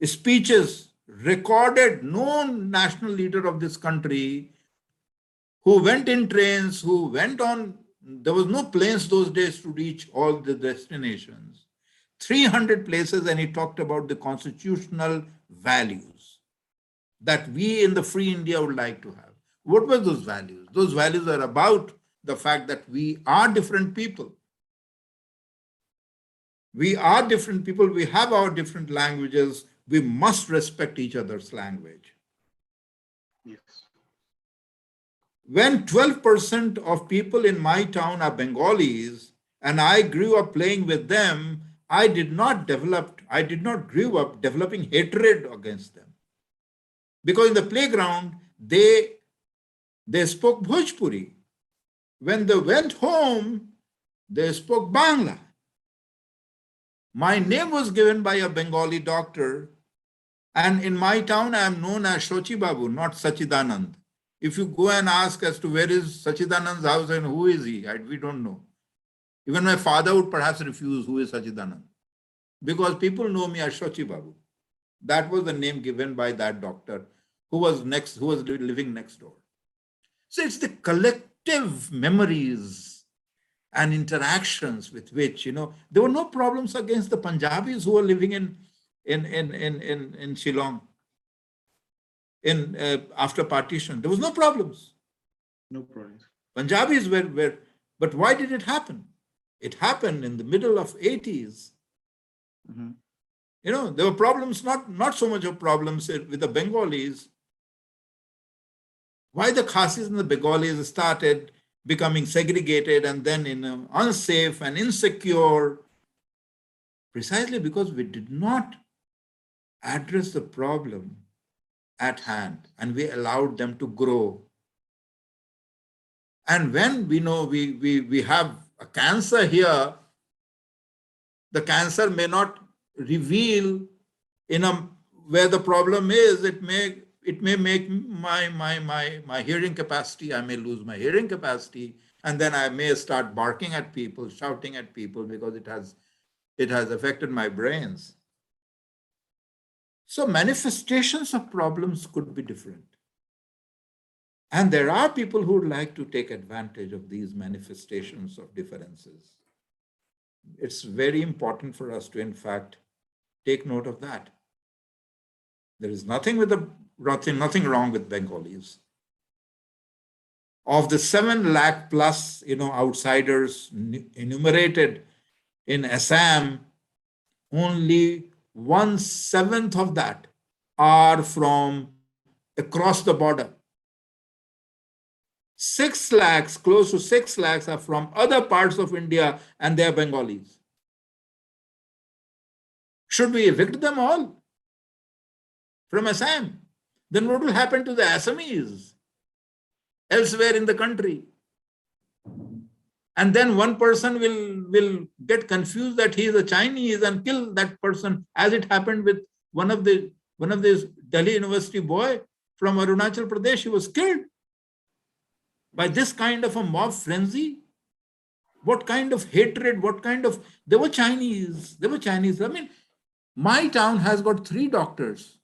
speeches, recorded, known national leader of this country, who went in trains, who went on, there was no planes those days to reach all the destinations. 300 places, and he talked about the constitutional values that we in the free India would like to have. What were those values? Those values are about the fact that we are different people. We are different people. We have our different languages. We must respect each other's language. Yes. When 12% of people in my town are Bengalis, and I grew up playing with them, I did not grow up developing hatred against them. Because in the playground, they spoke Bhojpuri. When they went home, they spoke Bangla. My name was given by a Bengali doctor, and in my town, I am known as Shochi Babu, not Sachidanand. If you go and ask as to where is Sachidanand's house and who is he, we don't know. Even my father would perhaps refuse who is Sachidanand, because people know me as Shochi Babu. That was the name given by that doctor who was living next door. So it's the collective memories and interactions with which, there were no problems against the Punjabis who were living in Shillong after partition. There was no problems. No problems. Punjabis were, but why did it happen? It happened in the middle of 80s. Mm-hmm. There were problems, not so much of problems with the Bengalis. Why the Khasis and the Bengalis started becoming segregated and then unsafe and insecure? Precisely because we did not address the problem at hand and we allowed them to grow. And when we know we have a cancer here, the cancer may not reveal where the problem is. It may make my hearing capacity, I may lose my hearing capacity, and then I may start barking at people, shouting at people, because it has affected my brains. So manifestations of problems could be different. And there are people who would like to take advantage of these manifestations of differences. It's very important for us to, in fact, take note of that. There is nothing wrong with Bengalis. Of the 7 lakh plus, outsiders enumerated in Assam, only 1/7 of that are from across the border. 6 lakhs, close to 6 lakhs, are from other parts of India, and they are Bengalis. Should we evict them all from Assam? Then what will happen to the Assamese elsewhere in the country? And then one person will get confused that he is a Chinese and kill that person, as it happened with one of these Delhi University boy from Arunachal Pradesh. He was killed by this kind of a mob frenzy. What kind of hatred, they were Chinese. I mean, my town has got 3 doctors,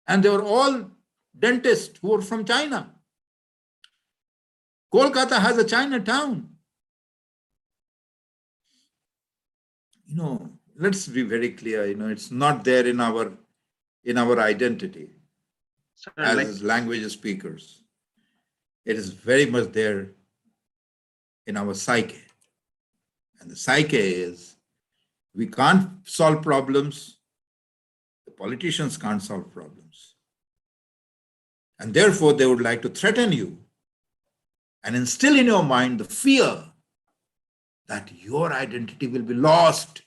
and they were all dentists who were from China. Kolkata has a Chinatown. Let's be very clear, it's not there in our identity as language speakers. It is very much there in our psyche. And the psyche is, we can't solve problems. The politicians can't solve problems. And therefore, they would like to threaten you and instill in your mind the fear that your identity will be lost.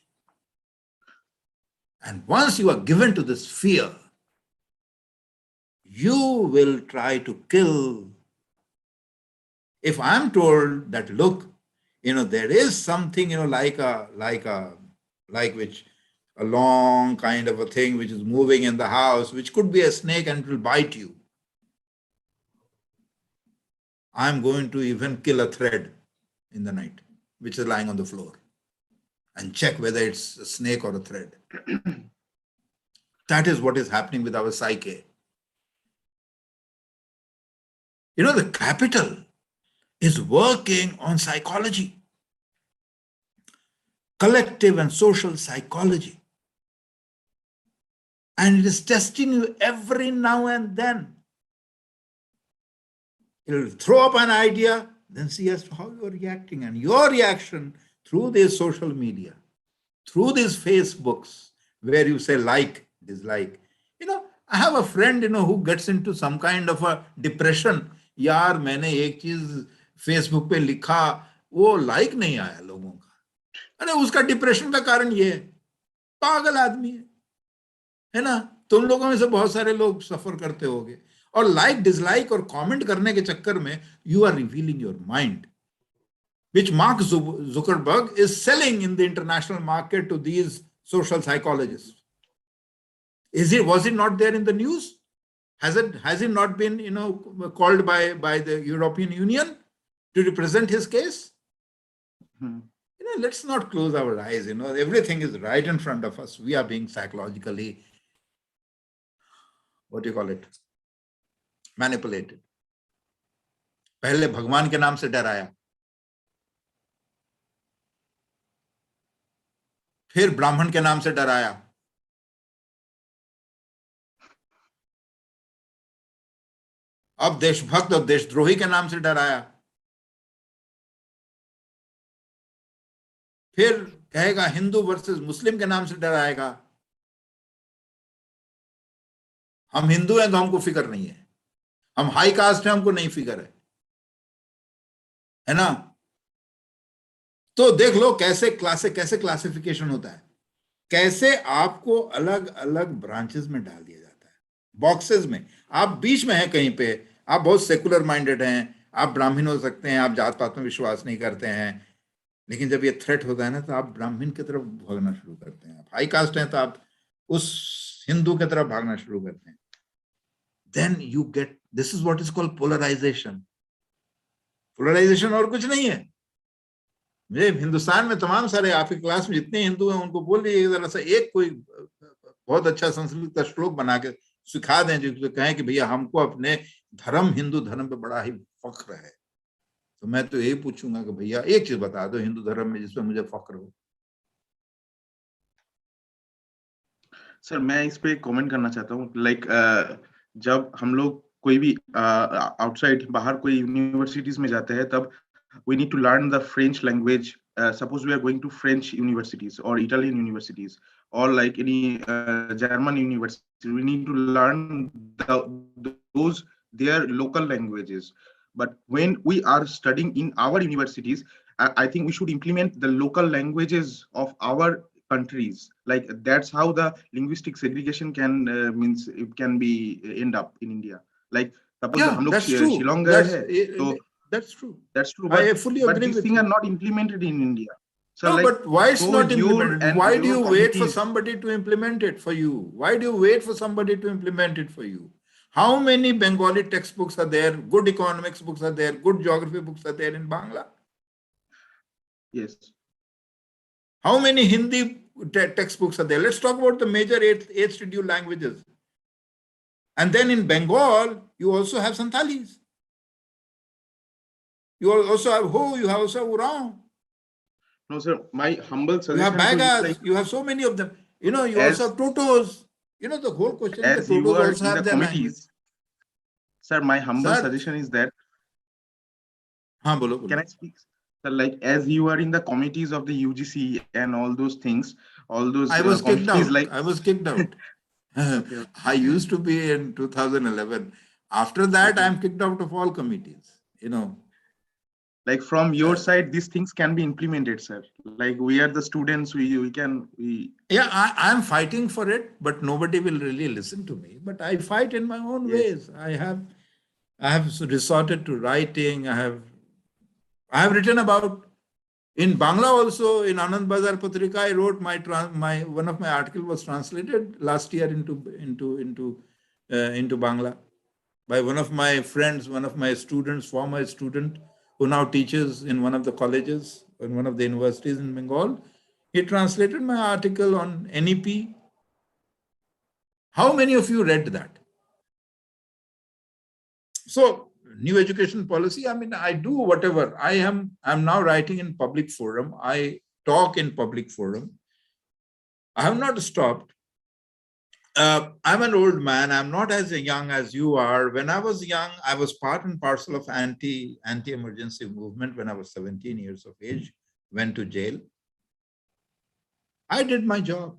And once you are given to this fear, you will try to kill. If I'm told that, look, there is something, like a long kind of a thing which is moving in the house, which could be a snake and it will bite you. I'm going to even kill a thread in the night, which is lying on the floor, and check whether it's a snake or a thread. That is what is happening with our psyche. The capital is working on psychology, collective and social psychology. And it is testing you every now and then. It will throw up an idea, then see as to how you are reacting. And your reaction through this social media, through these Facebooks, where you say like, dislike. I have a friend, who gets into some kind of a depression. यार मैंने एक चीज Facebook पे लिखा, वो like नहीं आया लोगों का. अरे उसका डिप्रेशन का कारण ये है, पागल आदमी है ना. तुम लोगों में से बहुत सारे लोग सफर करते होंगे. और लाइक, डिसलाइक और कमेंट करने के चक्कर में you are revealing your mind, which Mark Zuckerberg is selling in the international market to these social psychologists. Was it not there in the news? Has it not been, called by the European Union to represent his case? Let's not close our eyes. Everything is right in front of us. We are being psychologically, manipulated. पहले भगवान के नाम से डराया, फिर ब्राह्मण के नाम से डराया, अब देशभक्त और देशद्रोही के नाम से डराया, फिर कहेगा हिंदू वर्सेस मुस्लिम के नाम से डराएगा. हम हिंदू हैं तो हमको फिक्र नहीं है, हम हाई कास्ट हैं हमको नहीं फिक्र है ना. तो देख लो कैसे क्लासिफिकेशन होता है, कैसे आपको अलग अलग ब्रांचेस में डाल दिया जाता है, बॉक्सेस में. आप बीच में हैं कहीं पे, आप बहुत सेकुलर माइंडेड हैं, आप ब्राह्मण हो सकते हैं, आप जात पात में विश्वास नहीं करते हैं, लेकिन जब ये थ्रेट होता है ना तो आप ब्राह्मण की तरफ भागना शुरू करते हैं. आप हाई कास्ट हैं तो आप उस हिंदू की तरफ भागना शुरू करते हैं. Then you get, this is what is called polarization. Polarization और कुछ नहीं है. मुझे हिंदुस्तान में तमाम सारे आपकी क्लास में जितने हिंदू हैं उनको बोल दीजिए जरा सा एक कोई बहुत अच्छा संस्कृत का श्लोक बना के सिखा दें जो कहें कि भैया हमको अपने धर्म, हिंदू धर्म पे बड़ा ही फख्र है. तो मैं तो यही पूछूंगा कि भैया एक चीज बता दो हिंदू धर्म में जिसमें मुझे फख्र हो. सर मैं इस पे कमेंट करना चाहता हूँ. जब हम लोग कोई भी आउटसाइड बाहर कोई यूनिवर्सिटीज में जाते हैं तब we need to learn the French language. Suppose we are going to French universities or Italian universities or like any German university, we need to learn those their local languages. But when we are studying in our universities, I think we should implement the local languages of our countries. Like that's how the linguistic segregation can end up in India. Like suppose हम लोग शिलोंग गए हैं तो That's true. That's true. I fully agree with you. But these things are not implemented in India. So no, like, but why it's not implemented? Why do you wait for committees. somebody to implement it for you? Why do you wait for somebody to implement it for you? How many Bengali textbooks are there? Good economics books are there? Good geography books are there in Bangla? Yes. How many Hindi textbooks are there? Let's talk about the major eighth scheduled languages. And then in Bengal, you also have Santalis. You also have Ho, you have also Urao. No, sir, my humble suggestion. You have Bagas, you have so many of them. You also have Totos. The whole question is the you Totos are also in have the their committees. language. Sir, my humble suggestion is that. Bolo. Can I speak? Sir, like as you are in the committees of the UGC and all those things, all those I was kicked out. Like I was kicked out. I used to be in 2011. After that, I'm kicked out of all committees, you know. Like from your side, these things can be implemented, sir. Like we are the students, we can. Yeah, I'm fighting for it, but nobody will really listen to me. But I fight in my own ways. I have resorted to writing. I have written about, in Bangla also, in Anand Bazar Patrika, I wrote one of my article was translated last year into Bangla by one of my friends, one of my students, former student, who now teaches in one of the colleges, in one of the universities in Bengal. He translated my article on NEP. How many of you read that? So, new education policy, I mean, I do whatever. I'm now writing in public forum. I talk in public forum. I have not stopped. I'm an old man. I'm not as young as you are. When I was young, I was part and parcel of anti-emergency movement when I was 17 years of age, went to jail. I did my job.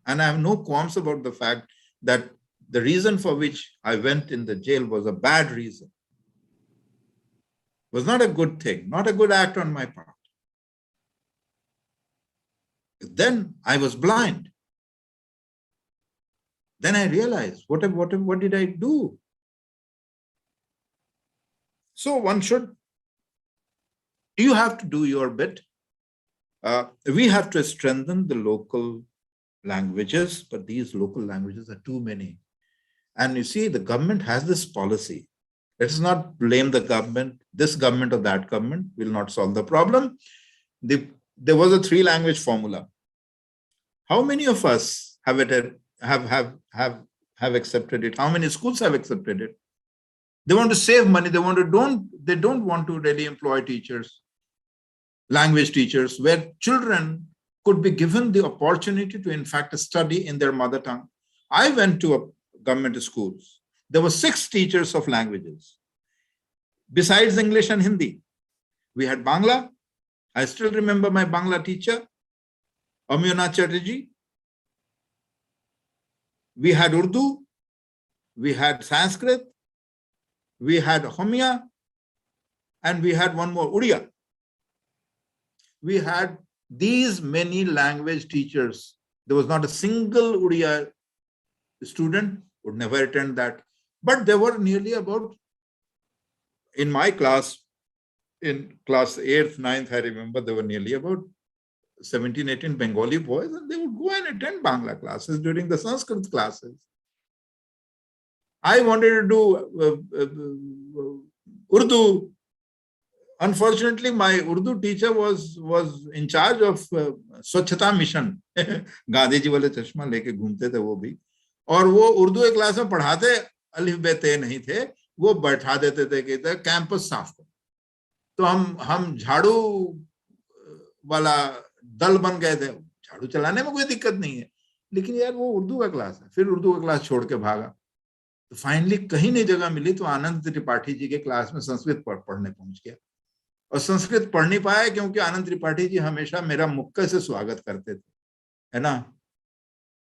And I have no qualms about the fact that the reason for which I went in the jail was a bad reason. It was not a good thing, not a good act on my part. Then I was blind. Then I realized, what did I do? So you have to do your bit. We have to strengthen the local languages, but these local languages are too many. And you see, the government has this policy. Let us not blame the government. This government or that government will not solve the problem. There was a 3-language formula. How many of us have accepted it? How many schools have accepted it? They want to save money. They don't want to really employ teachers, language teachers, where children could be given the opportunity to, in fact, study in their mother tongue. I went to government schools. There were 6 teachers of languages. Besides English and Hindi, we had Bangla. I still remember my Bangla teacher, Amyona Chatterjee. We had Urdu. We had Sanskrit. We had Homia. And we had one more, Uriya. We had these many language teachers. There was not a single Uriya student would never attend that. But there were nearly about, in my class, in class 8th, 9th, I remember there were nearly about 17, 18 Bengali boys, and they would go and attend Bangla classes during the Sanskrit classes. I wanted to do Urdu. Unfortunately, my Urdu teacher was in charge of Swachhata Mission. Gandhi ji वाले चश्मा लेके घूमते थे वो भी, और वो उर्दू एक क्लास में पढ़ाते, अलिफ बे ते नहीं थे, वो बैठा देते थे कि कैंपस साफ करो. तो हम झाड़ू वाला दल बन गए थे. झाड़ू चलाने में कोई दिक्कत नहीं है, लेकिन यार वो उर्दू का क्लास है. फिर उर्दू का क्लास छोड़ के भागा. तो फाइनली कहीं नहीं जगह मिली तो आनंद त्रिपाठी जी के क्लास में संस्कृत पढ़ने पहुंच गया. और संस्कृत पढ़ नहीं पाया क्योंकि आनंद त्रिपाठी जी हमेशा मेरा मुक्के से स्वागत करते थे, है ना.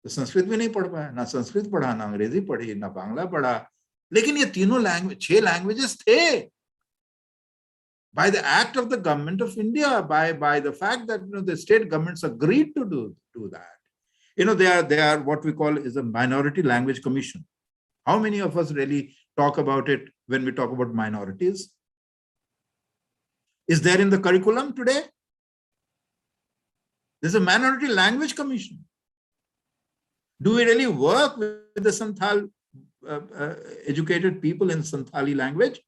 तो संस्कृत भी नहीं पढ़ पाया, ना संस्कृत पढ़ा, ना अंग्रेजी पढ़ी, ना बांग्ला पढ़ा. लेकिन ये तीनों लैंग्वेज, 6 लैंग्वेजेस थे. By the act of the government of India, by the fact that the state governments agreed to do that. They are what we call is a minority language commission. How many of us really talk about it when we talk about minorities? Is there in the curriculum today? There's a minority language commission. Do we really work with the Santhal educated people in Santhali language?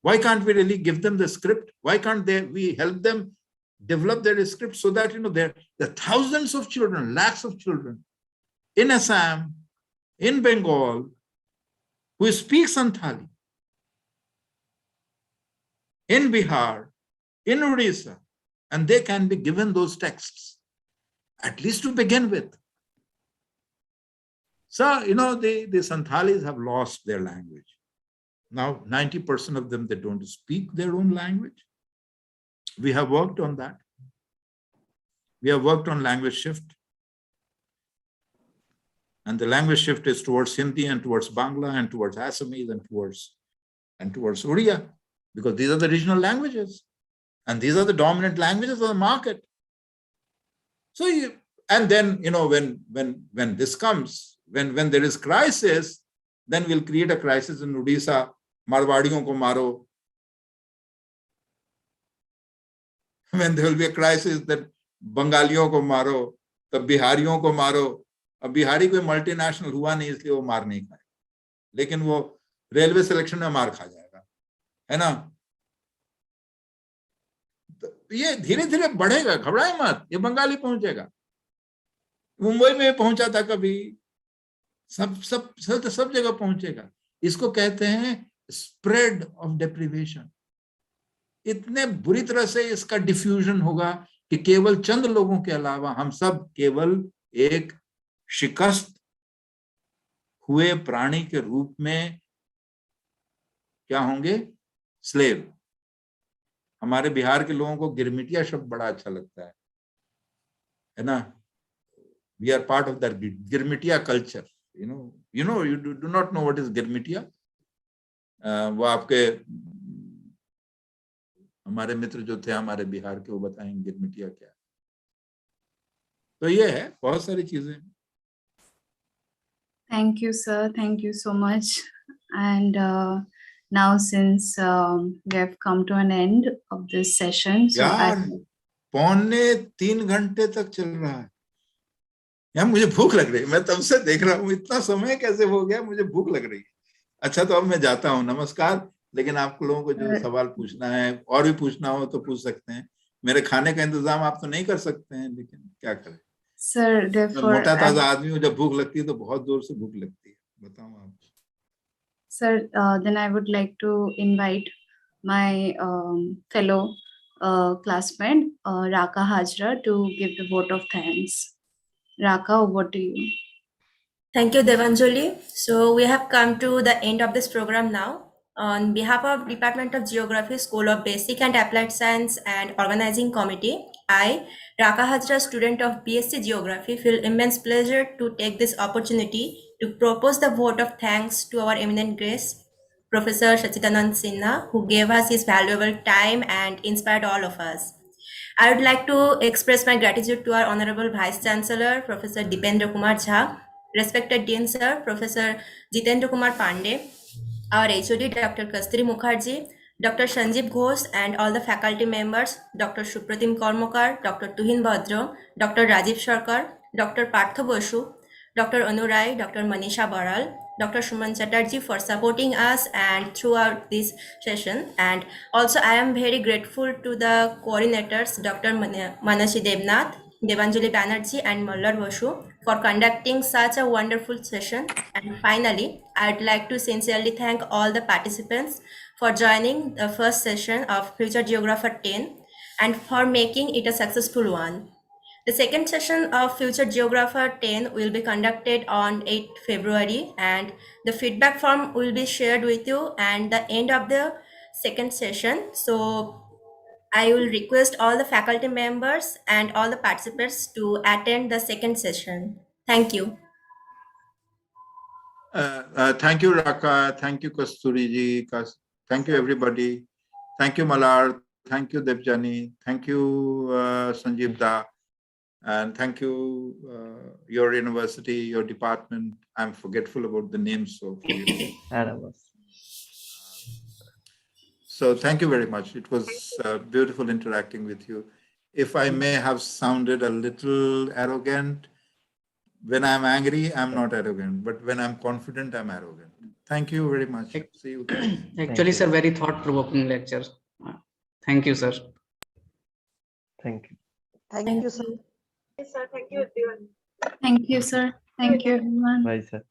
Why can't we really give them the script? Why can't we help them develop their script so that there are thousands of children, lakhs of children in Assam, in Bengal, who speak Santhali, in Bihar, in Odisha, and they can be given those texts, at least to begin with. So, the Santhalis have lost their language. Now, 90% of them, they don't speak their own language. We have worked on that. We have worked on language shift. And the language shift is towards Hindi and towards Bangla and towards Assamese and towards Oriya, because these are the regional languages and these are the dominant languages of the market. So and then, when this comes, when there is crisis, then we'll create a crisis in Odisha. Marwadiyon ko maro. When there will be a crisis, that Bangaliyon ko maro, तब बिहारियों को मारो. अब बिहारी कोई multinational हुआ नहीं, इसलिए वो मार नहीं खाए, लेकिन वो रेलवे सिलेक्शन में मार खा जाएगा, है ना. तो ये धीरे धीरे बढ़ेगा, घबराए मत. ये बंगाली पहुंचेगा, मुंबई में पहुंचा था कभी, सब जगह पहुंचेगा. इसको कहते हैं स्प्रेड ऑफ डेप्रिवेशन. इतने बुरी तरह से इसका डिफ्यूजन होगा कि केवल चंद लोगों के अलावा हम सब केवल एक शिकस्त हुए प्राणी के रूप में क्या होंगे? स्लेव. हमारे बिहार के लोगों को गिरमिटिया शब्द बड़ा अच्छा लगता है ना. We are part of that Girmitiya culture. You do not know what is गिरमिटिया. वो आपके हमारे मित्र जो थे हमारे बिहार के, वो बताएंगे गिरमिटिया क्या. तो ये है, बहुत सारी चीजें. Thank you, sir. Thank you so much. And now, since we have come to an end of this session, so यार 2.25 घंटे तक चल रहा है. यार मुझे भूख लग रही है, मैं तब से देख रहा हूँ, इतना समय कैसे हो गया, मुझे भूख लग रही है. अच्छा, तो अब मैं जाता हूँ. नमस्कार. लेकिन आप लोगों को जो सवाल पूछना है और भी पूछना हो तो पूछ सकते हैं. मेरे खाने का इंतजाम आप तो नहीं कर सकते हैं, लेकिन क्या करें. sir, therefore, मोटा ताजा आदमी हूँ, जब भूख लगती है तो बहुत जोर से भूख लगती है. बताओ आप. Sir, then I would like to invite my fellow classmate, Raka Hajra, to give the vote of thanks. Raka, over to you. Thank you, Devanjali. So we have come to the end of this program now. On behalf of Department of Geography, School of Basic and Applied Science and Organizing Committee, I, Raka Hajra, student of BSc Geography, feel immense pleasure to take this opportunity to propose the vote of thanks to our eminent guest, Professor Sachidanand Sinha, who gave us his valuable time and inspired all of us. I would like to express my gratitude to our Honorable Vice Chancellor, Professor Dipendra Kumar Jha, respected Dean Sir, Professor Jitendra Kumar Pandey, our HOD, Dr. Kasturi Mukherjee, Dr. Sanjeev Ghosh, and all the faculty members, Dr. Supratim Karmakar, Dr. Tuhin Bhadra, Dr. Rajiv Sarkar, Dr. Partha Basu, Dr. Anu Rai, Dr. Manisha Baral, Dr. Suman Chatterjee for supporting us and throughout this session. And also I am very grateful to the coordinators, Dr. Manashi Devnath, Devanjali Banerjee, and Mallar Basu for conducting such a wonderful session. And finally, I'd like to sincerely thank all the participants for joining the first session of Future Geographer 10 and for making it a successful one. The second session of Future Geographer 10 will be conducted on 8 February and the feedback form will be shared with you at the end of the second session. So I will request all the faculty members and all the participants to attend the second session. Thank you. Thank you, Raka. Thank you, Kasturi ji. Thank you, everybody. Thank you, Malar. Thank you, Debjani. Thank you, Sanjeev Da. And thank you, your university, your department. I'm forgetful about the names. So thank you very much. It was beautiful interacting with you. If I may have sounded a little arrogant, when I'm angry, I'm not arrogant. But when I'm confident, I'm arrogant. Thank you very much. See you guys. Actually, sir, very thought-provoking lecture. Thank you, sir. Thank you. Thank you, sir. Yes, sir. Thank you, everyone. Thank you, sir. Thank you, everyone. Bye, sir.